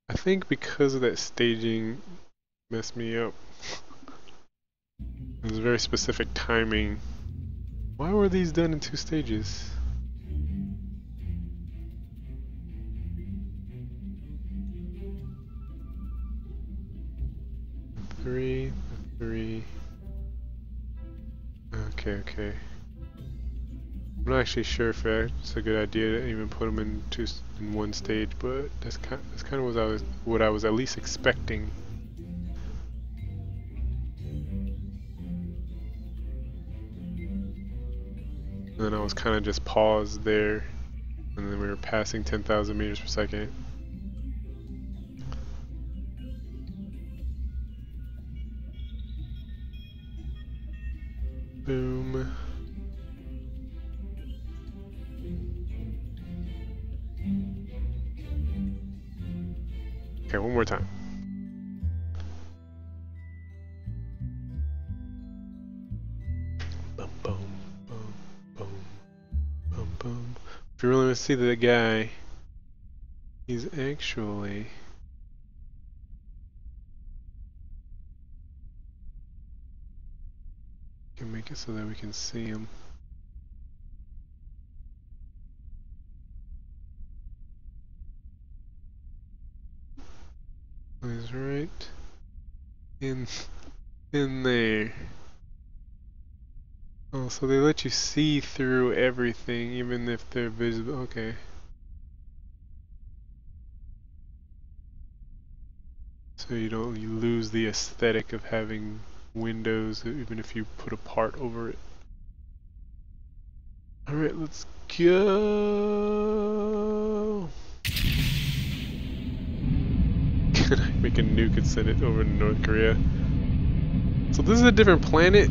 I think because of that staging messed me up. It was very specific timing. Why were these done in 2 stages? Three. Okay. I'm not actually sure if it's a good idea to even put them in one stage, but that's kind of what I was at least expecting. And then I was kind of just paused there, and then we were passing 10,000 meters per second. Boom. Okay, one more time. Boom, boom, boom, boom, boom, boom. If you really want to see the guy, he's actually Can make it so that we can see them. Is right in there. Oh, so they let you see through everything, even if they're visible. Okay. So you lose the aesthetic of having windows, even if you put a part over it. All right, let's go. Can I make a nuke and send it over to North Korea? So this is a different planet.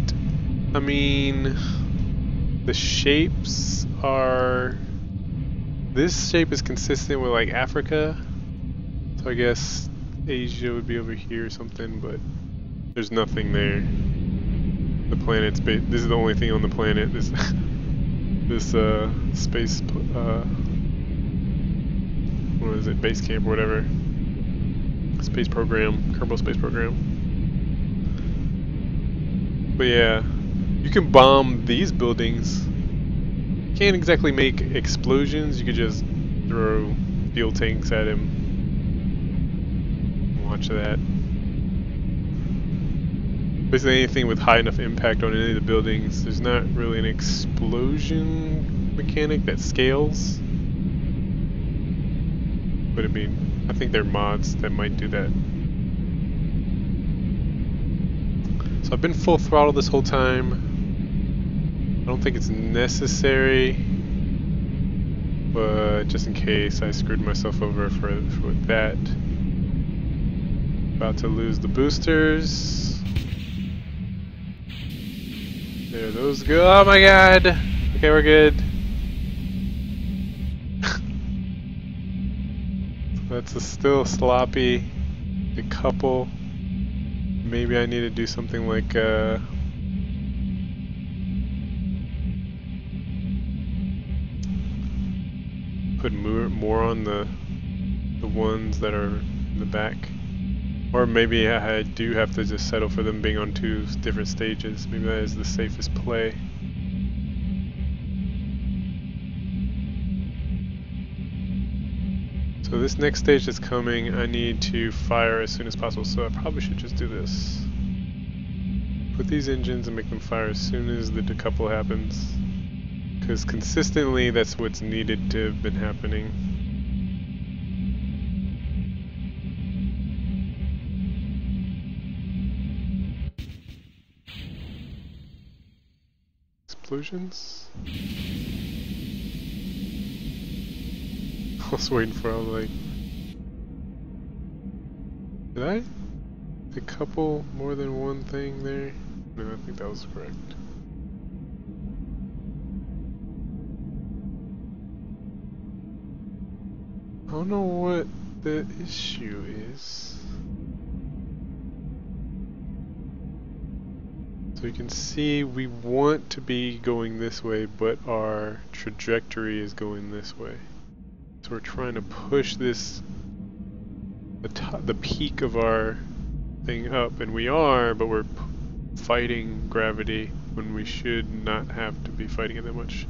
I mean, the shapes are... This shape is consistent with like Africa. So I guess Asia would be over here or something, but there's nothing there. The planet's this is the only thing on the planet. This space what is it? Base camp or whatever. Space program, Kerbal space program. But yeah, you can bomb these buildings. Can't exactly make explosions. You could just throw fuel tanks at him. Watch that. Basically anything with high enough impact on any of the buildings. There's not really an explosion mechanic that scales. But I mean, I think there are mods that might do that. So I've been full throttle this whole time. I don't think it's necessary, but just in case I screwed myself over for that. About to lose the boosters. There those go. Oh my god! Okay, we're good. That's still sloppy. A couple. Maybe I need to do something like put more on the ones that are in the back. Or maybe I do have to just settle for them being on 2 different stages. Maybe that is the safest play. So this next stage that's coming, I need to fire as soon as possible, so I probably should just do this. Put these engines and make them fire as soon as the decouple happens. Because consistently, that's what's needed to have been happening. Explosions? I was waiting for all like... Did I decouple more than one thing there? No, I think that was correct. I don't know what the issue is. So you can see we want to be going this way, but our trajectory is going this way. So we're trying to push this, the peak of our thing up, and we are, but we're fighting gravity when we should not have to be fighting it that much.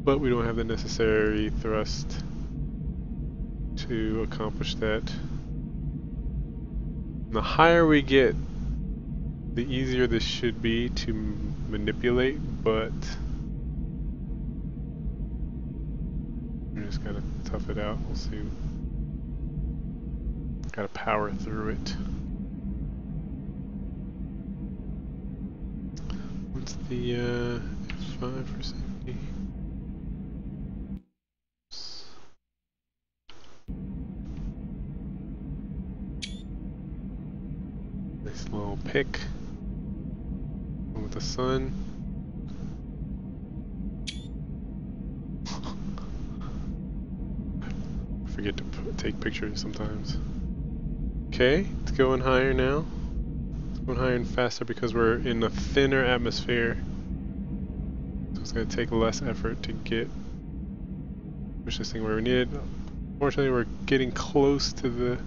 But we don't have the necessary thrust to accomplish that. And the higher we get, the easier this should be to manipulate, but we just gotta tough it out. We'll see. Gotta power through it. What's the F5 for safety? Nice little pick. With the sun. I forget to take pictures sometimes. Okay, it's going higher now. It's going higher and faster because we're in a thinner atmosphere. So it's going to take less effort to push this thing where we need it. Fortunately, we're getting close to the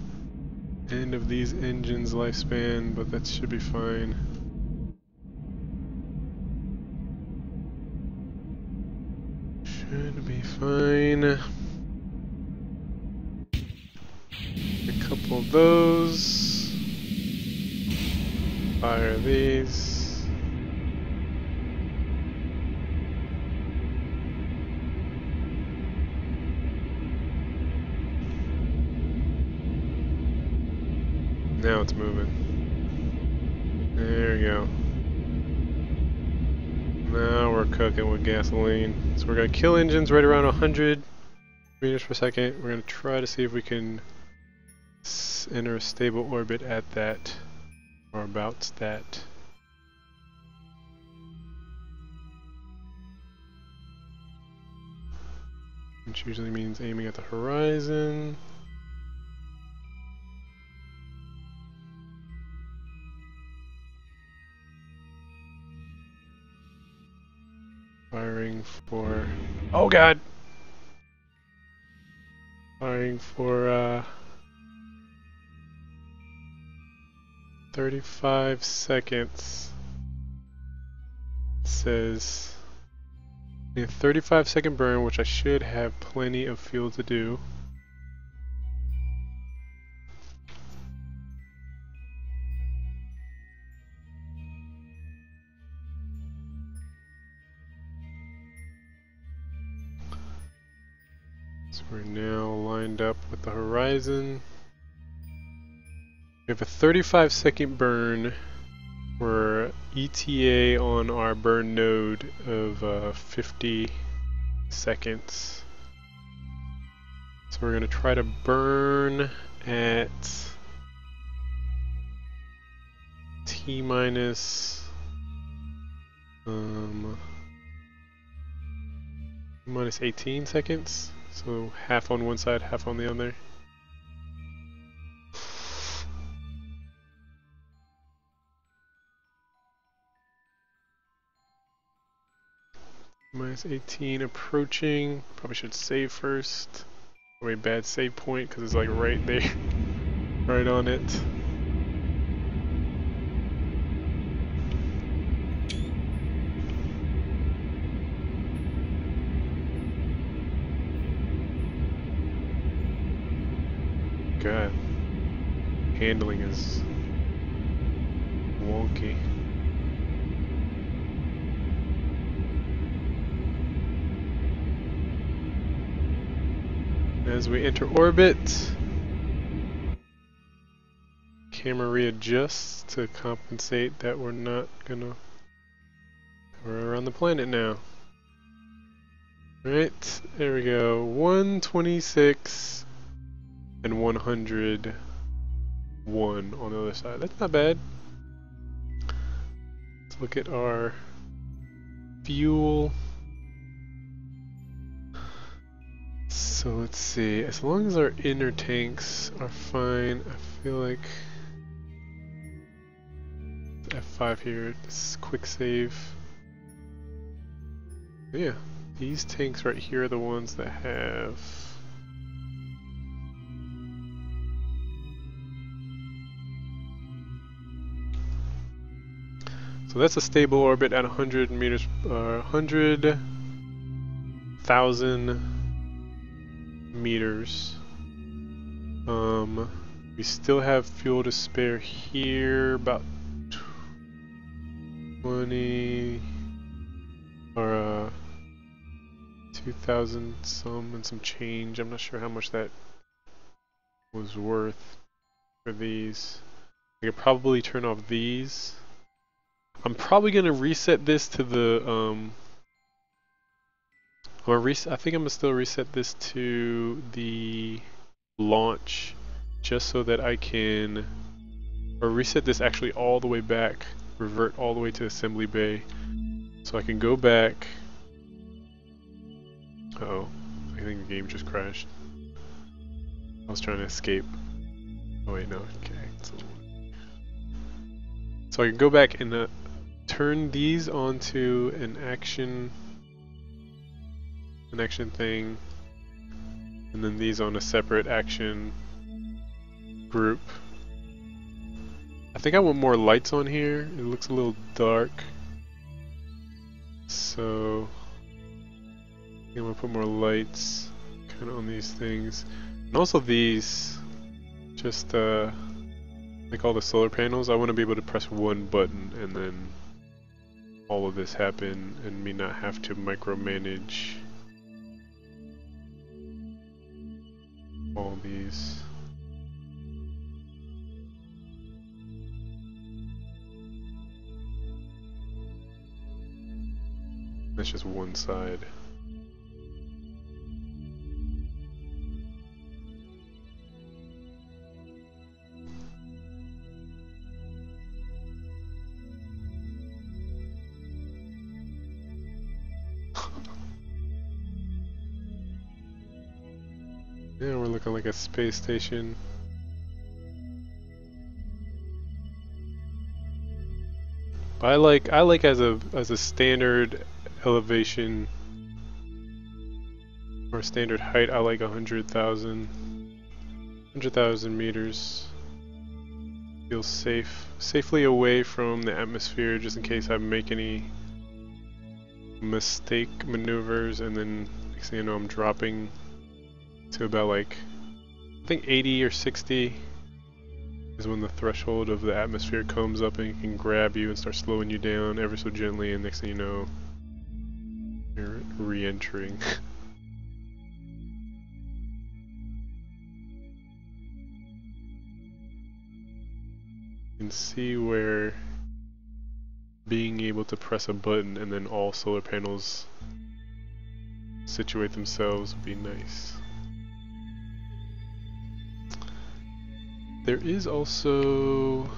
end of these engines' lifespan, but that should be fine. Should be fine. A couple of those. Fire these. Now it's moving. There we go. Now we're cooking with gasoline. So we're going to kill engines right around 100 meters per second. We're going to try to see if we can enter a stable orbit at that, or about that. Which usually means aiming at the horizon. Firing for... Oh god! Firing for 35 seconds. It says a 35-second burn, which I should have plenty of fuel to do. So we're now lined up with the horizon. We have a 35-second burn for ETA on our burn node of 50 seconds. So we're going to try to burn at T minus minus 18 seconds. So half on one side, half on the other. Minus 18 approaching. Probably should save first. Way bad save point because it's like right there. Right on it. God. Handling is wonky. As we enter orbit, camera readjusts to compensate that we're not gonna... We're around the planet now. Right, there we go. 126 and 101 on the other side. That's not bad. Let's look at our fuel. So let's see, as long as our inner tanks are fine, I feel like F5 here, this is quick save. But yeah, these tanks right here are the ones that have so that's a stable orbit at 100 meters, 100,000 meters. We still have fuel to spare here, about 20 or 2,000 some and some change. I'm not sure how much that was worth for these. I could probably turn off these. I'm probably gonna reset this to the I think I'm gonna still reset this to the launch, just so that I can, or reset this actually all the way back, revert all the way to assembly bay, so I can go back. Uh-oh, I think the game just crashed. I was trying to escape. Oh wait, no, okay. So I can go back and turn these onto an action thing, and then these on a separate action group. I think I want more lights on here. It looks a little dark. So I'm gonna put more lights kind of on these things. And also these, just like all the solar panels, I want to be able to press one button and then all of this happen and me not have to micromanage all these. That's just one side. Yeah, we're looking like a space station. But I like as a standard elevation or standard height, I like 100,000 meters. Feels safely away from the atmosphere, just in case I make any mistake maneuvers, and then next thing you know I'm dropping to about like, I think 80 or 60 is when the threshold of the atmosphere comes up and it can grab you and start slowing you down ever so gently, and next thing you know you're re-entering. You can see where being able to press a button and then all solar panels situate themselves would be nice. There is also,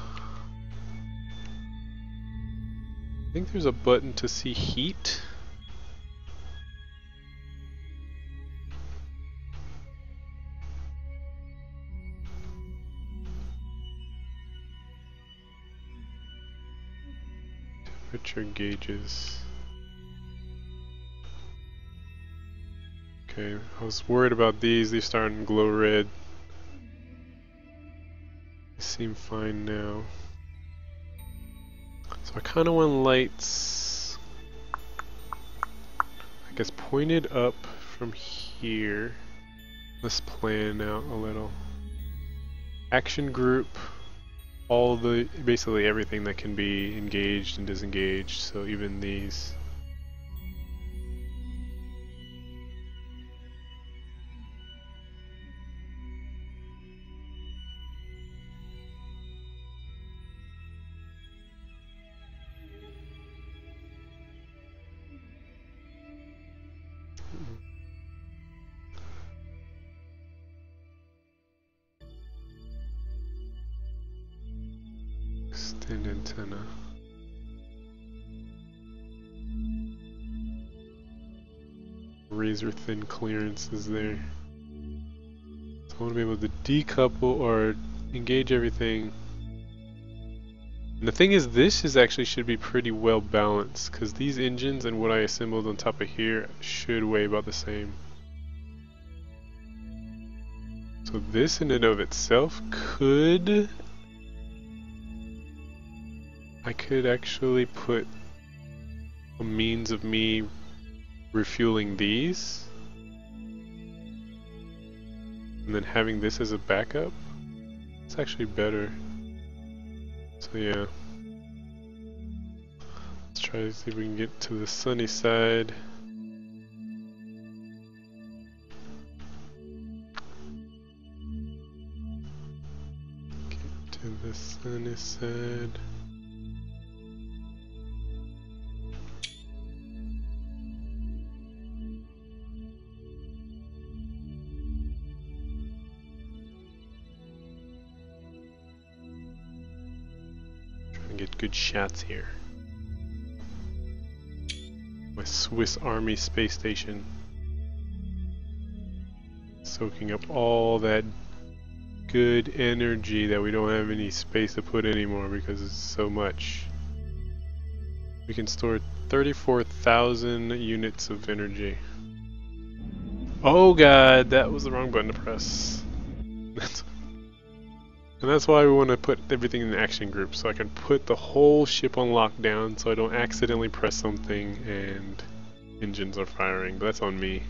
I think there's a button to see heat. Temperature gauges. Okay, I was worried about these. They're starting to glow red. They seem fine now. So I kind of want lights, I guess, pointed up from here. Let's plan out a little. Action group. All the, basically everything that can be engaged and disengaged, so even these. Extend antenna. Razor thin clearance is there. So I want to be able to decouple or engage everything. And the thing is, this is actually should be pretty well balanced, because these engines and what I assembled on top of here should weigh about the same. So this in and of itself could, I could actually put a means of me refueling these and then having this as a backup. It's actually better. So yeah, let's try to see if we can get to the sunny side. Get to the sunny side. Get good shots here. My Swiss Army space station, soaking up all that good energy that we don't have any space to put anymore because it's so much. We can store 34,000 units of energy. Oh god, that was the wrong button to press. And that's why we want to put everything in action groups, so I can put the whole ship on lockdown so I don't accidentally press something and engines are firing, but that's on me.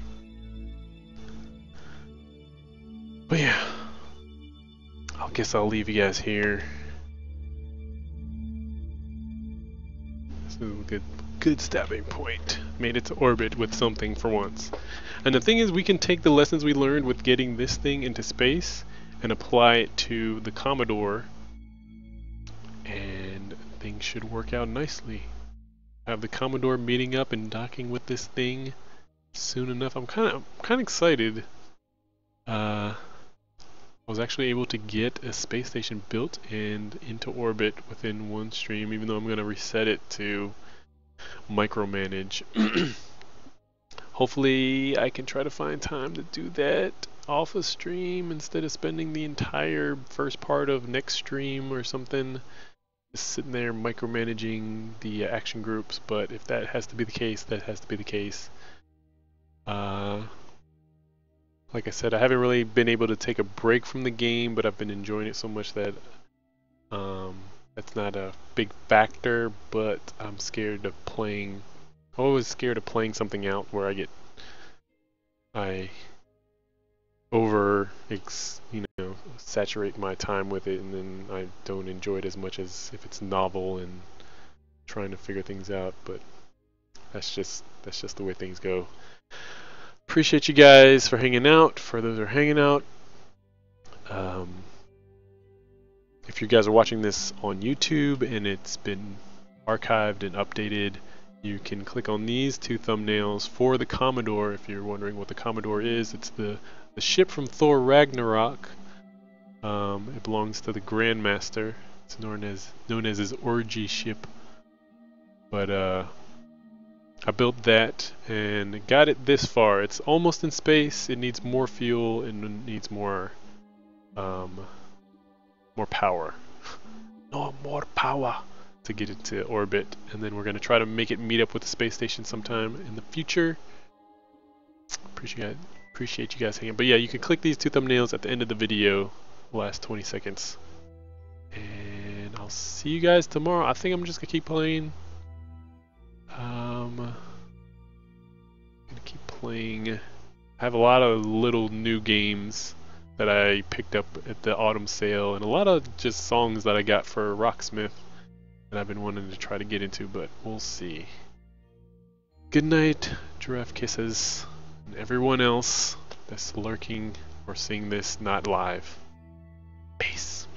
But yeah, I guess I'll leave you guys here. This is a good stopping point. Made it to orbit with something for once. And the thing is, we can take the lessons we learned with getting this thing into space and apply it to the Commodore, and things should work out nicely. Have the Commodore meeting up and docking with this thing soon enough. I'm kind of excited. I was actually able to get a space station built and into orbit within one stream, even though I'm going to reset it to micromanage. Hopefully I can try to find time to do that off a stream instead of spending the entire first part of next stream or something just sitting there micromanaging the action groups. But if that has to be the case, that has to be the case. Like I said, I haven't really been able to take a break from the game, but I've been enjoying it so much that that's not a big factor. But I'm scared of playing. I'm always scared of playing something out where I saturate my time with it, and then I don't enjoy it as much as if it's novel and trying to figure things out. But that's just the way things go. Appreciate you guys for hanging out. For those who are hanging out, if you guys are watching this on YouTube and it's been archived and updated, you can click on these two thumbnails for the Commodore. If you're wondering what the Commodore is, it's the ship from Thor Ragnarok. It belongs to the Grandmaster. It's known as his orgy ship. But I built that and got it this far. It's almost in space. It needs more fuel and it needs more power. No more power to get into orbit. And then we're going to try to make it meet up with the space station sometime in the future. Appreciate you guys hanging. But yeah, you can click these two thumbnails at the end of the video, last 20 seconds. And I'll see you guys tomorrow. I think I'm just going to keep playing. I have a lot of little new games that I picked up at the autumn sale, and a lot of just songs that I got for Rocksmith that I've been wanting to try to get into, but we'll see. Good night, Giraffe Kisses, and everyone else that's lurking or seeing this not live. Peace.